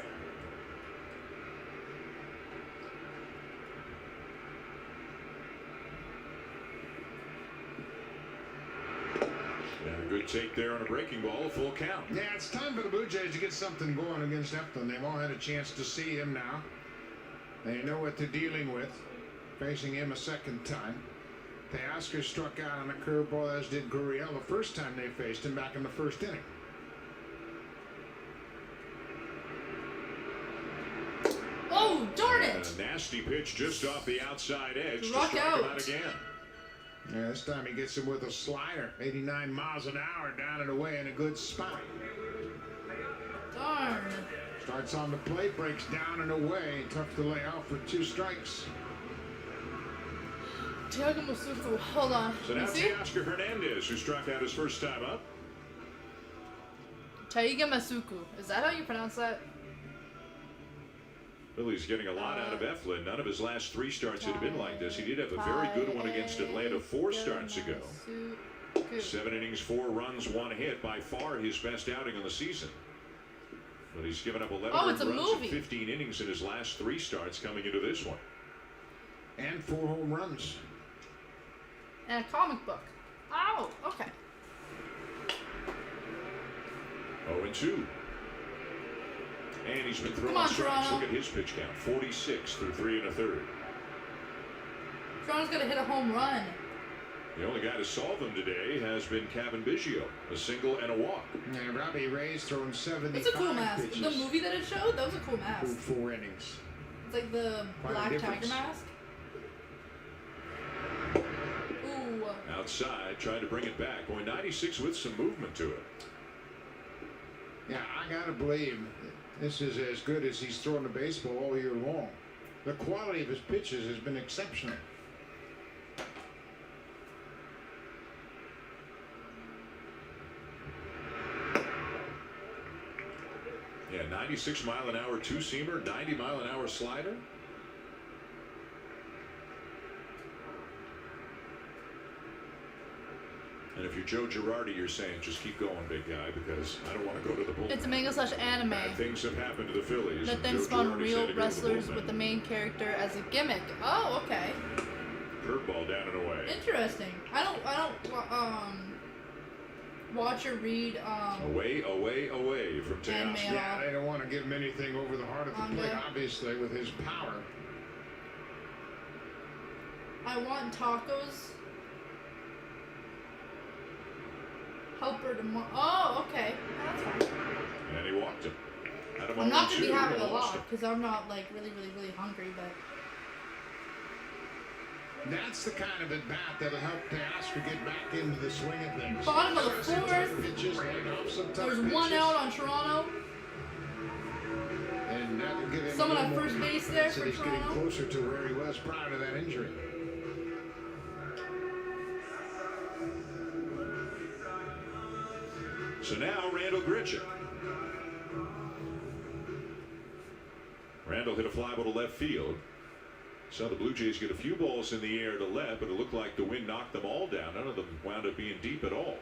And a good take there on a breaking ball, a full count. Yeah, it's time for the Blue Jays to get something going against Eflin. They've all had a chance to see him now. They know what they're dealing with, facing him a second time. Teoscar struck out on a curveball, as did Gurriel the first time they faced him back in the first inning. Oh, darn And it! a nasty pitch just off the outside edge to Struck strike him out. out again. Yeah, this time he gets him with a slider, 89 miles an hour, down and away in a good spot. Darn. Starts on the plate, breaks down and away. Tough to lay off with 2 strikes. Tiago Masufu. Hold on. So now You see? Teoscar Hernandez, who struck out his first time up. Taiga Masuku. Is that how you pronounce that? Phillies getting a lot out of Eflin. None of his last 3 starts had been like this. He did have a very good one against Atlanta 4 starts ago. 7 innings, 4 runs, 1 hit. By far his best outing of the season. But he's given up 11 Oh, it's a runs movie. in 15 innings in his last 3 starts coming into this one. And 4 home runs. And a comic book. Oh, okay. 0-2. And he's been throwing Come on, strikes. Toronto. Look at his pitch count. 46 through 3 1/3. Toronto's gonna hit a home run. The only guy to solve him today has been Kevin Biggio. A single and a walk. And Robbie Ray's thrown 75 It's a cool mask. pitches The movie that it showed, that was a cool through mask. 4 innings. It's like the Quite a black tiger difference. mask. Ooh. Outside, tried to bring it back. Going 96 with some movement to it. Yeah, I gotta believe this is as good as he's thrown the baseball all year long. The quality of his pitches has been exceptional. Yeah, 96 mile an hour two-seamer, 90 mile an hour slider. And if you're Joe Girardi, you're saying just keep going, big guy, because I don't want to go to the bullpen. It's a manga / anime Bad things have happened to the Phillies. that and then Joe spawned Girardi real said to go to the wrestlers bullpen. with the main character as a gimmick. Oh, okay. Curveball down and away. Interesting. I don't watch or read Away from Anime Teoscar. at Yeah, all. they don't want to give him anything over the heart of the plate, Manga. obviously, with his power. I want tacos. Helper tomorrow. Oh, okay. That's fine. And he walked him. Had him I'm on not gonna be 1-2, having a and lost lot him. because I'm not like really hungry, but That's the kind of at-bat that'll help Teoscar get back into the swing of things. Bottom of the Some tough fourth. pitches, laying off some tough there's one pitches, out on Toronto. and that'll give him Someone a on little first more base there confidence for that he's getting Toronto. closer to where he was prior to that injury. So now Randall Grichuk. Randall hit a fly ball to left field. So the Blue Jays get a few balls in the air to left, but it looked like the wind knocked them all down. None of them wound up being deep at all.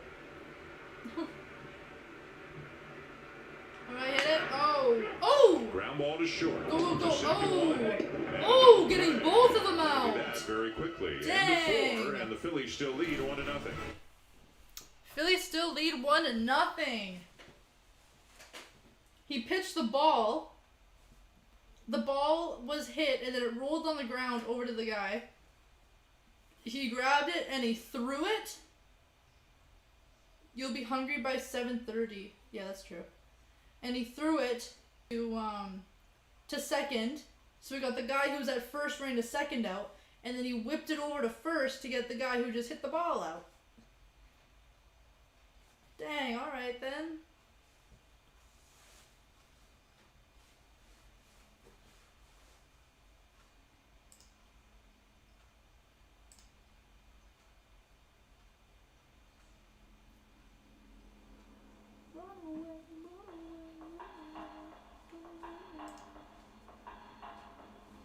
Ground ball to short. Go, go, go. To second Oh. one. Oh, getting both of them That out. very quickly. Dang. And the 4, and the Phillies still lead 1-0. Phillies still lead 1-0. He pitched the ball. The ball was hit and then it rolled on the ground over to the guy. He grabbed it and he threw it. You'll be hungry by 7:30. Yeah, that's true. And he threw it to second. So we got the guy who was at first running to second out, and then he whipped it over to first to get the guy who just hit the ball out. Dang, all right then.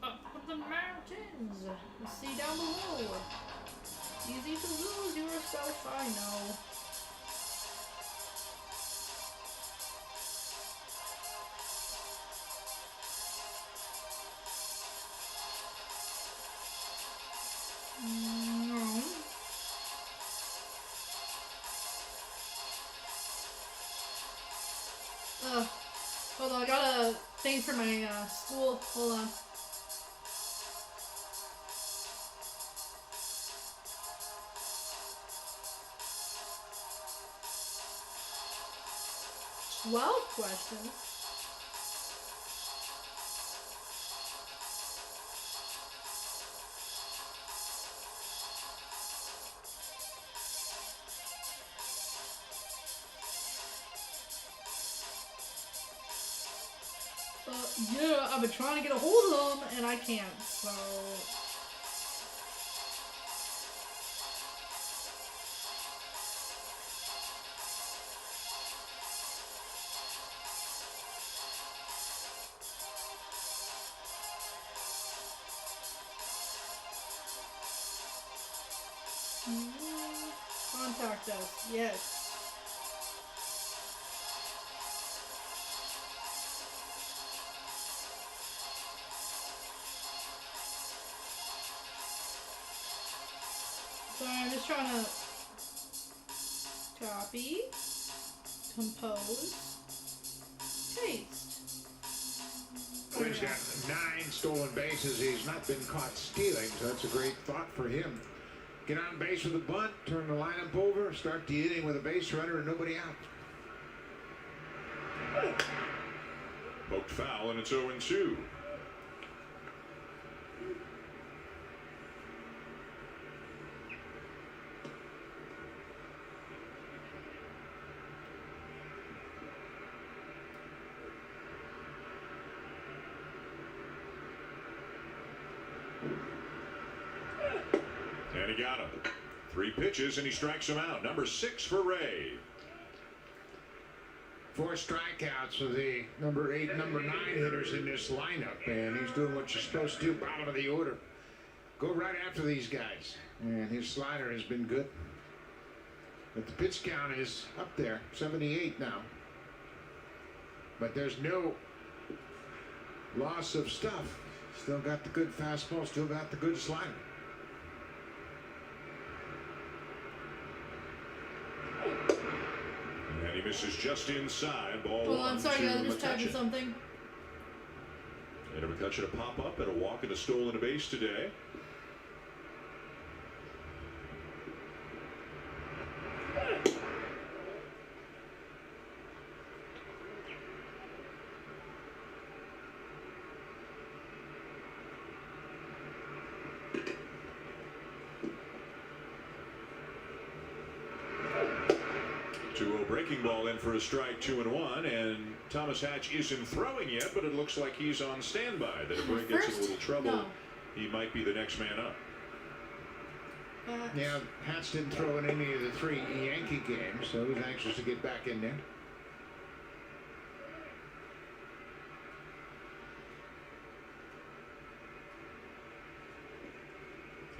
Up the mountains, the sea down below. Easy to lose yourself, I know. Hold on, I got a thing for my school. Hold on. Questions. Yeah, I've been trying to get a hold of them and I can't, so. Contact us, yes. So I'm just trying to copy, compose, paste. He's got 9 stolen bases. He's not been caught stealing, so that's a great thought for him. Get on base with a bunt, turn the lineup over, start the inning with a base runner and nobody out. Poked foul, and it's 0-2. And he got him. 3 pitches, and he strikes him out. Number 6 for Ray. 4 strikeouts for the number 8, number 9 hitters in this lineup, and he's doing what you're supposed to do, bottom of the order. Go right after these guys, and his slider has been good. But the pitch count is up there, 78 now. But there's no loss of stuff. Still got the good fastball, still got the good slider. And he misses just inside. Ball Hold on, sorry guys, I'm just McCutcheon. typing something. And a McCutcheon to pop up and a walk and a stolen base today. Breaking ball in for a strike, 2-1, and Thomas Hatch isn't throwing yet, but it looks like he's on standby. That if Ray gets in a little trouble, he might be the next man up. Yeah, Hatch didn't throw in any of the 3 Yankee games, so he's anxious to get back in there.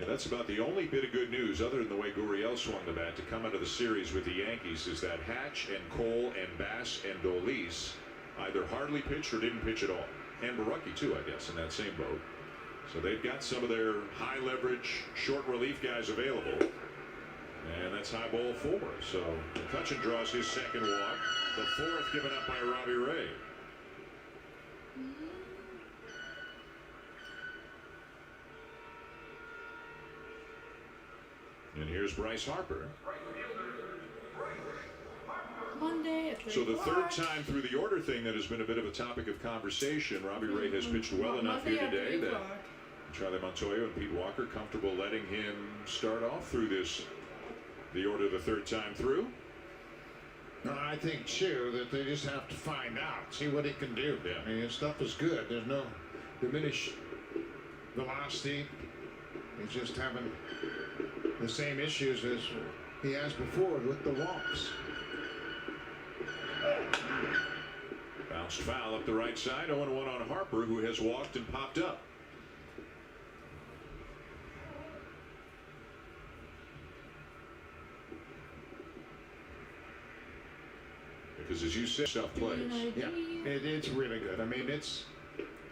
And that's about the only bit of good news, other than the way Gurriel swung the bat, to come out of the series with the Yankees, is that Hatch and Cole and Bass and Dolis either hardly pitched or didn't pitch at all. and Barucki too, I guess, in that same boat. So they've got some of their high leverage, short relief guys available. And that's high ball 4. So McCutchen draws his second walk. The 4th given up by Robbie Ray. And here's Bryce Harper. Monday at 3 So the o'clock. third time through the order thing that has been a bit of a topic of conversation. Robbie Ray has pitched well enough here Monday at today 3 that o'clock. Charlie Montoyo and Pete Walker comfortable letting him start off through the order the third time through. No, I think too that they just have to find out, see what he can do. Yeah. I mean, his stuff is good. There's no diminished velocity. He's just having the same issues as he has before with the walks. Bounced foul up the right side. 0-1 on Harper, who has walked and popped up. Because as you said, stuff plays. Yeah, it's really good. I mean, it's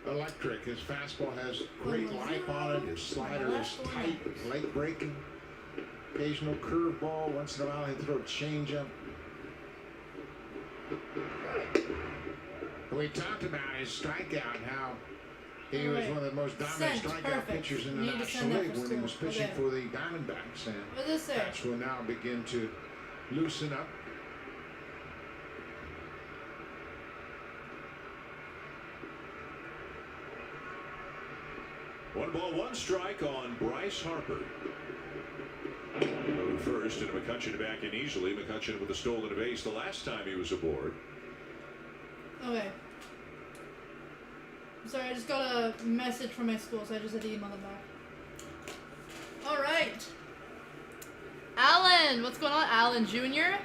electric. His fastball has great life on it. His slider is tight, late breaking. Occasional curveball. Once in a while, he throw a changeup. We talked about his strikeout, how he was one of the most dominant Sent. strikeout Perfect. pitchers in the Need to National send that League for when he school. was pitching Okay. for the Diamondbacks. And What does it say? bats will now begin to loosen up. One ball, one strike on Bryce Harper. Moved first, and McCutchen back in easily. McCutchen with a stolen base the last time he was aboard. Okay. Sorry, I just got a message from my school, so I just had to email them back. Alright. Alan! What's going on, Alan Jr.?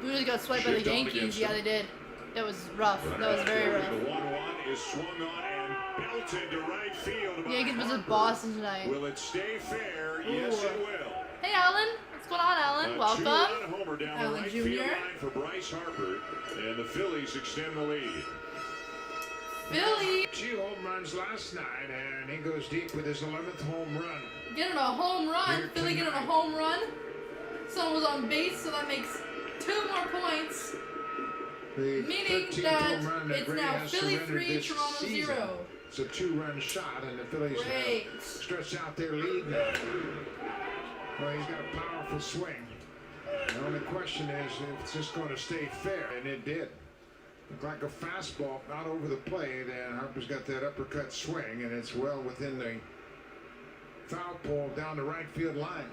Blues got swiped by the Shift on Yankees. against Yeah, them. they did. That was rough. That was very rough. The 1-1 is swung on and belted to right field. The Yankees by versus Harper. Boston tonight. Will it stay fair? Yes, Ooh. it will. Hey, Alan. What's going on, Alan? A Welcome. two-run homer down Alan the right Jr. field line for Bryce Harper, and the Phillies extend the lead. Philly 2 home runs last night, and he goes deep with his 11th home run. getting a home run. Here Philly getting a tonight. home run. Someone was on base, so that makes 2 more points. The Meaning 13th that home run that it's Gray now has Philly surrendered 3, this Toronto season. 0. It's a 2-run shot, and the Phillies Great. have stretched out their lead now. Well, he's got a powerful swing. The only question is if it's just going to stay fair, and it did. Looked like a fastball out over the plate, and Harper's got that uppercut swing, and it's well within the foul pole down the right field line.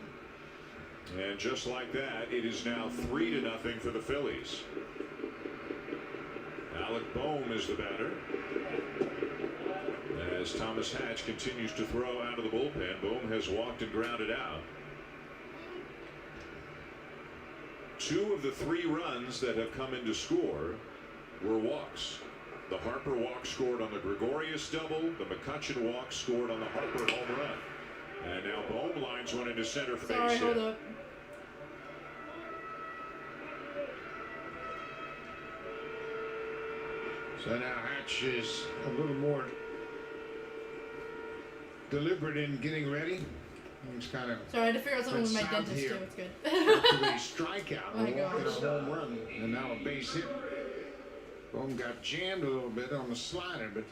And just like that, it is now 3-0 for the Phillies. Alec Boehm is the batter. As Thomas Hatch continues to throw out of the bullpen, Boehm has walked and grounded out. 2 of the 3 runs that have come in to score were walks. The Harper walk scored on the Gregorius double. The McCutchen walk scored on the Harper home run. And now Boehm lines one into center for Sorry, base hold hit. up. So now Hatch is a little more deliberate in getting ready. He's kind of Sorry, I had to figure out something with my Went south dentist here. too. It's good. after a strikeout, My a walk and a gosh. home run, and now a base hit. Boehm got jammed a little bit on the slider, but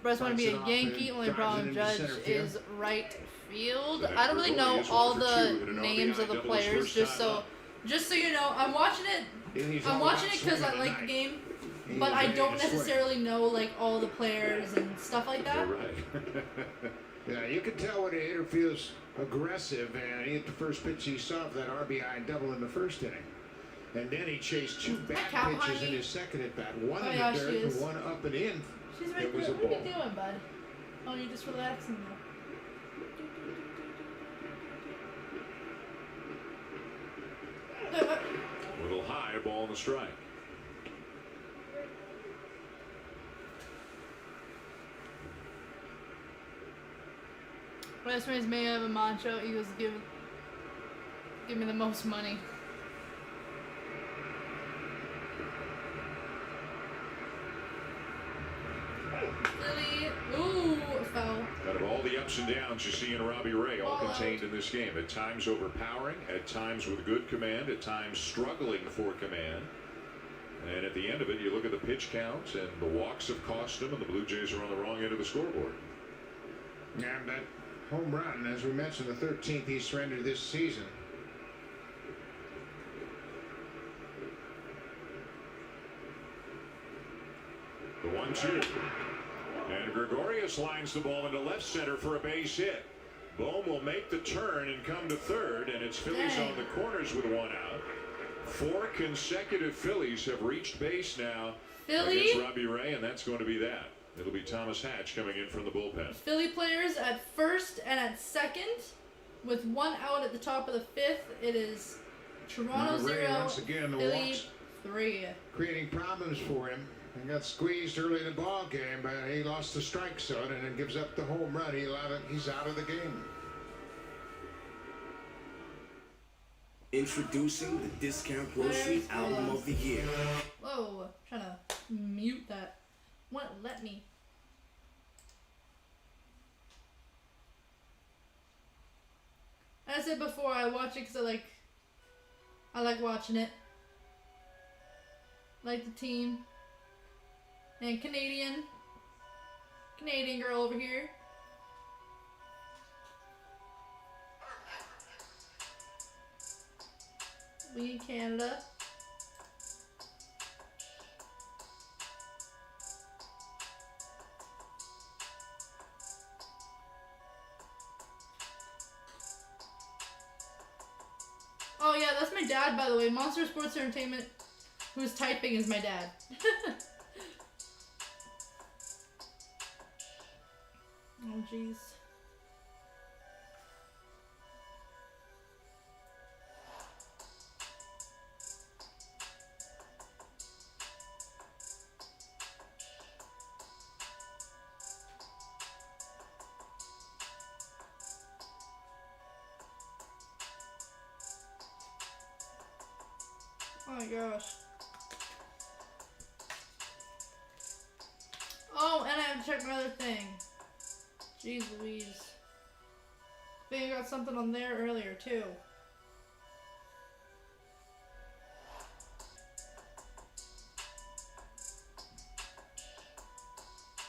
Bryce want to be Fights it a off Yankee. and Only drives problem it into Judge center field. is right field. So I don't really know Gregorius all 1 for 2 the hit an names RBI of the double his players. first Just time so, up. just so you know, I'm watching it. and he's I'm all watching about it because I swinging like the tonight. game, He but is I ready don't to swing. necessarily know like all the players and stuff like that. You're right. Yeah, you can tell when a hitter feels aggressive, and he hit the first pitch he saw for that RBI double in the first inning. And then he chased 2 bad Cat behind pitches in me. his second at bat. One Oh, in yeah, the she dirt and is. one up and in. She's right It was there. a What are ball. you doing, bud? Oh, you're just relaxing now. Little high, ball in the strike. West Rays may have a macho. Eagles give me the most money. Philly. Ooh, foul. Out of all the ups and downs you see in Robbie Ray, all Ball contained out. in this game. At times overpowering, at times with good command, at times struggling for command. And at the end of it, you look at the pitch counts, and the walks have cost him, and the Blue Jays are on the wrong end of the scoreboard. And that home run, as we mentioned, the 13th he surrendered this season. The 1-2. And Gregorius lines the ball into left center for a base hit. Bohm will make the turn and come to third, and it's Phillies Dang. on the corners with one out. 4 consecutive Phillies have reached base now Philly. against Robbie Ray, and that's going to be that. It'll be Thomas Hatch coming in from the bullpen. Philly players at first and at second, with one out at the top of the 5th. It is Toronto Ray 0, once again, the Philly walks 3. creating problems for him. He got squeezed early in the ball game, but he lost the strike zone and then gives up the home run. He's out of the game. Introducing the Discount Grocery There's Album of the Year. Whoa, trying to mute that. Won't let me. As I said before, I watch it because I like watching it. Like the team. And Canadian girl over here. We in Canada. Oh yeah, that's my dad, by the way. Monster Sports Entertainment, who's typing, is my dad. Oh jeez. Oh my gosh. Oh, and I have to check my other thing. Jeez Louise. I think I got something on there earlier too.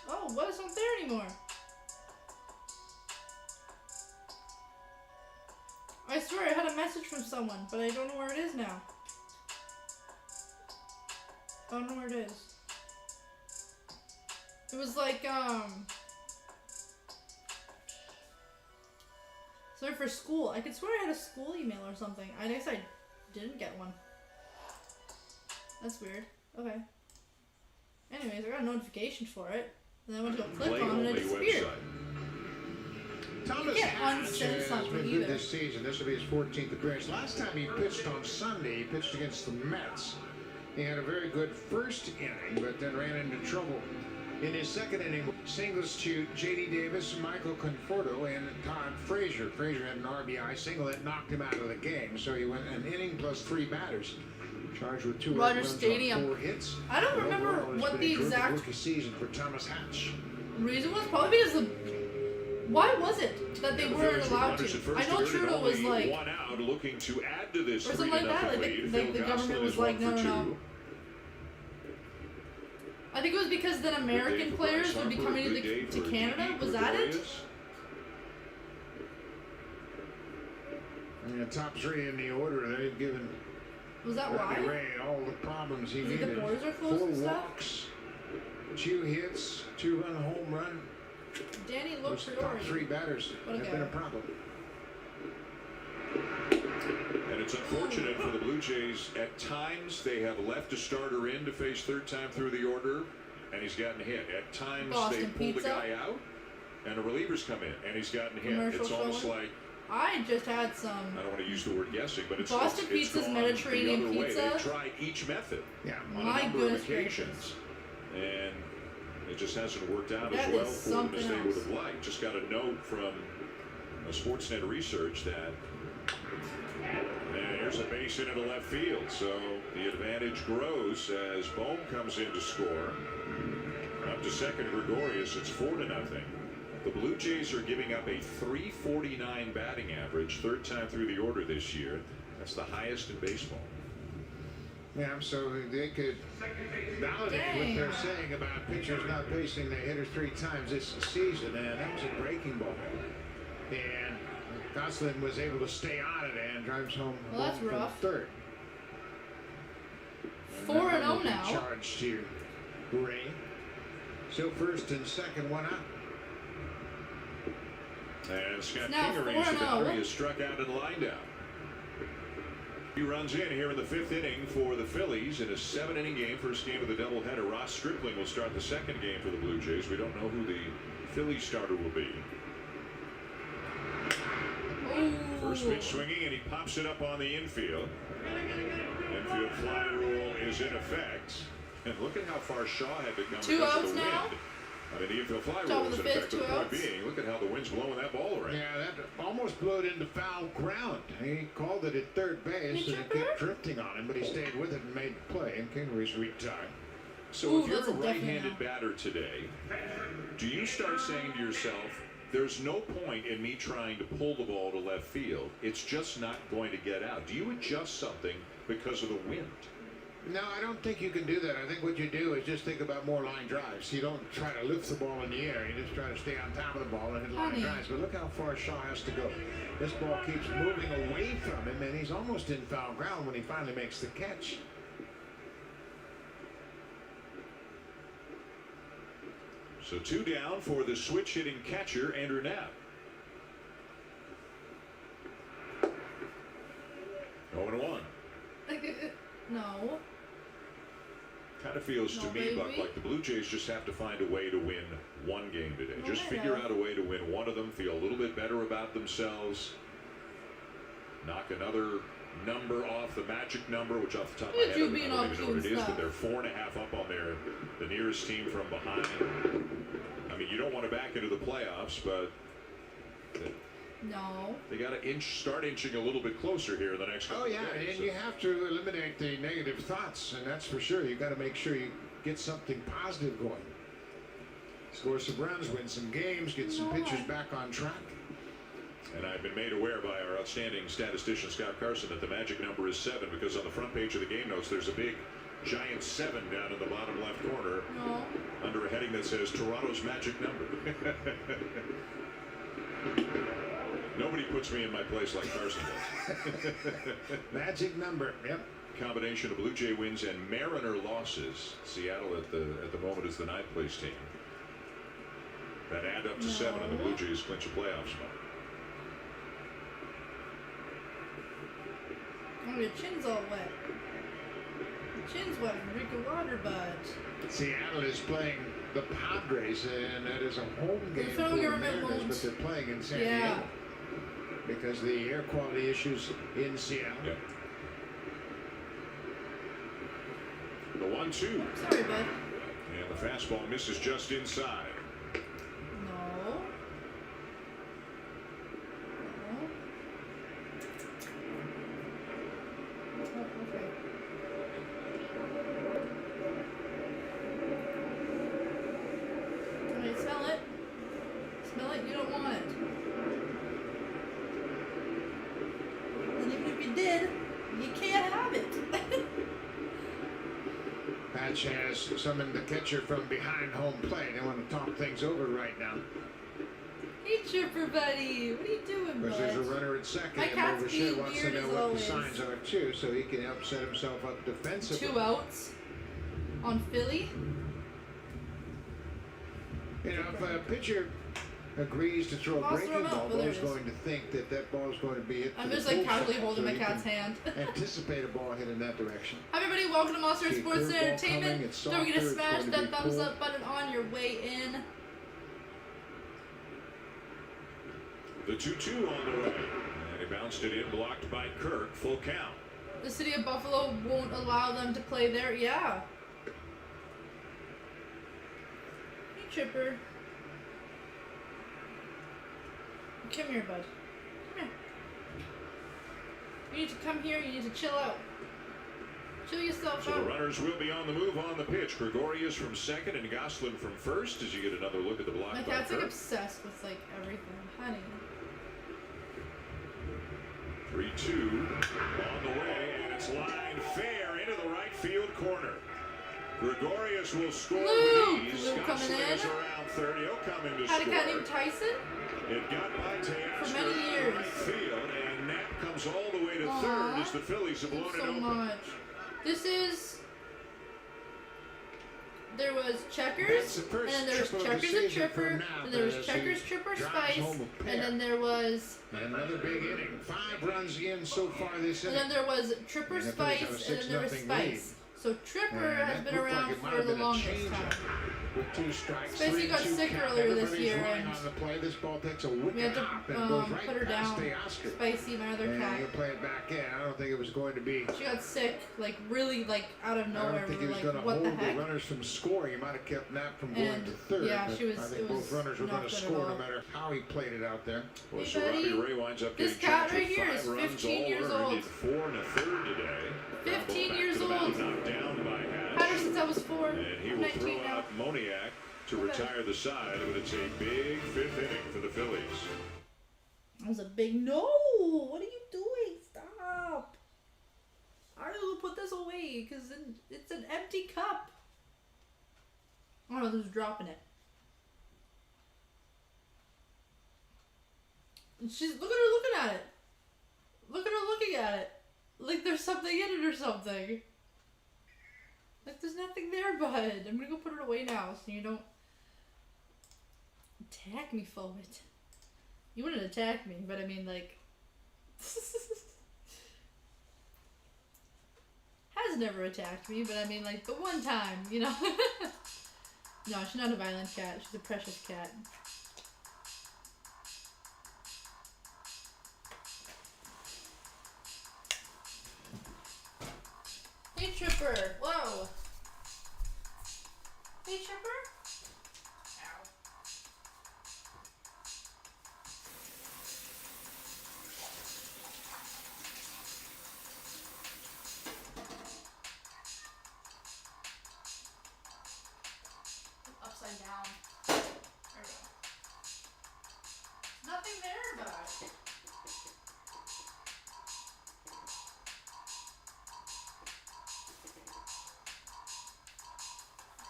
Oh, what is not there anymore? I swear I had a message from someone, but I don't know where it is now. I don't know where it is. It was like, sorry for school. I could swear I had a school email or something. I guess I didn't get one. That's weird. Okay. Anyways, I got a notification for it. And then I went to go click on it and it disappeared. Thomas can't Hatch unsend has something been either. good this season. This will be his 14th appearance. Last time he pitched on Sunday, he pitched against the Mets. He had a very good first inning, but then ran into trouble in his second inning. Singles to J.D. Davis, Michael Conforto, and Todd Frazier. Frazier had an RBI single that knocked him out of the game, so he went an inning plus 3 batters. Charged with 2 Rogers runs on Stadium. 4 hits. I don't But remember overall, it's what been the a terrific exact rookie season for Thomas Hatch. reason was. Probably because why was it that they weren't allowed to? I know Trudeau was like, one out, looking to add to this or something like that. Like, the government was like, no, no, no. I think it was because then American players would be coming to Canada. Was that it? Yeah, top 3 in the order. They've given Was that Robbie why? Ray all the problems he Is it the needed. borders are closed 4 and stuff? walks, 2 hits, 2-run home run. Danny Those top 3 Lopriori. batters What a have guy. been a problem. And it's unfortunate for the Blue Jays. At times, they have left a starter in to face third time through the order, and he's gotten hit. At times, Boston they pull the Pizza. guy out, and the relievers come in, and he's gotten hit. Commercial It's almost showing. like, I just had some. I don't want to use the word guessing, but it's Boston it's Pizza's gone Mediterranean the other way. pizza. They've tried each method Yeah. on My a number goodness of occasions, and it just hasn't worked out That as well is for them as something they would else. have liked. Just got a note from Sportsnet research that and here's a base hit into left field, so the advantage grows as Bohm comes in to score. Up to second, Gregorius. It's 4-0. The Blue Jays are giving up a .349 batting average, third time through the order this year. That's the highest in baseball. Yeah, so they could validate what they're saying about pitchers not facing their hitters 3 times this season, and that was a breaking ball. And Goslin was able to stay on it and drives home That's from rough. third. 4-0 now. Charged here, Ray. So first and second, 1 out. And Scott Now Kingery's 4-0. boundary is struck out and lined out. He runs in here in the 5th inning for the Phillies in a 7-inning game, first game of the doubleheader. Ross Stripling will start the second game for the Blue Jays. We don't know who the Phillies starter will be. Ooh. First pitch swinging, and he pops it up on the infield. Infield fly rule is in effect. And look at how far Shaw had to come 2 because of outs the now? wind. I mean, the infield fly Top rule of is the in fifth, effect. The 2 point outs. being, look at how the wind's blowing that ball around. Yeah, that almost blew it into foul ground. He called it at third base, Did and it you kept drifting on him, but he stayed with it and made the play, and Kingery's retired. So Ooh, if you're that's a a definite right-handed no. batter today, do you start saying to yourself, there's no point in me trying to pull the ball to left field. It's just not going to get out. Do you adjust something because of the wind? No, I don't think you can do that. I think what you do is just think about more line drives. You don't try to lift the ball in the air. You just try to stay on top of the ball and hit line Honey. drives. But look how far Shaw has to go. This ball keeps moving away from him, and he's almost in foul ground when he finally makes the catch. So 2 down for the switch-hitting catcher, Andrew Knapp. 0-1. No. Kind of feels to No, me, Buck, baby. like the Blue Jays just have to find a way to win one game today. No, Just I figure know. out a way to win one of them, feel a little bit better about themselves, knock another number off the magic number, which off the top of my Look at head, you I being don't all even know what it cute is, and but they're 4.5 up on the nearest team from behind. I mean, you don't want to back into the playoffs, but No. they got to start inching a little bit closer here in the next couple Oh, yeah, of days. and you have to eliminate the negative thoughts, and that's for sure. You've got to make sure you get something positive going. Score some runs, win some games, get some pitchers back on track. And I've been made aware by our outstanding statistician, Scott Carson, that the magic number is 7 because on the front page of the game notes, there's a big giant 7 down in the bottom left corner No. under a heading that says Toronto's magic number. Nobody puts me in my place like Carson does. Magic number, yep. Combination of Blue Jay wins and Mariner losses. Seattle at the moment is the 9th place team. That add up to 7 and the Blue Jays clinch a playoff spot. Oh, your chin's all wet. Your chin's wet from drinking water, bud. Seattle is playing the Padres, and that is a home game The for federal the government Mariners, won't- but they're playing in San Yeah. Diego because the air quality issues in Seattle. Yeah. The 1-2. Sorry, bud. And the fastball misses just inside. No. No. Oh, okay. Can I smell it? Smell it? You don't want it. And even if you did, you can't have it. Patch has summoned the catcher from behind home plate. They want to talk things over right now Hey, Chipper buddy. What are you doing, because there's a bud? runner at second, My and cat's Overshed being wants to weird know as what always. the signs are too, so he can help set himself up defensively. 2 outs on Philly. You know, if a pitcher agrees to throw a Lost breaking him out, ball, but there Bo's it is. going to think that that ball is going to be hit. I'm to just the like casually bullseye, holding so my he cat's can hand. anticipate a ball hit in that direction. Hi everybody, welcome to Monster See, Sports curveball Entertainment. coming, it's Don't forget to softer, it's smash going to that be thumbs pulled. up button on your way in. The 2-2 on the way. And he bounced it in, blocked by Kirk. Full count. The city of Buffalo won't allow them to play there. Yeah. Hey Chipper. Come here, bud. Come here. You need to come here. You need to chill out. Chill yourself himself So the out. runners will be on the move on the pitch. Gregorius from second and Gosselin from first as you get another look at the block My by cat's like Kirk. obsessed with like everything. Honey. 3-2 on the way, and it's lined fair into the right field corner. Gregorius will score Luke! with ease. Luke coming Gosselin in. is around third. He'll come in to Had a score. cat named Tyson. It got by Teoscar For many in years. right field, and Knapp comes all the way to Aw, third as the Phillies have blown Thanks it so open. much. This is. There was That's checkers, the and first then there was triple of the checkers and season for tripper, Knapp and there was as checkers, he tripper, drives spice, home a pair. and then there was. And another big inning. 5 runs in so far this And inning. then there was Tripper, And the Phillies have a Spice, and then there was 6-0 Spice. So Tripper And has that been looked around like it might for have the been a longest change time. With 2 strikes, Spacey 3 got 2 sick count. earlier this Everybody's year, running and on the play. This ball takes a We wicked had to hop and goes right put her past down. Teoscar. Spicey, my other And cat. he'll play it back in. I don't think it was going to be. She got sick, like really, like out of I nowhere. don't think We he were was like, going to what the hold heck? the runners from scoring. He might have kept Knapp from going And, to third. yeah, but she was- I it think was both runners were not going to good at score all. no matter how he played it out there. Well, Hey, so buddy. Robbie Ray winds up This getting cat charged right with here 5 is runs, 15 all years earned old. in 4 1/3 today. 15 Back years to the mound, old. knocked down by Hatch. Had her since I was 4. And he I'm will throw 19 now. out Moniak to Okay. retire the side, but it's a big 5th inning for the Phillies. That was a big no. What are you doing? Stop. I will put this away because it's an empty cup. Oh, who's dropping it? And look at her looking at it. Look at her looking at it. Like there's something in it or something. Like there's nothing there, bud. I'm gonna go put it away now so you don't attack me for it. You wouldn't attack me, but I mean like has never attacked me, but I mean like the one time, you know. No, she's not a violent cat. She's a precious cat. Hey, Tripper. Whoa. Hey, Tripper. Ow. Upside down. There we go. Nothing there, but.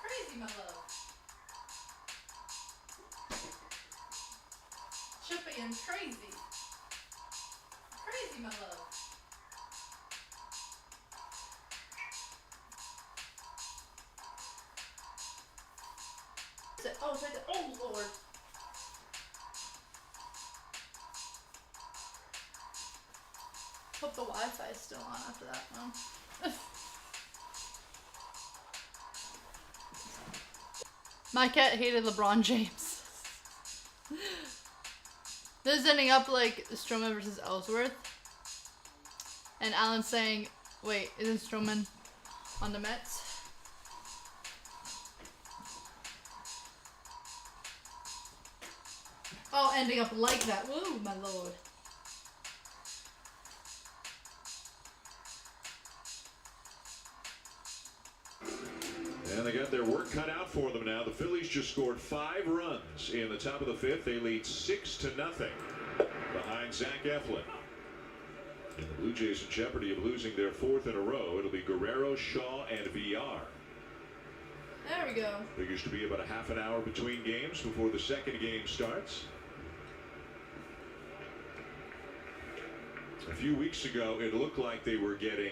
Crazy, my love. Chippy and crazy. Crazy, my love. Oh, it's right there. Oh, Lord. Hope the Wi-Fi is still on after that one. My cat hated LeBron James. This is ending up like Stroman versus Ellsworth. And Alan's saying, wait, isn't Stroman on the Mets? Oh, ending up like that. Woo, my lord. And they got their work cut out for them now. The Phillies just scored 5 runs in the top of the 5th. They lead 6-0 behind Zach Eflin. And the Blue Jays in jeopardy of losing their 4th in a row. It'll be Guerrero, Shaw, and VR. There we go. Figures to be about a half an hour between games before the second game starts. A few weeks ago, it looked like they were getting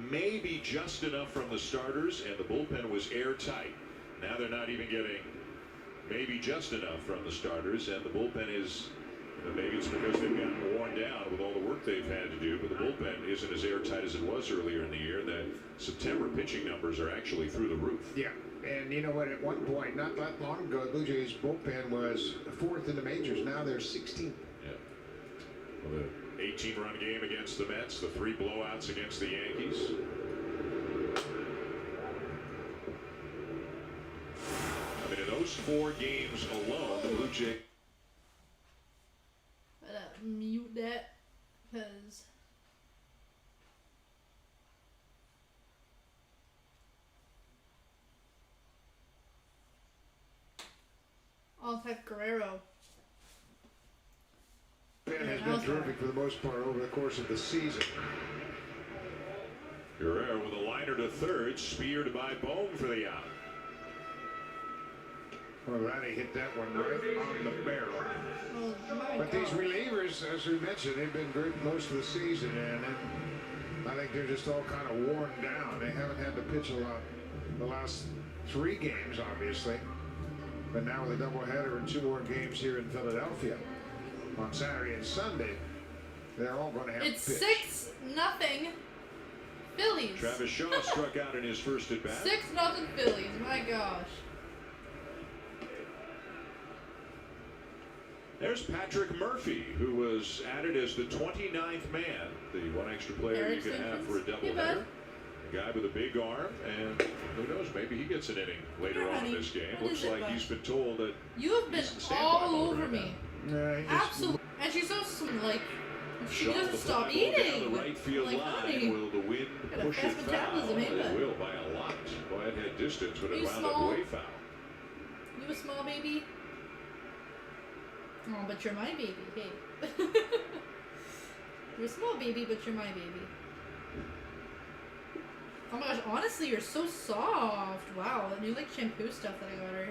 maybe just enough from the starters, and the bullpen was airtight. Now they're not even getting maybe just enough from the starters, and the bullpen is, maybe it's because they've gotten worn down with all the work they've had to do, but the bullpen isn't as airtight as it was earlier in the year. The September pitching numbers are actually through the roof. Yeah, and you know what? At one point, not that long ago, the Blue Jays bullpen was 4th in the majors. Now they're 16th. Yeah. Well, the 18-run game against the Mets, the 3 blowouts against the Yankees. I mean, in those 4 games alone, the Blue Jays. Mute that, because Altek Guerrero. And has been terrific for the most part over the course of the season. Guerrero with a liner to third, speared by Bohm for the out. Well, Ronnie hit that one right on the barrel. Oh my But God. these relievers, as we mentioned, they've been great most of the season, and I think they're just all kind of worn down. They haven't had to pitch a lot the last 3 games, obviously. But now with a doubleheader and 2 more games here in Philadelphia on Saturday and Sunday, they're all going to have It's to pitch. 6-0 Phillies. Travis Shaw struck out in his first at bat. 6-0 Phillies. My gosh. There's Patrick Murphy, who was added as the 29th man, the one extra player Eric you can have for a Simpkins. Hey, doubleheader. bud. A guy with a big arm, and who knows, maybe he gets an inning later Here, on in honey. this game. What Looks is it, like bud? he's been told that You have been he's in standby all mode over right me. now. Absolutely. And she's so sweet, like, she Shaw doesn't with the stop fly ball down eating. the right field Like, line. honey. Will the wind Got a push it fast foul? metabolism, ain't It it? will by a lot. Well, it had distance, but Are it you wound up small? way foul. You a small baby? Oh, but you're my baby. Hey. You're a small baby, but you're my baby. Oh my gosh, honestly, you're so soft. Wow, that new like shampoo stuff that I got her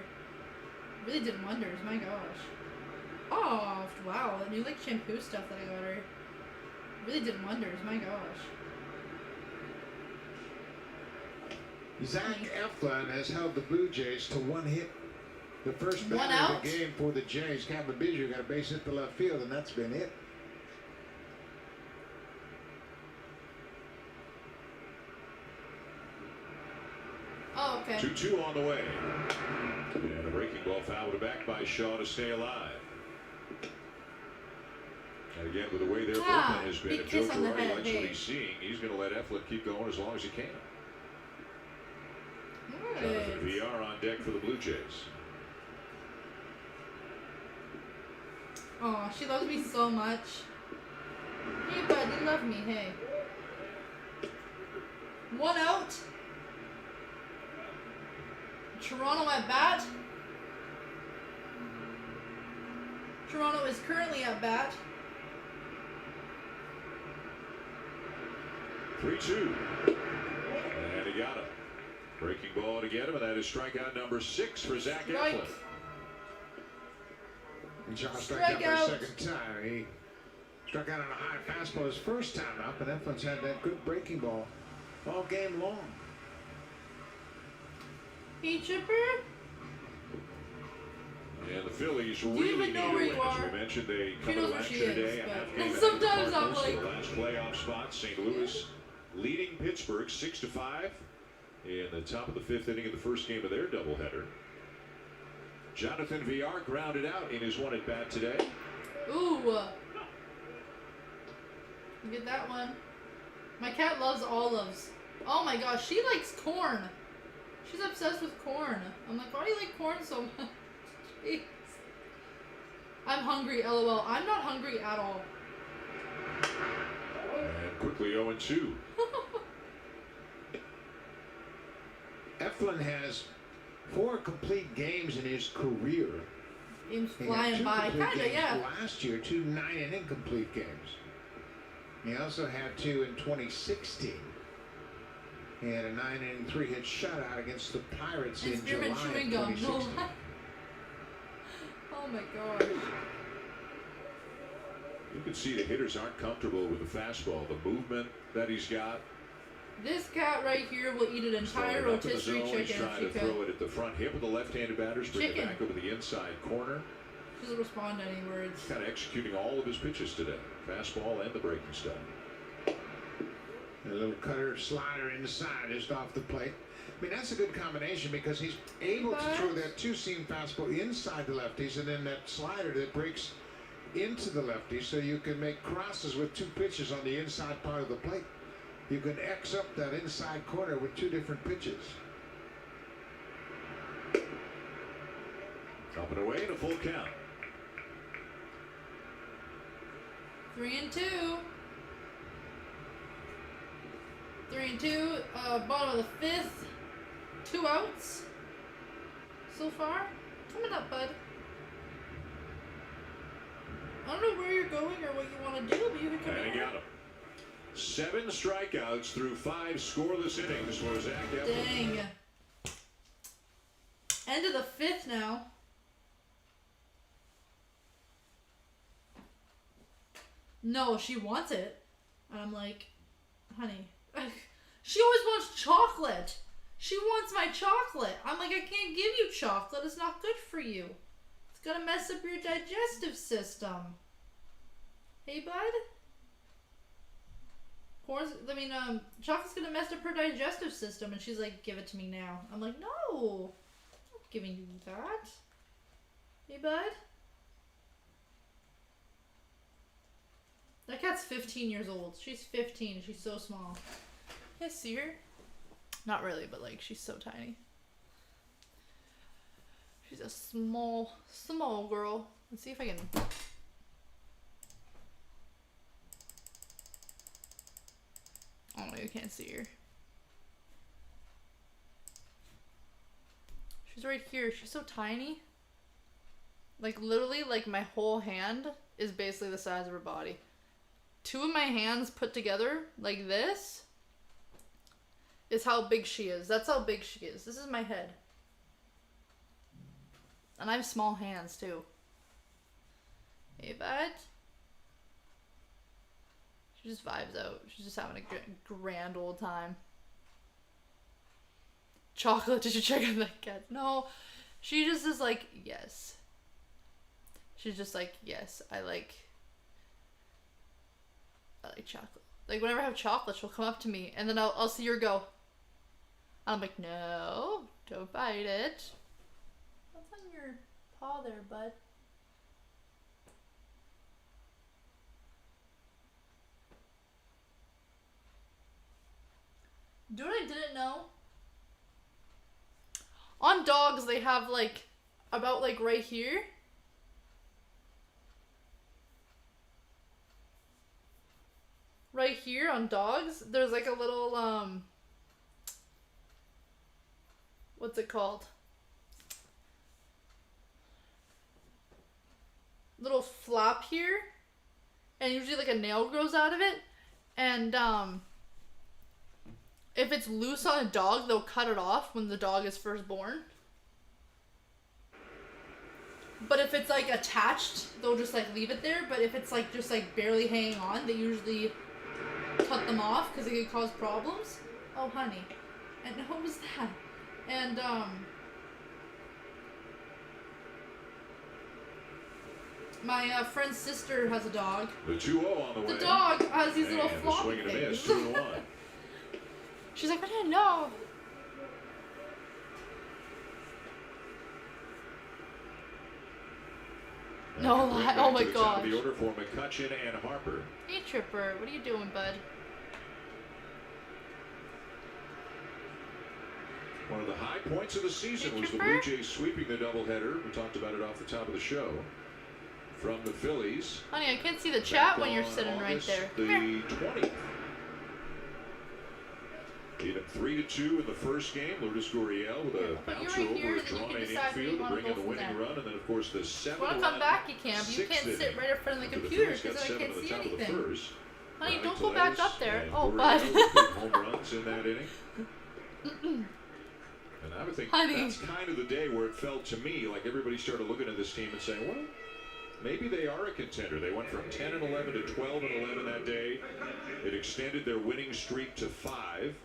really did wonders. My gosh. Soft. Wow, that new like shampoo stuff that I got her really did wonders. My gosh. Zach Eflin has held the Blue Jays to 1 hit. The first One batter out? of the game for the Jays. Captain Biggio got a base hit to left field, and that's been it. Oh, okay. 2-2 on the way. And a breaking ball fouled back by Shaw to stay alive. And again, with the way their bullpen has been, big if kiss Joe on the Girardi head, likes what hey. he's seeing, he's going to let Eflin keep going as long as he can. Jonathan Good. VR on deck for the Blue Jays. Oh, she loves me so much. Hey, bud, you love me. Hey. 1 out. Toronto at bat. Toronto is currently at bat. 3-2. And he got him. Breaking ball to get him, and that is strikeout number 6 for Zach Strike. Eflin. And Shaw struck out for Strikeout. a second time. He struck out on a high fastball his first time up, and Eflin's had that good breaking ball all game long. Hey, Chipper. And the Phillies you really even need know a where win. you As are? we mentioned, they She come knows to where action she is, today. but- A half game Sometimes I'm Cardinals for like- the last playoff spot. St. Louis leading Pittsburgh 6-5 in the top of the 5th inning of the first game of their doubleheader. Jonathan VR grounded out in his one at bat today. Ooh. Get that one. My cat loves olives. Oh my gosh, she likes corn. She's obsessed with corn. I'm like, why do you like corn so much? Jeez. I'm hungry, lol. I'm not hungry at all. And quickly 0-2. Eflin has 4 complete games in his career. Game's He had flying 2 by. complete Kinda, games yeah. last year, 2 9-inning complete games. He also had 2 in 2016. He had a 9-inning 3-hit shutout against the Pirates And in July spearmint of chewing gum. 2016. Oh my gosh. You can see the hitters aren't comfortable with the fastball. The movement that he's got. This cat right here will eat an entire Throwing up in the rotisserie zone. He's chicken if trying she to throw could. it at the front hip of the left-handed batters, bring it Chicken. back over the inside corner. She doesn't respond to any words. Kind of executing all of his pitches today. Fastball and the breaking stuff. A little cutter slider inside just off the plate. I mean, that's a good combination because he's able to throw that 2-seam fastball inside the lefties and then that slider that breaks into the lefties so you can make crosses with 2 pitches on the inside part of the plate. You can X up that inside corner with 2 different pitches. Up and away in a full count. 3-2. 3-2. Bottom of the 5th. 2 outs so far. Coming up, bud. I don't know where you're going or what you want to do, but you can come And he here. got him. 7 strikeouts through 5 scoreless innings for Zach Eflin. Dang. End of the 5th now. No, she wants it. And I'm like, honey. She always wants chocolate. She wants my chocolate. I'm like, I can't give you chocolate. It's not good for you. It's gonna mess up your digestive system. Hey, bud? Chocolate's gonna mess up her digestive system. And she's like, give it to me now. I'm like, no. I'm not giving you that. Hey, bud? That cat's 15 years old. She's 15. She's so small. Yeah, see her? Not really, but like she's so tiny. She's a small girl. Let's see if I can. Oh no, you can't see her. She's right here. She's so tiny. Like literally, like my whole hand is basically the size of her body. 2 of my hands put together like this is how big she is. That's how big she is. This is my head. And I have small hands too. Hey, bud. She just vibes out. She's just having a grand old time. Chocolate, did you check out that cat? No. She just is like, yes. She's just like, yes, I like chocolate. Like whenever I have chocolate, she'll come up to me and then I'll see her go. I'm like, no, don't bite it. What's on your paw there, bud? Do what I didn't know? On dogs, they have like, about like right here. Right here on dogs, there's like a little, what's it called? Little flap here. And usually like a nail grows out of it. And, if it's loose on a dog, they'll cut it off when the dog is first born. But if it's like attached, they'll just like leave it there. But if it's like just like barely hanging on, they usually cut them off because it could cause problems. Oh, honey. And what was that? And, my friend's sister has a dog. The 2-0 on the way. The dog has these little And the floppy swing and a miss, things. 2-1. She's like, I didn't know. No lie. Oh my gosh. The order for McCutcheon and Harper. Hey, Tripper. What are you doing, bud? One of the high points of the season Hey, was the Tripper. Blue Jays sweeping the doubleheader. We talked about it off the top of the show. From the Phillies. Honey, I can't see the chat when you're sitting right there. The Come here. 20th. Even 3-2 in the first game. Lourdes Gurriel with a But you're bouncer right here, over then you drawn can in decide where you infield to wanna bring go in the from winning there. run. And then, of course, the 7-1. If you want to come back, you can. But you can't sit right in front of the After computer Phillies got because I 7 can't at the see top of the anything. first. Honey, don't to go back Lettuce up there. and Oh, Gurriel bud. with big home runs in that inning. And I would think Honey. that's kind of the day where it felt to me like everybody started looking at this team and saying, well, maybe they are a contender. They went from 10-11 to 12-11 that day. It extended their winning streak to 5.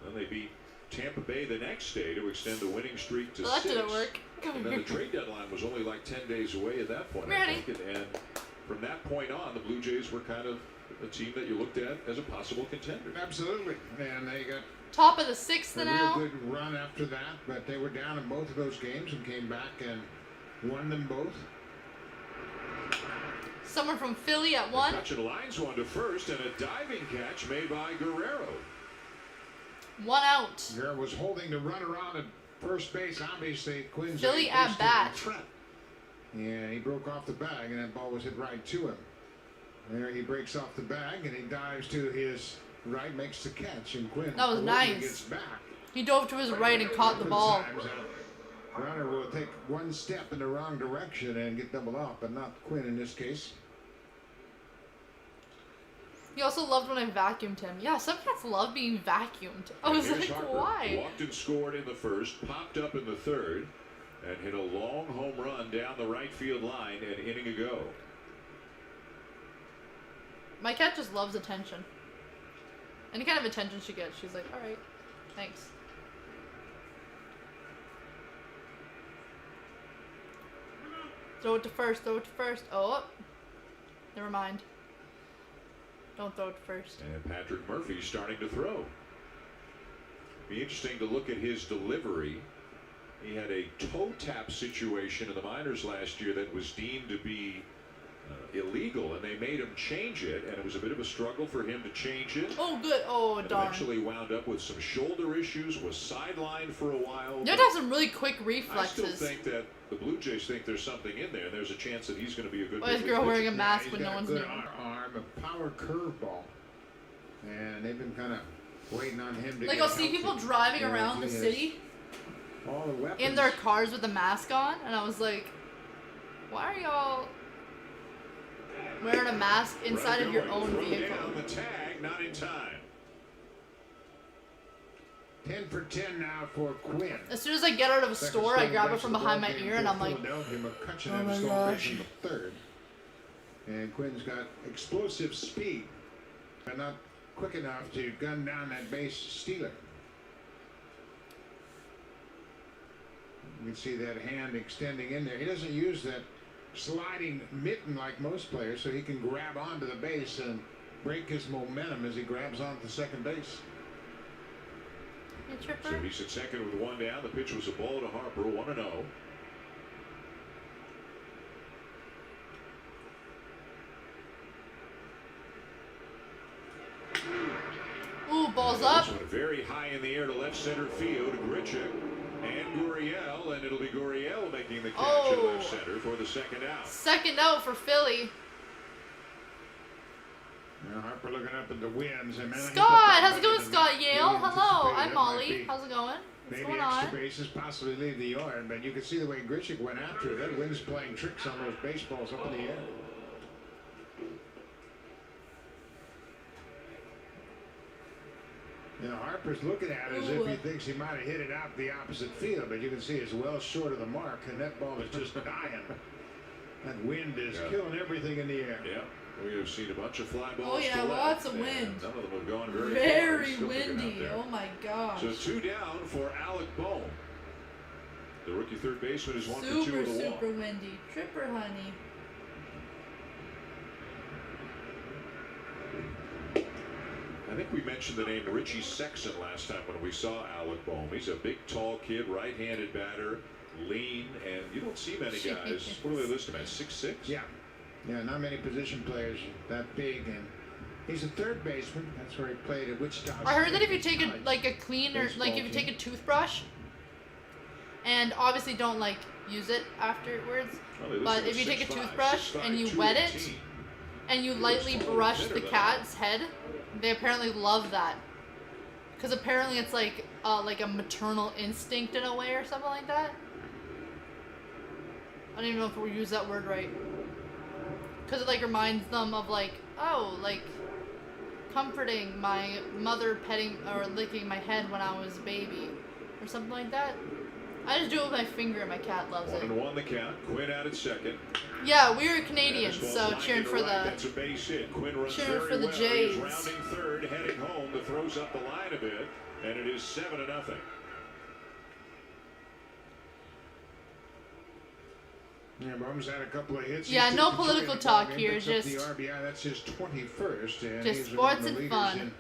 Then they beat Tampa Bay the next day to extend the winning streak to Well, that 6. didn't work. Come And then here. the trade deadline was only like 10 days away at that point. Come here, I honey. think. And from that point on, the Blue Jays were kind of a team that you looked at as a possible contender. Absolutely. And they got Top of the 6th a real now. good run after that, but they were down in both of those games and came back and won them both. Someone from Philly at 1. McCutcheon lines one to first, and a diving catch made by Guerrero. 1 out. Guerrero was holding the runner on at first base. Obviously, Quinn's Philly a at base bat. threat. Yeah, he broke off the bag, and that ball was hit right to him. There he breaks off the bag, and he dives to his right, makes the catch, and Quinn That was nice. gets back. He dove to his right and caught the ball. Times out Runner will take one step in the wrong direction and get doubled off, but not Quinn in this case. He also loved when I vacuumed him. Yeah, some cats love being vacuumed. I was Here's like, Harper. why? Walked and scored in the first, popped up in the third, and hit a long home run down the right field line an inning ago. My cat just loves attention. Any kind of attention she gets, she's like, alright, thanks. Throw it to first, throw it to first. Oh, never mind. Don't throw it to first. And Patrick Murphy starting to throw. Be interesting to look at his delivery. He had a toe tap situation in the minors last year that was deemed to be illegal, and they made him change it, and it was a bit of a struggle for him to change it. Oh, good. Oh, And darn. eventually wound up with some shoulder issues, was sidelined for a while. You have to have some really quick I reflexes. still think that the Blue Jays think there's something in there, and there's a chance that he's going to be a good Why is big girl league wearing a pitcher. mask He's when got no a one's good near? arm, a power curveball, and they've been kind of waiting on him to Like, get I'll see healthy. people driving And around the he has city all the weapons. in their cars with a mask on, and I was like, why are y'all wearing a mask inside of your own Throw vehicle? down the tag, not in time. 10 for 10 now for Quinn. As soon as I get out of a Second store, I stolen grab it base from of the behind ball my game ear, and for I'm like, Philadelphia. McCutcheon Oh had my a stolen base gosh. in the third. And Quinn's got explosive speed, but not quick enough to gun down that base stealer. You can see that hand extending in there. He doesn't use that sliding mitten like most players, so he can grab onto the base and break his momentum as he grabs onto second base. hey, So Tripper. he's at second with one down. The pitch was a ball to Harper, 1-0. Ooh, balls up. This one very high in the air to left center field. Grichuk and Gurriel, and it'll be Gurriel making the catch at left center for the second out. Second out for Philly. Now Harper looking up at the winds. And man, he put Scott, that how's it going, than Scott we Yale? Hello, anticipated. I'm That Molly. might be How's it going? What's maybe going extra on? bases, possibly leave the yard, but you can see the way Grichuk went after it. That wind's playing tricks on those baseballs up in the air. You know, Harper's looking at it as if he thinks he might have hit it out the opposite field, but you can see it's well short of the mark, and that ball is just dying. That wind is killing everything in the air. Yeah, we have seen a bunch of fly balls. Oh, yeah, to lots left, of wind. and none of them have gone very far. Very He's still picking out windy. there. Oh my gosh. So 2 down for Alec Bohm. The rookie third baseman is 1 for 2 Super, with a walk. super windy. Tripper, honey. I think we mentioned the name Richie Sexson last time when we saw Alec Bohm. He's a big, tall kid, right-handed batter, lean, and you don't see many guys. What do they list him at? 6'6"? Yeah. Yeah, not many position players that big, and he's a third baseman. That's where he played at Wichita. I heard that State. if you take a like a clean or Baseball like if you take team. a toothbrush, and obviously don't like use it afterwards, Well, they but listed if you take a 6'5", toothbrush 6'5", and you wet it 218. and you He lightly looks taller brush and the thinner than cat's head, they apparently love that. Because apparently it's like a maternal instinct in a way or something like that. I don't even know if we use that word right. Because it like reminds them of like, oh, like comforting my mother petting or licking my head when I was a baby or something like that. I just do it with my finger and my cat loves it. 1-1 the count. Quinn out at second. Yeah, we're Canadians, And this so ball's lined cheering to for right. the That's a base hit. Quinn runs cheering very for the well. Jays. He's rounding third, heading home. The throw's up the line a bit, and it is 7-0. Yeah, Bohm's had a couple of hits. Yeah, He's no 52 political in the talk ballgame, here, picks up just- the RBI. That's his 21st, and just he's sports among the and leaders fun. in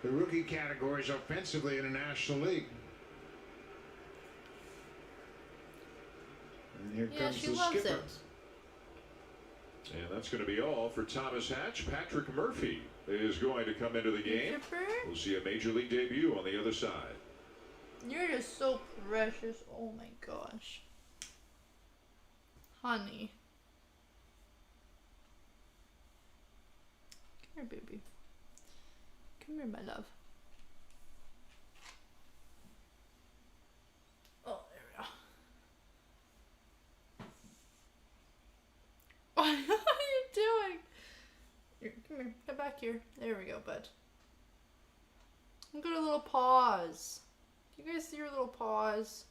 the rookie categories offensively in the National League. And here Yeah, comes she the loves skipper. it. And that's going to be all for Thomas Hatch. Patrick Murphy is going to come into the game. Tripper, We'll see a major league debut on the other side. you're just so precious. Oh my gosh. Honey. Come here, baby. Come here, my love. Oh, there we go. back here. There we go, bud. I'll go to a little pause. Can you guys see your little paws?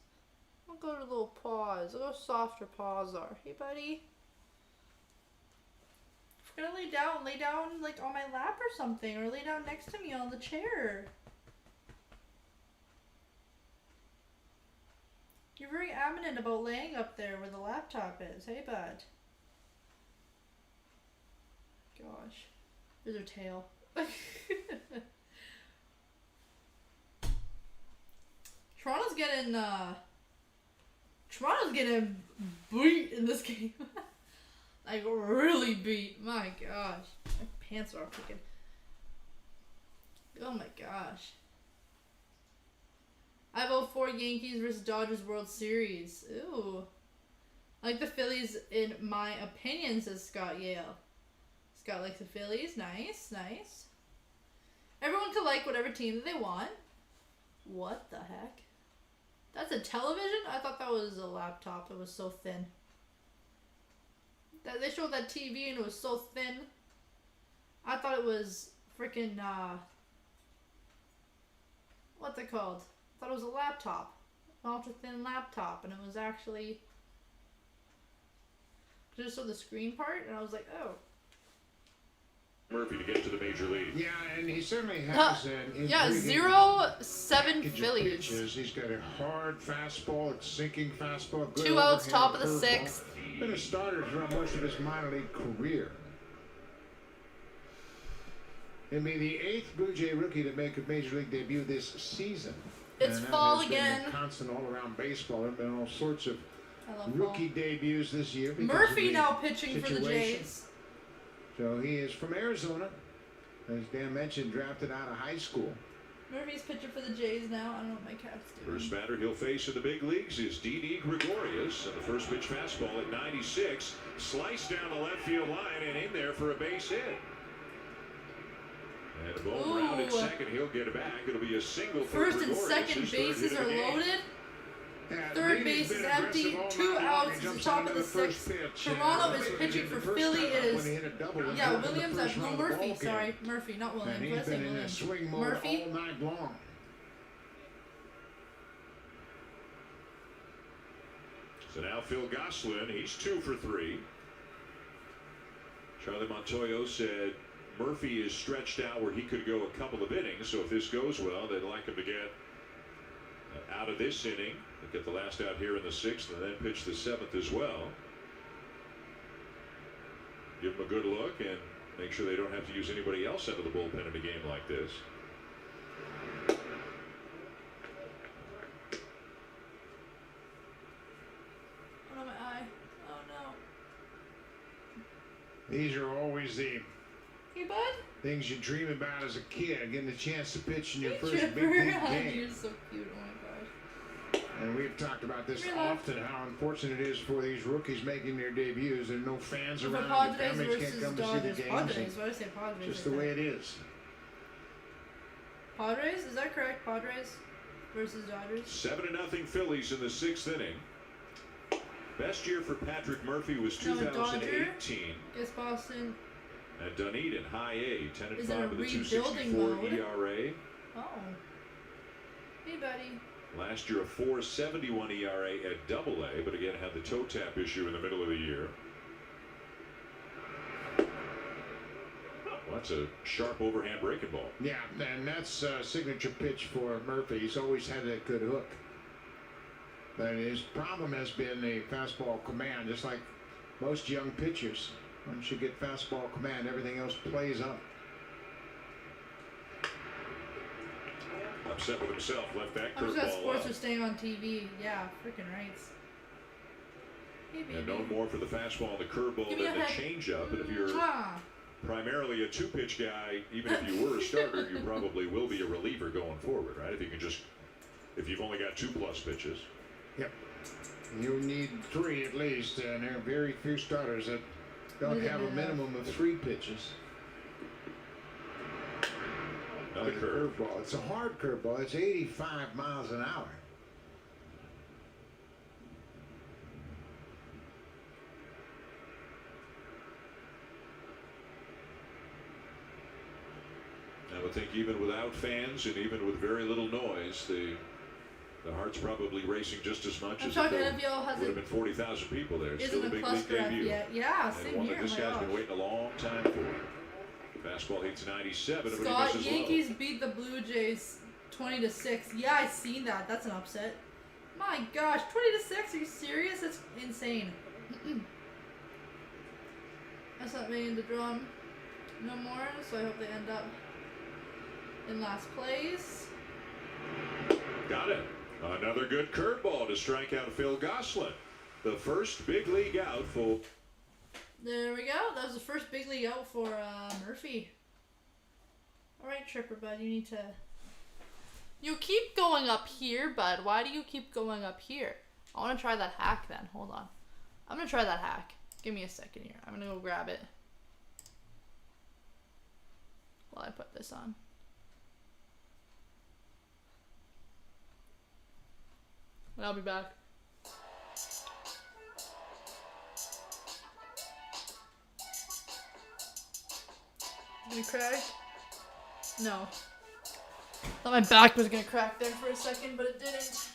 I'll go to a little paws. Look how soft your paws are. Hey, buddy. If you're gonna lay down like on my lap or something, or lay down next to me on the chair. You're very adamant about laying up there where the laptop is. Hey, bud. Gosh. There's her tail. Toronto's getting beat in this game. Like, really beat. My gosh. My pants are freaking. Oh my gosh. I vote for Yankees versus Dodgers World Series. Ooh. I like the Phillies in my opinion, says Scott Yale. Scott likes the Phillies. Nice, nice. Everyone can like whatever team that they want. What the heck? That's a television? I thought that was a laptop. It was so thin. They showed that TV and it was so thin. I thought it was freaking, what's it called? I thought it was a laptop. An ultra thin laptop. And it was actually, I just saw the screen part and I was like, oh. Murphy to get to the major league. Yeah, and he certainly has an yeah, intriguing 0-7 package of Phillies. pitches. He's got a hard fastball, a sinking fastball, good 2 outs, overhand top of the curveball. 6th. Been a starter throughout most of his minor league career. He'll be the 8th Blue Jay rookie to make a major league debut this season. It's and fall that has again. been a constant all around baseball. There have been all sorts of I love rookie fall. debuts this year. because of Murphy the now pitching for the situation. Jays. So he is from Arizona. As Dan mentioned, drafted out of high school. Murphy's pitching for the Jays now. I don't know what my cat's doing. First batter he'll face in the big leagues is D.D. Gregorius. And the first pitch fastball at 96. Sliced down the left field line and in there for a base hit. And a ball round at second. He'll get it back. It'll be a single for First and Gregorius, second his third hit bases of are the game. loaded. Yeah, Third Lee's base been is empty. aggressive all 2 night long. outs. He It's the jumps top into of the the first 6th. pitch. Toronto is Really pitching did for the first Philly. time It out is. when he hit a double and Yeah, moved in the Williams. first No, round of the Murphy. ball game. Sorry, Murphy, not And Williams. he's What did I say, been in a Williams? swing mode Murphy. all night long. So now Phil Gosselin, he's 2 for 3. Charlie Montoyo said Murphy is stretched out where he could go a couple of innings. So if this goes well, they'd like him to get out of this inning, get the last out here in the 6th, and then pitch the 7th as well. Give him a good look and make sure they don't have to use anybody else out of the bullpen in a game like this. Oh, my eye. Oh, no. These are always the Hey, bud. things you dream about as a kid, getting a chance to pitch in your Hey, first Chipper. big league You're game. so cute. Oh, my gosh. And we've talked about this Really? often, how unfortunate it is for these rookies making their debuts. There are no fans For around. Your Padres families can't versus come to see Dodgers. the games. Padres. Why did I say Padres? Just the like way that? it is. Padres? Is that correct? Padres versus Dodgers? 7-0 Phillies in the 6th inning. Best year for Patrick Murphy was No, a Dodger. 2018 Guess Boston. at Dunedin, High A, 10 and Is it 5 a with a rebuilding 2.64 mode? ERA. Oh. Hey, buddy. Last year a 4.71 ERA at Double A, but again had the toe tap issue in the middle of the year. Well, that's a sharp overhand breaking ball. Yeah, and that's a signature pitch for Murphy. He's always had that good hook. But his problem has been the fastball command, just like most young pitchers. Once you get fastball command, everything else plays up. Upset with himself, left that I'm just glad curveball sports up. are staying on TV. Yeah, freaking rights. Hey, baby. And known more for the fastball and the curveball Give me than a the head. changeup. And if you're Mwah. primarily a 2-pitch guy, even if you were a starter, you probably will be a reliever going forward, right? If you've only got 2+ pitches. Yep. You need 3 at least, and there are very few starters that don't have a minimum of 3 pitches. Another Like a curve. curveball. It's a hard curveball. It's 85 miles an hour. would think even without fans and even with very little noise, the heart's probably racing just as much I'm as shocked it NFL would have been 40,000 people there. isn't Still a a big plus league graph debut. yet. Yeah, And same one here. that this Oh my guy's gosh. been waiting a long time for. Fastball hits 97, but he Scott, misses Yankees low. beat the Blue Jays 20-6. Yeah, I seen that. That's an upset. My gosh, 20-6? Are you serious? That's insane. That's not me in the drum no more, so I hope they end up in last place. Got it. Another good curveball to strike out Phil Gosselin. The first big league out for... There we go. That was the first big league out for Murphy. Alright, Tripper Bud, you need to... You keep going up here, Bud. Why do you keep going up here? I want to try that hack then. Hold on. I'm going to try that hack. Give me a second here. I'm going to go grab it while I put this on. And I'll be back. Gonna crack? No. Thought my back was gonna crack there for a second, but it didn't.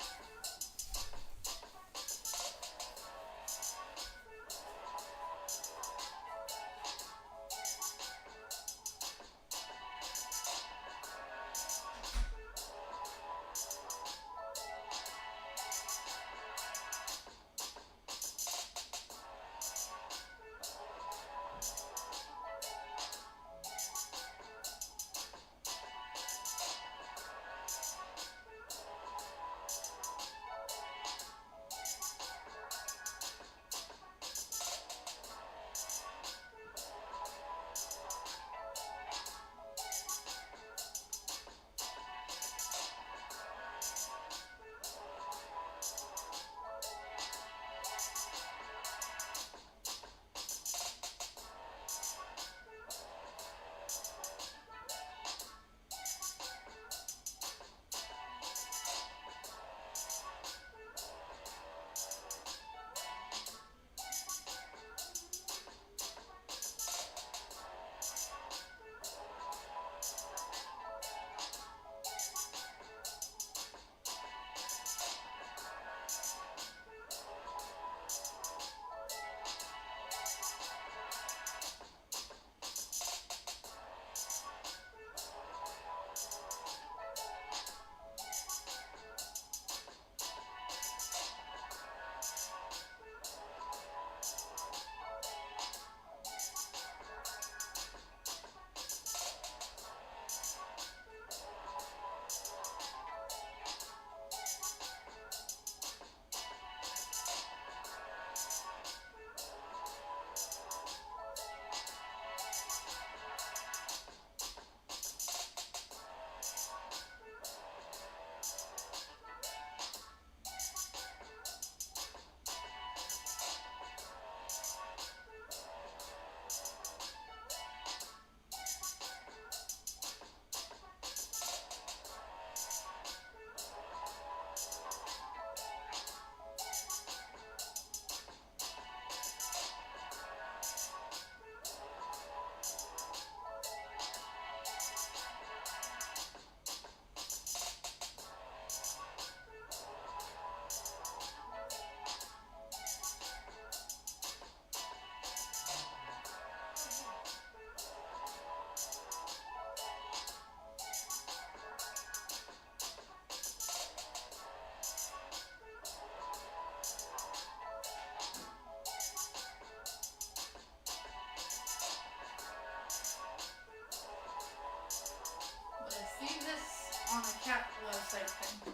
On a cat website thing.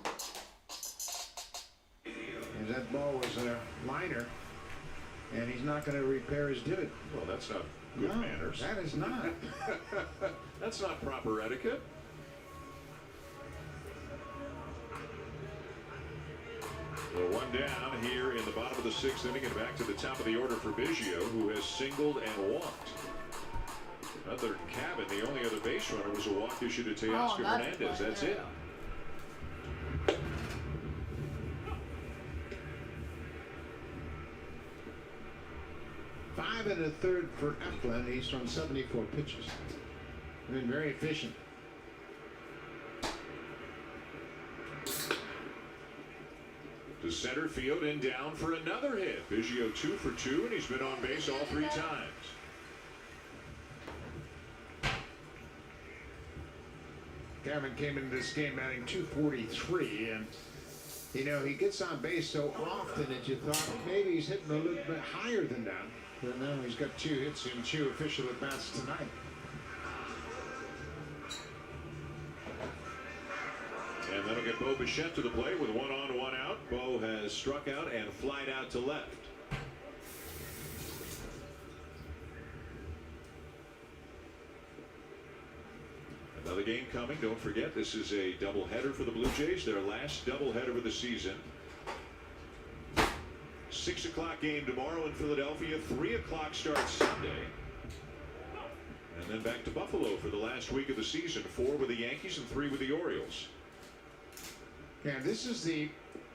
And that ball was a liner, and he's not going to repair his divot. Well, that's not good manners. That is not. That's not proper etiquette. Well, one down here in the bottom of the sixth inning and back to the top of the order for Biggio, who has singled and walked. Other than Cabin, the only other base runner was a walk issued to Teoscar Hernandez. That's it. Five and a third for Eflin. He's thrown 74 pitches. Been very efficient. to center field and down for another hit. Biggio 2 for 2, and he's been on base all 3 times. Cameron came into this game batting .243, and you know he gets on base so often that you thought maybe he's hitting a little bit higher than that. But now he's got 2 hits in 2 official at bats tonight. And that'll get Bo Bichette to the plate with 1 on, 1 out. Bo has struck out and flied out to left. Another game coming. Don't forget, this is a doubleheader for the Blue Jays. Their last doubleheader of the season. 6 o'clock game tomorrow in Philadelphia. 3 o'clock start Sunday. And then back to Buffalo for the last week of the season. 4 with the Yankees and 3 with the Orioles. And this is the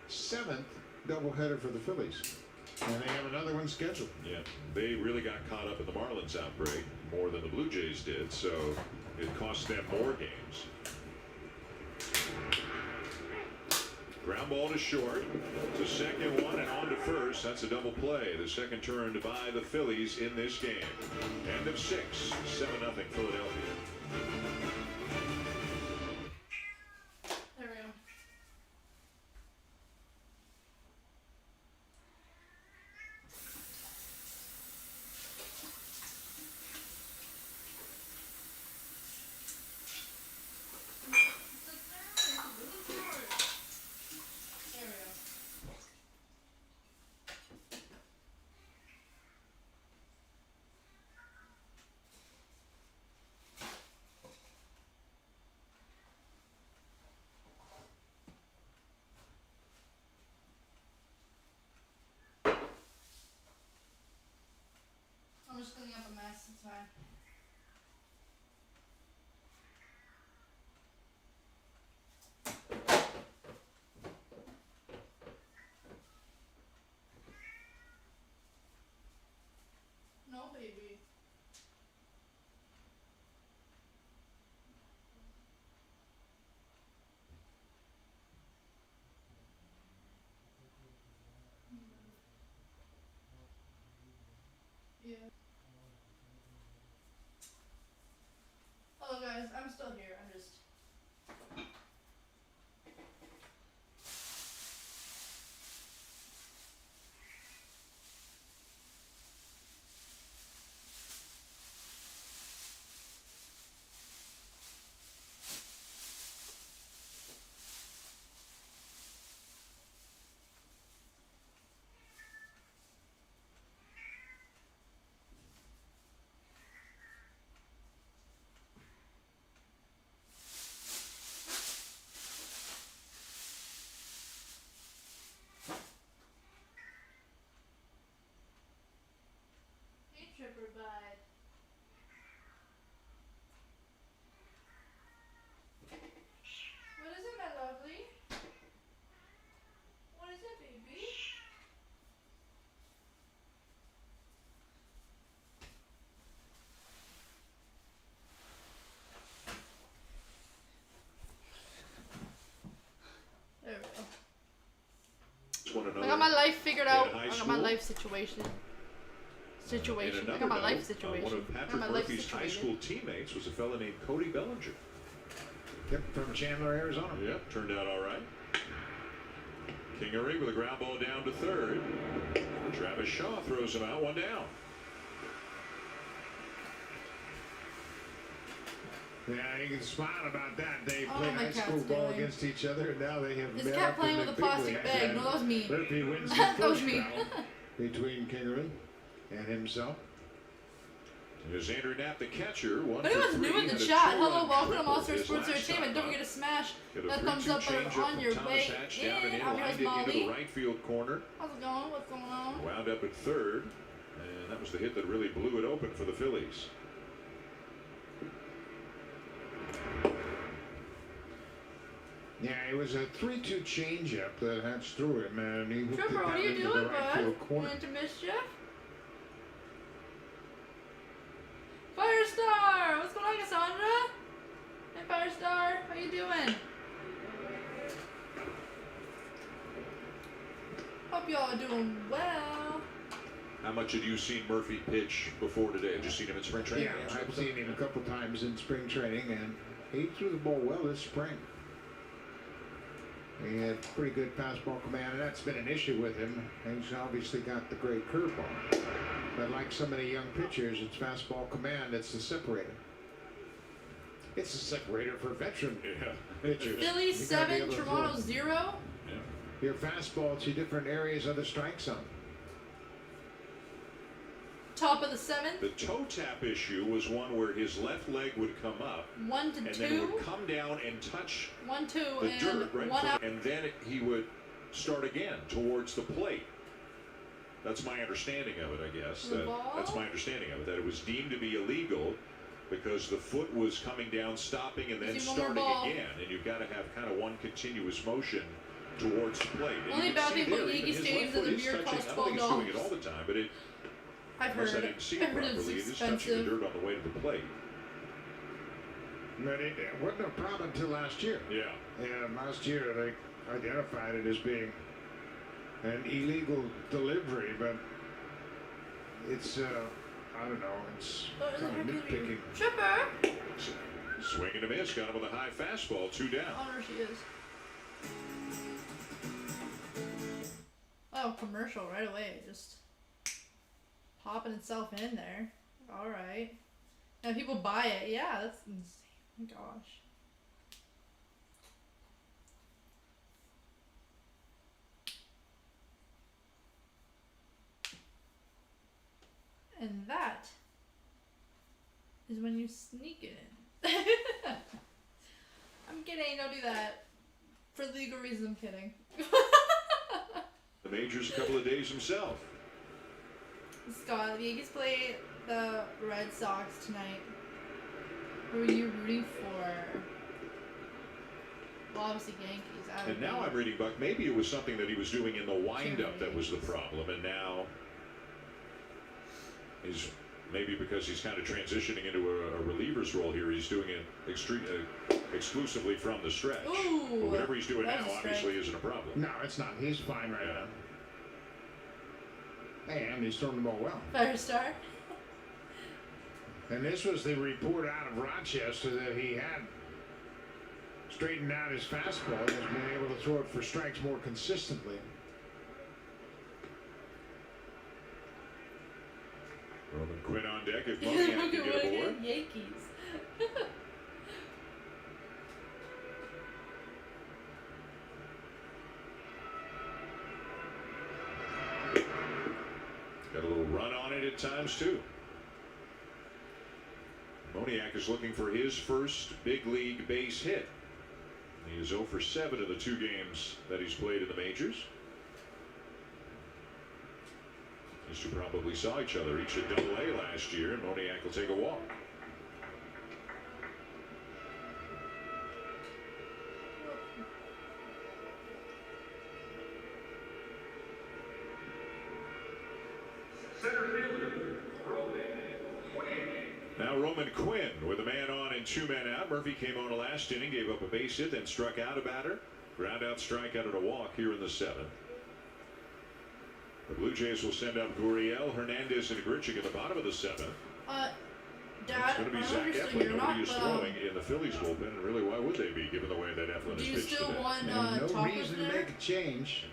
7th doubleheader for the Phillies. And they have another one scheduled. Yeah, they really got caught up in the Marlins outbreak more than the Blue Jays did, so it cost them more games. Ground ball to short. It's a second one and on to first. That's a double play. The second turned by the Phillies in this game. End of 6, 7-0 Philadelphia. There we go. I'm just cleaning up a mess, it's fine. No, baby. Yeah. Hello guys, I'm still here. I'm just Tripper bud. What is it, my lovely? What is it, baby? There we go. I got my life figured out. I got my life situation. I got my life situation. One of Patrick Murphy's high school teammates was a fellow named Cody Bellinger. Yep, from Chandler, Arizona. Yep, turned out all right. Kingery with a ground ball down to third. Travis Shaw throws him out, 1 down. Yeah, you can smile about that. They Oh, played my high school cat's ball doing. against each other, and now they have This met cat up playing in with the a big plastic leagues. bag. And No, that was me. Murphy wins the That was first me. battle between Kingery and himself. Here's Andrew Knapp, the catcher. 1 If for anyone's 3, new in the had a chat, 2-run hello, welcome to triple Monster his Sports last Entertainment. time Don't up. forget to smash Get a that 3-2 thumbs up button changeup on from your Thomas way Hatch down and in. in, I'm lined here's it into the Molly. right field corner. How's it going? What's going on? Wound up at third, and that was the hit that really blew it open for the Phillies. Yeah, it was a 3-2 changeup that Hatch threw him, and he hooked it Trevor, what down are you into doing, the right bud? field You corner. into mischief? Firestar! What's going on, Cassandra? Hey, Firestar. How you doing? hope y'all are doing well. How much had you seen Murphy pitch before today? Had you seen him in spring training? Yeah, I've seen him a couple times in spring training, and he threw the ball well this spring. He had pretty good fastball command, and that's been an issue with him. He's obviously got the great curveball. But like so many young pitchers, it's fastball command that's the separator. It's a separator for veteran pitchers. Phillies You gotta be 7, able to Toronto throw 0. your fastball to different areas of the strike zone. Top of the 7th. The toe tap issue was one where his left leg would come up 1 to and 2. then it would come down and touch 1, 2, the and dirt right 1 out. and then he would start again towards the plate. That's my understanding of it, I guess. That's my understanding of it, that it was deemed to be illegal because the foot was coming down, stopping, and then starting again. And you've got to have kind of one continuous motion towards the plate. And Only you can bad see thing about there, league even his stadiums left that the foot is beer touching. costs I don't think he's doing it $12. all the time, but I've unless heard I it. didn't see I've it heard properly, it's it is touching the expensive. dirt on the way to the plate. But it wasn't a problem until last year. Yeah. And last year they identified it as being an illegal delivery, but it's I don't know, it's kind of nitpicking. Chipper! Swing and a miss, got him with a high fastball, 2 down. Oh, there she is. Oh, commercial right away. Just popping itself in there. Alright. And people buy it. Yeah, that's insane. Oh my gosh. And that is when you sneak it in. I'm kidding, don't do that. For legal reasons, I'm kidding. The majors a couple of days himself. Scott, the Yankees play the Red Sox tonight. Who are you rooting for? Well, obviously Yankees. And now I'm reading, Buck, maybe it was something that he was doing in the windup that was the problem, and now he's maybe because he's kind of transitioning into a reliever's role here, he's doing it exclusively from the stretch. Ooh, but whatever he's doing that now was a strike. obviously isn't a problem. No, it's not. He's fine right now. And he's throwing the ball well. Fire star. And this was the report out of Rochester that he had straightened out his fastball and has been able to throw it for strikes more consistently. Roman Quinn on deck if Moniak can get aboard. Yankees. Got a little run on it at times too. Moniak is looking for his first big league base hit. He is 0 for 7 in the 2 games that he's played in the majors. These two probably saw each other each at Double-A last year, and Moniak will take a walk. Now Roman Quinn with a man on and 2 men out. Murphy came on the last inning, gave up a base hit, then struck out a batter. Ground out, strikeout, and a walk here in the 7th. The Blue Jays will send up Gurriel, Hernandez, and Grichuk at the bottom of the 7th. Dad, It's going to be Zach Eflin. Nobody is throwing in the Phillies bullpen, and really, why would they be, given the way that Eflin do has you pitched still today? want No tacos reason to there? make a change.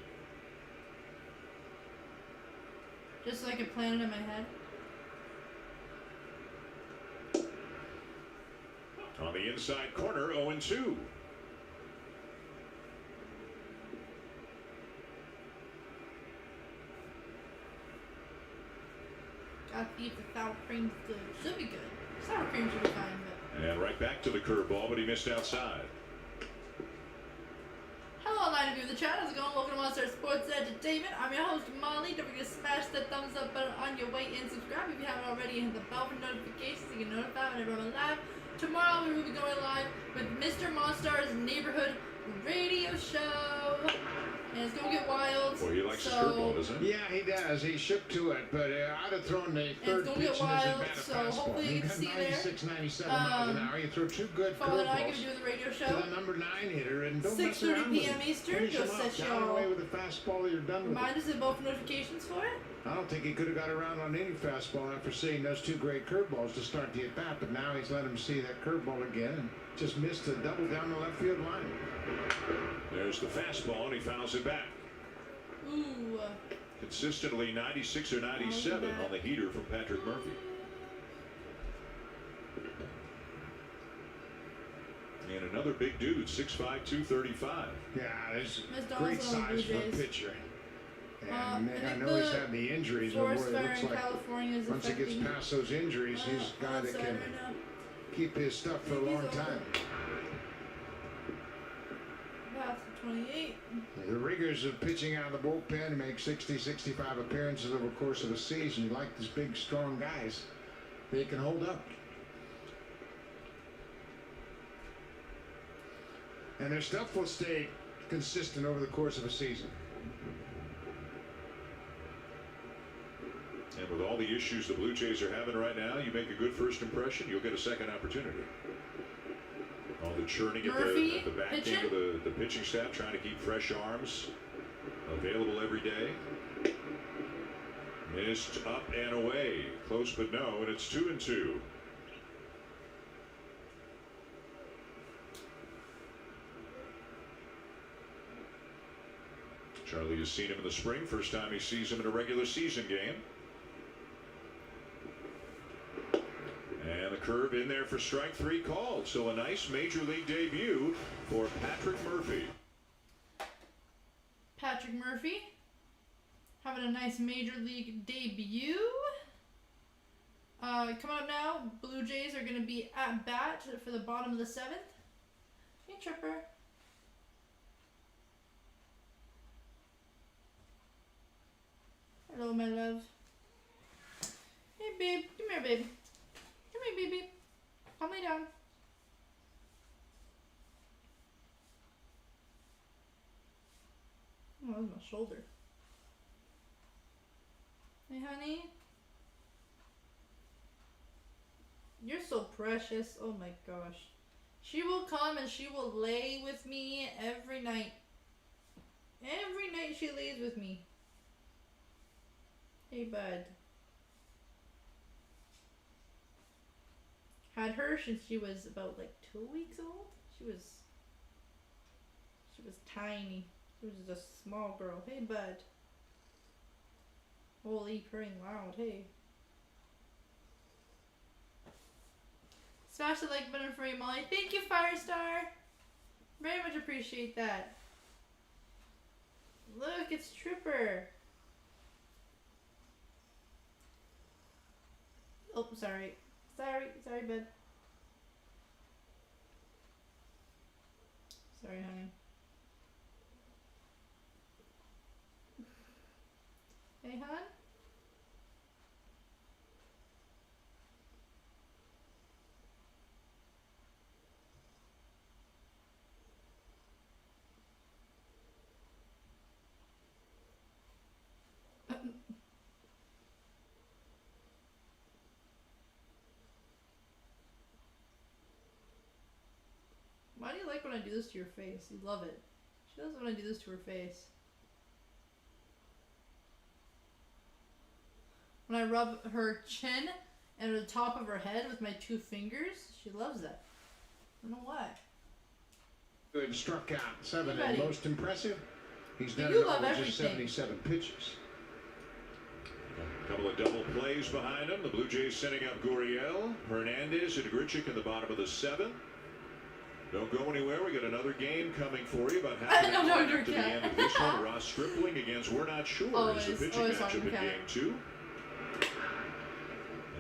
Just so I can plan it in my head. On the inside corner, 0-2. Gotta see if the sour cream's good. Should be good. Sour cream should be fine, but. And right back to the curveball, but he missed outside. Hello, line of you in the chat. How's it going? Welcome to Monster Sports Entertainment. I'm your host, Molly. Don't forget to smash that thumbs up button on your way in. Subscribe if you haven't already, and hit the bell for notifications so you get notified whenever I'm live. Tomorrow we will be going live with Mr. Monstar's Neighborhood Radio Show. And it's gonna get wild. Well, he likes his So- curveball, doesn't he? Yeah, he does. He shook to it, but I'd have thrown the it's third gonna pitch get in as wild, bad a so fastball. hopefully you You can got see there. 96, 97 miles an hour. You throw two good Father and I curveballs gonna do the radio to show. the number 9 hitter and don't mess 6:30 around with p.m. it. Eastern. Finish Go him up, set down y'all. away with a fastball. You're done with it. Remind us of both notifications for it. I don't think he could have got around on any fastball after seeing those two great curveballs to start the at-bat, but now he's let him see that curveball again and just missed a double down the left field line. There's the fastball, and he fouls it back. Ooh. Consistently 96 or 97 on the heater from Patrick Murphy. And another big dude, 6'5", 235. Yeah, there's Miss great Donaldson on the size for Blue a Jays. pitcher. And I I think know he's the had the injuries, but boy, Forest it fire looks in like California is once he gets affecting past those injuries, he's a guy that outside can right now. keep his stuff for a He's long over. time. Past the 28. The rigors of pitching out of the bullpen, make 60, 65 appearances over the course of a season. You like these big, strong guys. They can hold up. And their stuff will stay consistent over the course of a season. And with all the issues the Blue Jays are having right now, you make a good first impression, you'll get a second opportunity. All the churning at Murphy the back pitching? end of the pitching staff, trying to keep fresh arms available every day. Missed up and away. Close but no, and it's 2-2. Charlie has seen him in the spring. First time he sees him in a regular season game. And the curve in there for strike 3 called. So a nice major league debut for Patrick Murphy. Patrick Murphy having a nice major league debut. Coming up now, Blue Jays are going to be at bat for the bottom of the 7th. Hey, Tripper. Hello, my love. Hey, babe. Come here, babe. Come here, baby. Calm me down. Oh, that was my shoulder. Hey, honey. You're so precious. Oh my gosh. She will come and she will lay with me every night. Every night she lays with me. Hey, bud. Had her since she was about like 2 weeks old. She was tiny. She was just a small girl. Hey, bud. Holy purring loud. Hey. Smash the like button for you, Molly. Thank you, Firestar. Very much appreciate that. Look, it's Tripper. Oh, sorry. Sorry, bud. Sorry, honey. Hey, hon? Why do you like when I do this to your face? You love it. She loves when I do this to her face. When I rub her chin and the top of her head with my 2 fingers, she loves that. I don't know why. Good, struck out 7 Hey, and buddy. most impressive. He's You done it love all with just everything. 77 pitches. A couple of double plays behind him. The Blue Jays sending up Gurriel, Hernandez, and Grichuk in the bottom of the 7th. Don't go anywhere. We got another game coming for you about half an No, hour don't after the yet. end of this one. Ross Stripling against We're Not Sure is the pitching always matchup in Wildcat. game 2.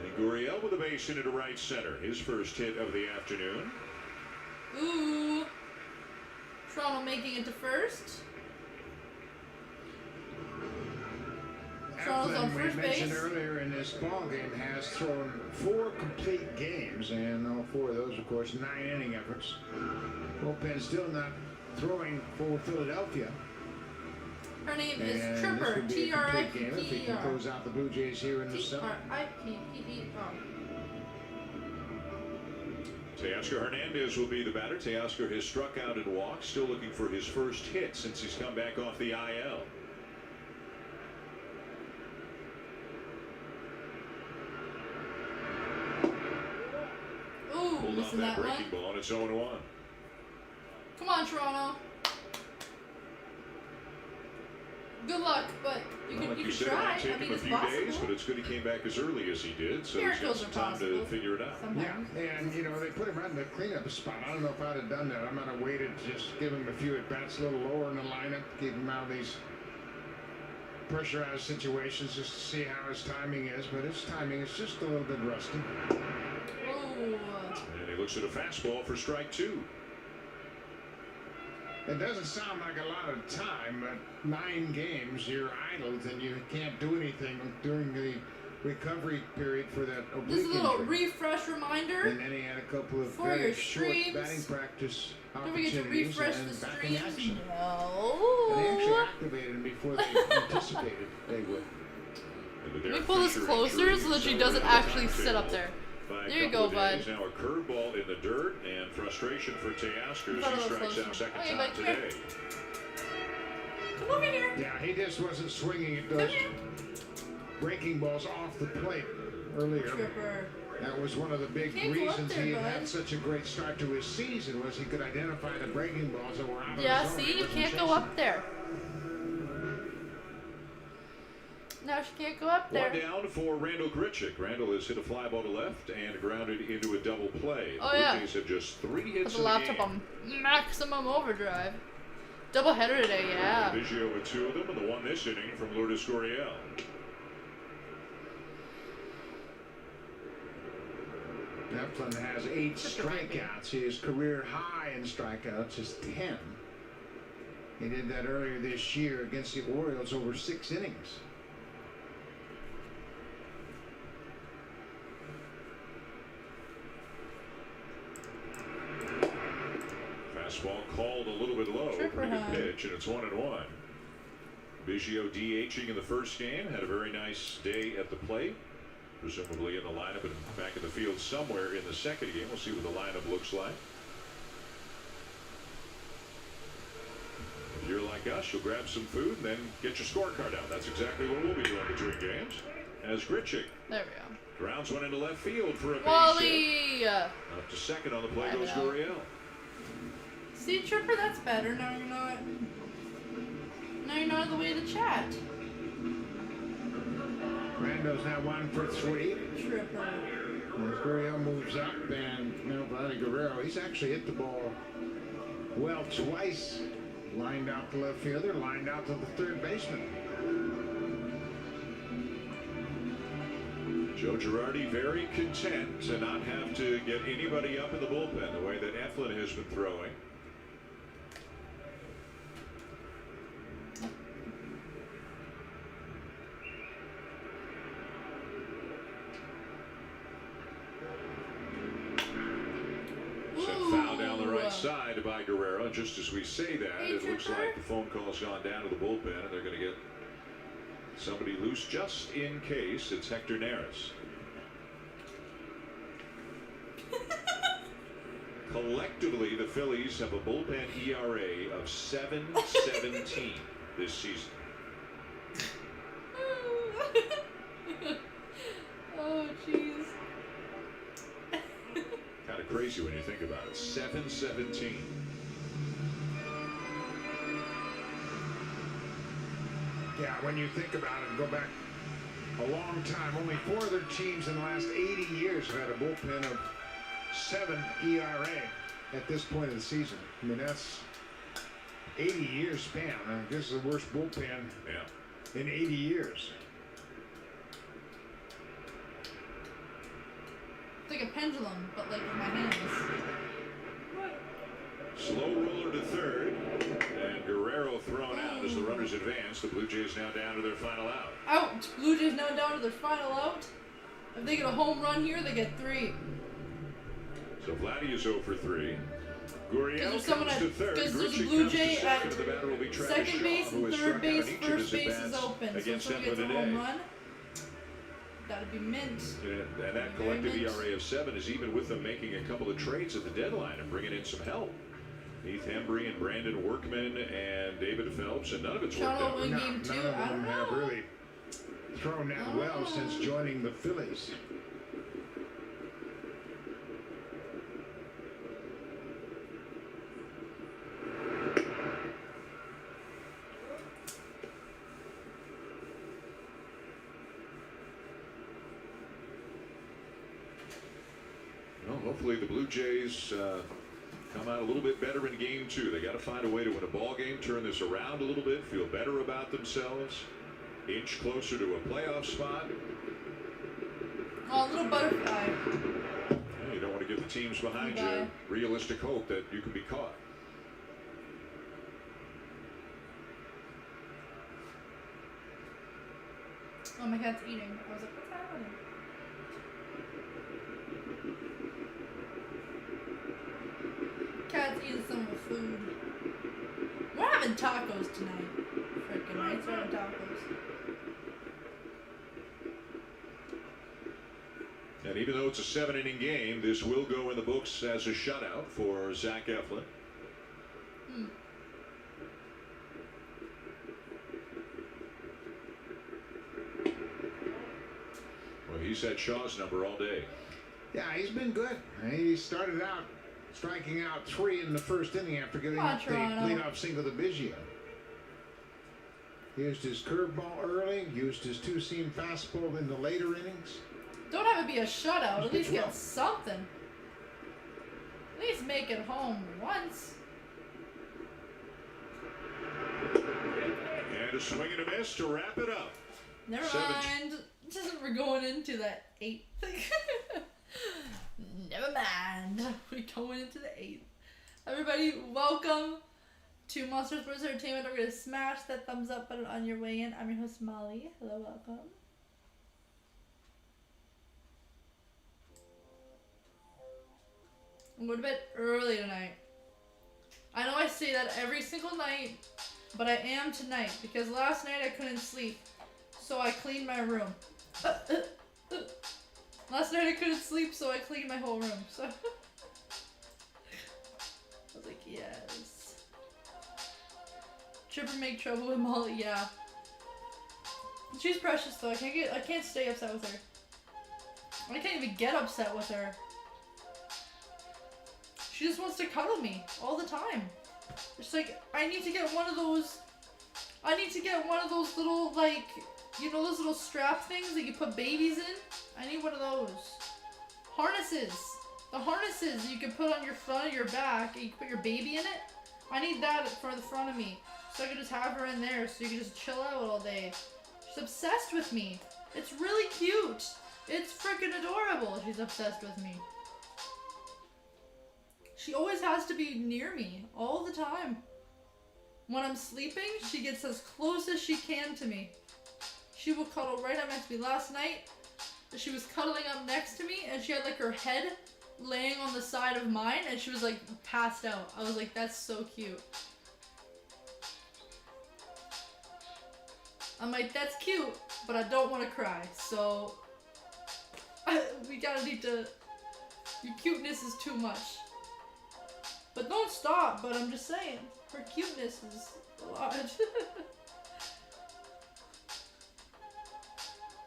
And Gurriel with a base hit into right center. His first hit of the afternoon. Ooh. Toronto making it to first. Toronto's on Eflin, we first mentioned base. earlier in this ball game, has thrown 4 complete games, and all 4 of those, of course, 9-inning efforts. Bullpen still not throwing for Philadelphia. Her name And is this Tripper. would be a complete game if he can T-R-I-P-P-E-R. close out the Blue Jays here in the seventh. T-R-I-P-P-E-R. Teoscar Hernandez will be the batter. Teoscar has struck out and walked, still looking for his first hit since he's come back off the IL. Ooh, Pulled off missing that that breaking one. ball, and it's 0-1. Come on, Toronto. Good luck, but you Well, like can you said, it try. might I take mean, him a it's few days, possible. but it's good he came back as early as he did, so he's got Miracles some are time to possible. figure it out. Sometimes. Yeah, and you know, they put him on the cleanup spot. I don't know if I'd have done that. I might have waited to just give him a few at-bats a little lower in the lineup, keep him out of these pressurized situations just to see how his timing is, but his timing is just a little bit rusty. Ooh. And he looks at a fastball for strike 2. It doesn't sound like a lot of time, but 9 games you're idled and you can't do anything during the recovery period for that oblique This is a little injury. refresh reminder. And then he had a couple of for very your short streams. batting practice Don't forget to opportunities refresh and the batting streams. action. And they actually No. activated him before they anticipated they would. Let me pull this closer so that she doesn't actually sit up there. There you go, bud. Now a curveball in the dirt and frustration for Teoscar as he strikes out second Okay, time bud, come here. today. Come over here. Yeah, he just wasn't swinging at Come those here. breaking balls off the plate earlier. Tripper. That was one of the big Can't go up reasons there, he had bud. such a great start to his season was he could identify the breaking balls that were out of Yeah, the zone. see? He You wasn't can't go chasing up there. Now she can't go up One there. down for Randall Grichuk. Randall has hit a fly ball to left and grounded into a double play. Oh, The Blue yeah. Jays have just 3 Put hits the in the laptop game. on maximum overdrive. Double header today, yeah. Biggio with 2 of them, and the one this inning from Lourdes Gurriel. Eflin has 8 Tripper baby. strikeouts. His career high in strikeouts is 10. He did that earlier this year against the Orioles over 6 innings. Fastball called a little bit low. Tripper Pretty good high. pitch, and it's 1-1. Biggio DHing in the first game. Had a very nice day at the plate. Presumably in the lineup and back in the field somewhere in the second game. We'll see what the lineup looks like. If you're like us, you'll grab some food and then get your scorecard out. That's exactly what we'll be doing between games. As Grichuk There we grounds one into left field for a base hit. Wally! Up to second on the play goes Wow. Gurriel. See, Tripper, that's better. Now you're not. Now you're not in the way of the chat. Rando's now 1 for 3. Tripper. As Gurriel moves up, and Vladdy Guerrero, he's actually hit the ball well twice. Lined out the left fielder, lined out to the third baseman. Joe Girardi very content to not have to get anybody up in the bullpen the way that Eflin has been throwing. Sent foul down the right side by Guerrero. And just as we say that, Hey, it looks Tripper. like the phone call's gone down to the bullpen, and they're going to get somebody loose just in case. It's Hector Neris. Collectively, the Phillies have a bullpen ERA of 7.17 this season. Oh, jeez. Kind of crazy when you think about it. 7.17. Yeah, when you think about it, go back a long time. Only 4 other teams in the last 80 years have had a bullpen of 7 ERA at this point of the season. I mean, that's 80 years span. I mean, this is the worst bullpen Yeah. in 80 years. It's like a pendulum, but like with my hands. Slow roller to third, and Guerrero thrown out as the runners advance. The Blue Jays now down to their final out. Out! Blue Jays now down to their final out. If they get a home run here, they get 3. So Vladdy is 0 for 3. Gurriel there's someone comes at, to third. because there's a Grucci Blue comes to Jay at second. The batter will be Travis second Shaw, base who and has third struck out base. in each of First his base is at-bats open. So if against someone them gets a today. home run, that'd be mint. And that collective ERA of 7 is even with them making a couple of trades at the deadline and bringing in some help. Heath Hembry and Brandon Workman and David Phelps, and none of it's worked Toronto out. win No, game 2. none of I them don't have know. really thrown that well since joining the Phillies. Well, hopefully the Blue Jays come out a little bit better in game 2. They got to find a way to win a ball game, turn this around a little bit, feel better about themselves, inch closer to a playoff spot. Oh, little butterfly. You don't want to give the teams behind you realistic hope that you can be caught. Oh, my cat's eating. I was like, what's happening? Cat's eating some of the food. We're having tacos tonight. Freaking nights we're having tacos. And even though it's a 7-inning game, this will go in the books as a shutout for Zach Eflin. Well, he's had Shaw's number all day. Yeah, he's been good. He started out striking out 3 in the first inning after getting Come on, up the Toronto. leadoff single to Biggio. Used his curveball early, used his two-seam fastball in the later innings. Don't have it be a shutout. At least Well. get something. At least make it home once. And a swing and a miss to wrap it up. Never 17. mind. We're going into that 8th thing. Never mind. We're going into the 8th. Everybody, welcome to Monster Sports Entertainment. We're going to smash that thumbs up button on your way in. I'm your host, Molly. Hello, welcome. I'm going to bed early tonight. I know I say that every single night, but I am tonight because last night I couldn't sleep, so I cleaned my room. Last night I couldn't sleep, so I cleaned my whole room. So I was like, yes. Trip and make trouble with Molly, yeah. She's precious though. I can't stay upset with her. I can't even get upset with her. She just wants to cuddle me all the time. It's like, I need to get one of those little, like, you know those little strap things that you put babies in? I need one of those. Harnesses. The harnesses you can put on your front of your back and you can put your baby in it. I need that for the front of me. So I can just have her in there so you can just chill out all day. She's obsessed with me. It's really cute. It's freaking adorable. She's obsessed with me. She always has to be near me all the time. When I'm sleeping, she gets as close as she can to me. She will cuddle right up next to me. Last night, she was cuddling up next to me and she had like her head laying on the side of mine and she was like passed out. I was like, that's so cute. I'm like, that's cute, but I don't want to cry. So, your cuteness is too much. But don't stop, but I'm just saying, her cuteness is a lot.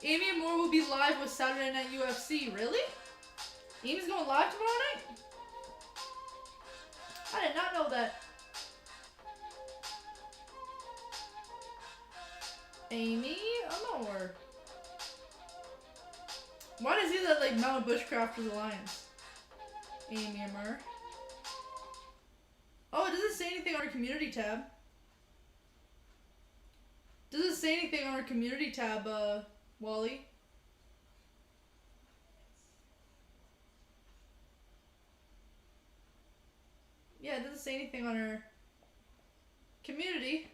AMYAMOR will be live with Saturday Night UFC. Really? Amy's going live tomorrow night? I did not know that. AMYAMOR. Why does he that like Mount Bushcrafters Alliance? AMYAMOR. Oh, it doesn't say anything on our community tab. Doesn't say anything on our community tab, Wally. Yeah, it doesn't say anything on our community.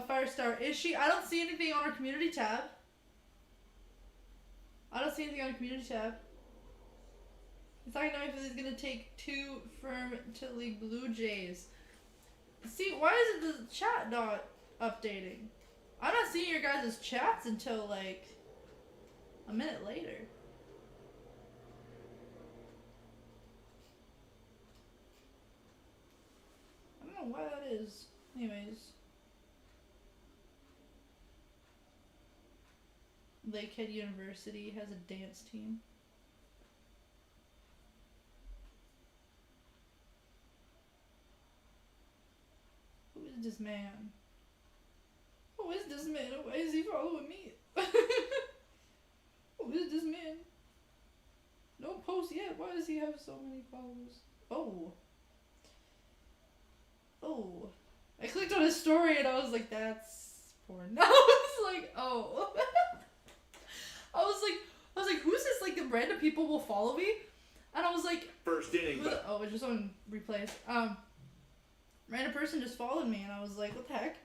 Firestar, is she? I don't see anything on our community tab. I don't see anything on the community tab. It's talking about if he's gonna take 2 firm to League Blue Jays. See, why is it the chat not updating? I'm not seeing your guys' chats until like a minute later. I don't know why that is. Anyways. Lakehead University has a dance team. Who is this man? Who is this man? Why is he following me? Who is this man? No post yet. Why does he have so many followers? Oh. Oh. I clicked on his story and I was like, that's porn. I was like, oh. I was like, who's this? Like, the random people will follow me? And I was like, First inning, but oh, it's just on replays. Random person just followed me and I was like, what the heck?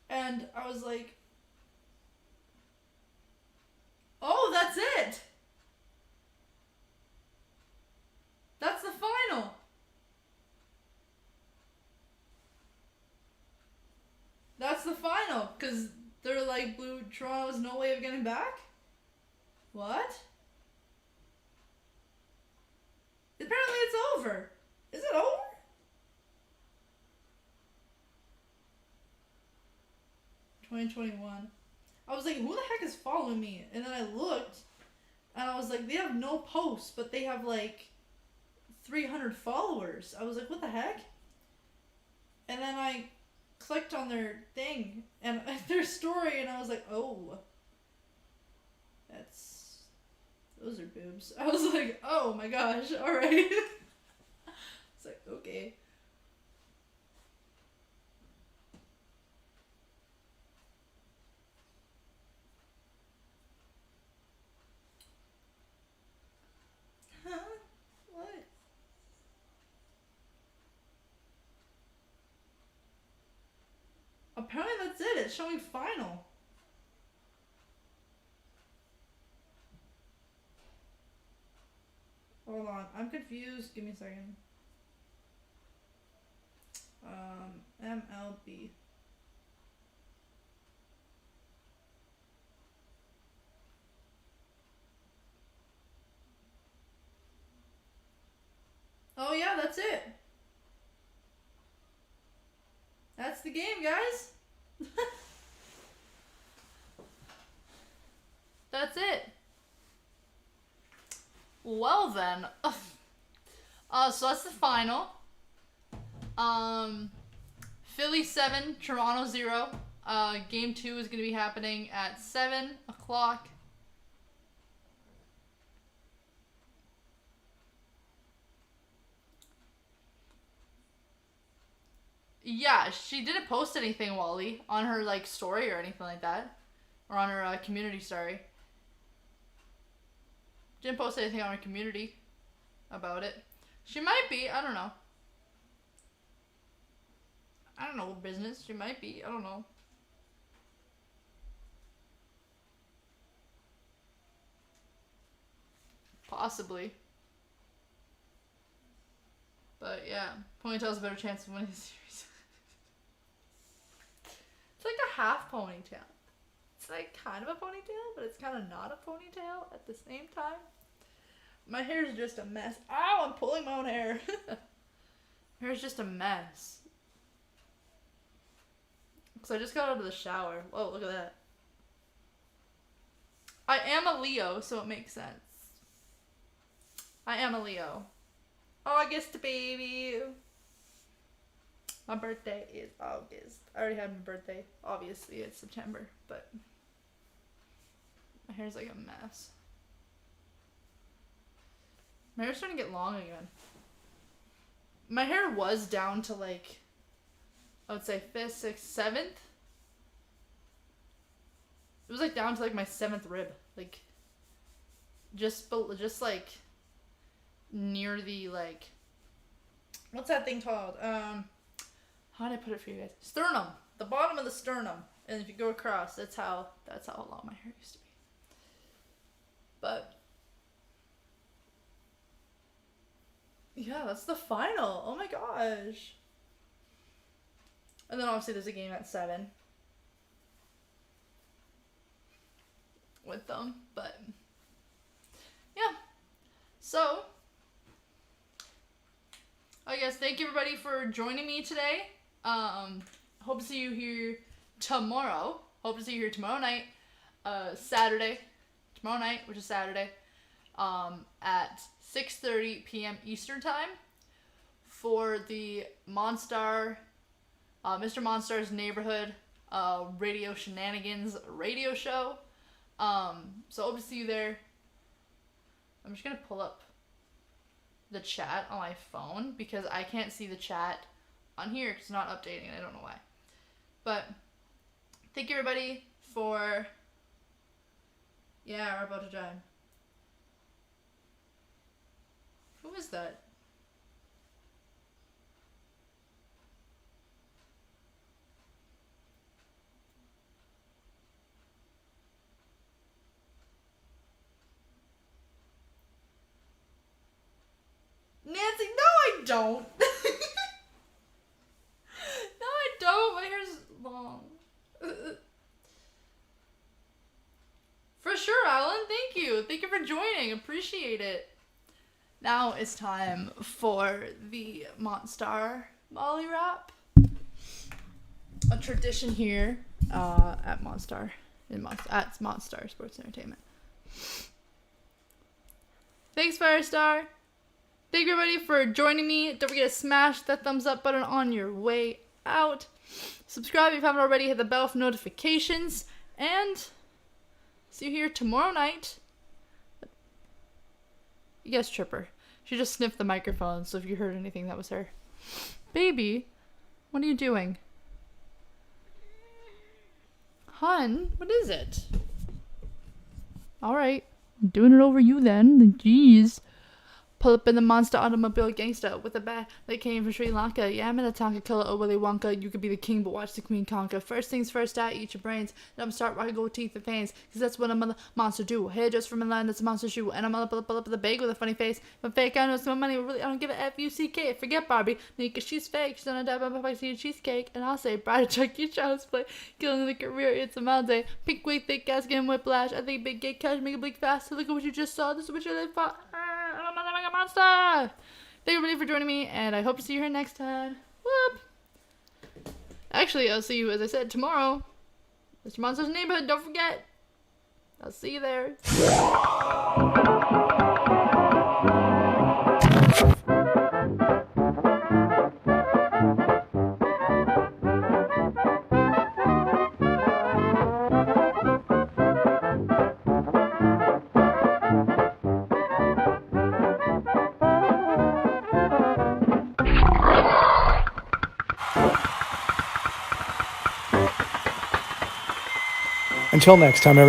And I was like, oh, that's it. That's the final. That's the final. Because they're like, Blue Toronto's no way of getting back? What? Apparently it's over. Is it over? $2021. I was like, who the heck is following me? And then I looked, and I was like, they have no posts, but they have like 300 followers. I was like, what the heck? And then I clicked on their thing, and their story, and I was like, oh. Those are boobs. I was like, oh my gosh, alright. It's like, okay. Huh? What? Apparently that's it. It's showing final. Hold on, I'm confused. Give me a second. MLB. Oh yeah, that's it. That's the game, guys. That's it. Well then, so that's the final. Philly 7, Toronto 0. Game 2 is going to be happening at 7 o'clock. Yeah, she didn't post anything, Wally, on her like story or anything like that, or on her community story. Didn't post anything on her community about it. She might be. I don't know. I don't know what business. She might be. I don't know. Possibly. But yeah, ponytail's a better chance of winning the series. It's like a half ponytail. It's like kind of a ponytail, but it's kind of not a ponytail at the same time. My hair is just a mess. Ow, I'm pulling my own hair. My hair is just a mess. Because I just got out of the shower. Whoa, look at that. I am a Leo, so it makes sense. I am a Leo. August, baby. My birthday is August. I already had my birthday. Obviously, it's September, but my hair's like a mess. My hair's starting to get long again. My hair was down to like, I would say 5th, 6th, 7th. It was like down to like my 7th rib. Like, just like near the like what's that thing called? How did I put it for you guys? Sternum. The bottom of the sternum. And if you go across, that's how long my hair used to be. But yeah, that's the final. Oh my gosh. And then obviously there's a game at 7 with them, but yeah. So I guess thank you everybody for joining me today. Hope to see you here tomorrow. Hope to see you here tomorrow night, Saturday. Tomorrow night, which is Saturday, at 6:30 p.m. Eastern Time for the Mr. Monstar's Neighborhood Radio Shenanigans radio show. So hope to see you there. I'm just gonna pull up the chat on my phone because I can't see the chat on here because it's not updating and I don't know why. But thank you everybody for... Yeah, we're about to join. Who is that? Nancy, no I don't. No I don't. My hair's long. For sure, Alan. Thank you. Thank you for joining. Appreciate it. Now it's time for the Monstar Molly Rap. A tradition here at Monstar. At Monstar Sports Entertainment. Thanks, Firestar. Thank you, everybody, for joining me. Don't forget to smash that thumbs up button on your way out. Subscribe if you haven't already. Hit the bell for notifications. And see you here tomorrow night. Yes, Tripper. She just sniffed the microphone, so if you heard anything, that was her. Baby, what are you doing? Hun, what is it? Alright, I'm doing it over you then. Jeez. Pull up in the monster automobile gangster with a bat that came from Sri Lanka. Yeah, I'm in a Tonka killer or Willy Wonka. You could be the king, but watch the queen conquer. First things first, I eat your brains. Then I'm start rocking gold teeth and fangs, cause that's what a mother monster do. Hair just from a line that's a monster shoe. And I'm gonna pull up the bag with a funny face. But fake, I know it's my money, but really I don't give a F-U-C-K. Forget Barbie, cause she's fake. She's gonna die by my and cheesecake. And I'll say, bride of Chuck, you child's play. Killing the career, it's a Monday. Pink wig, thick ass, getting whiplash. I think big gay cash, make it blink fast. So look at what you just saw. This is what you live for. I'm a mother monster. Thank you everybody for joining me, and I hope to see you here next time. Whoop. Actually, I'll see you, as I said, tomorrow. Mr. Monster's Neighborhood, don't forget. I'll see you there. Until next time, everyone.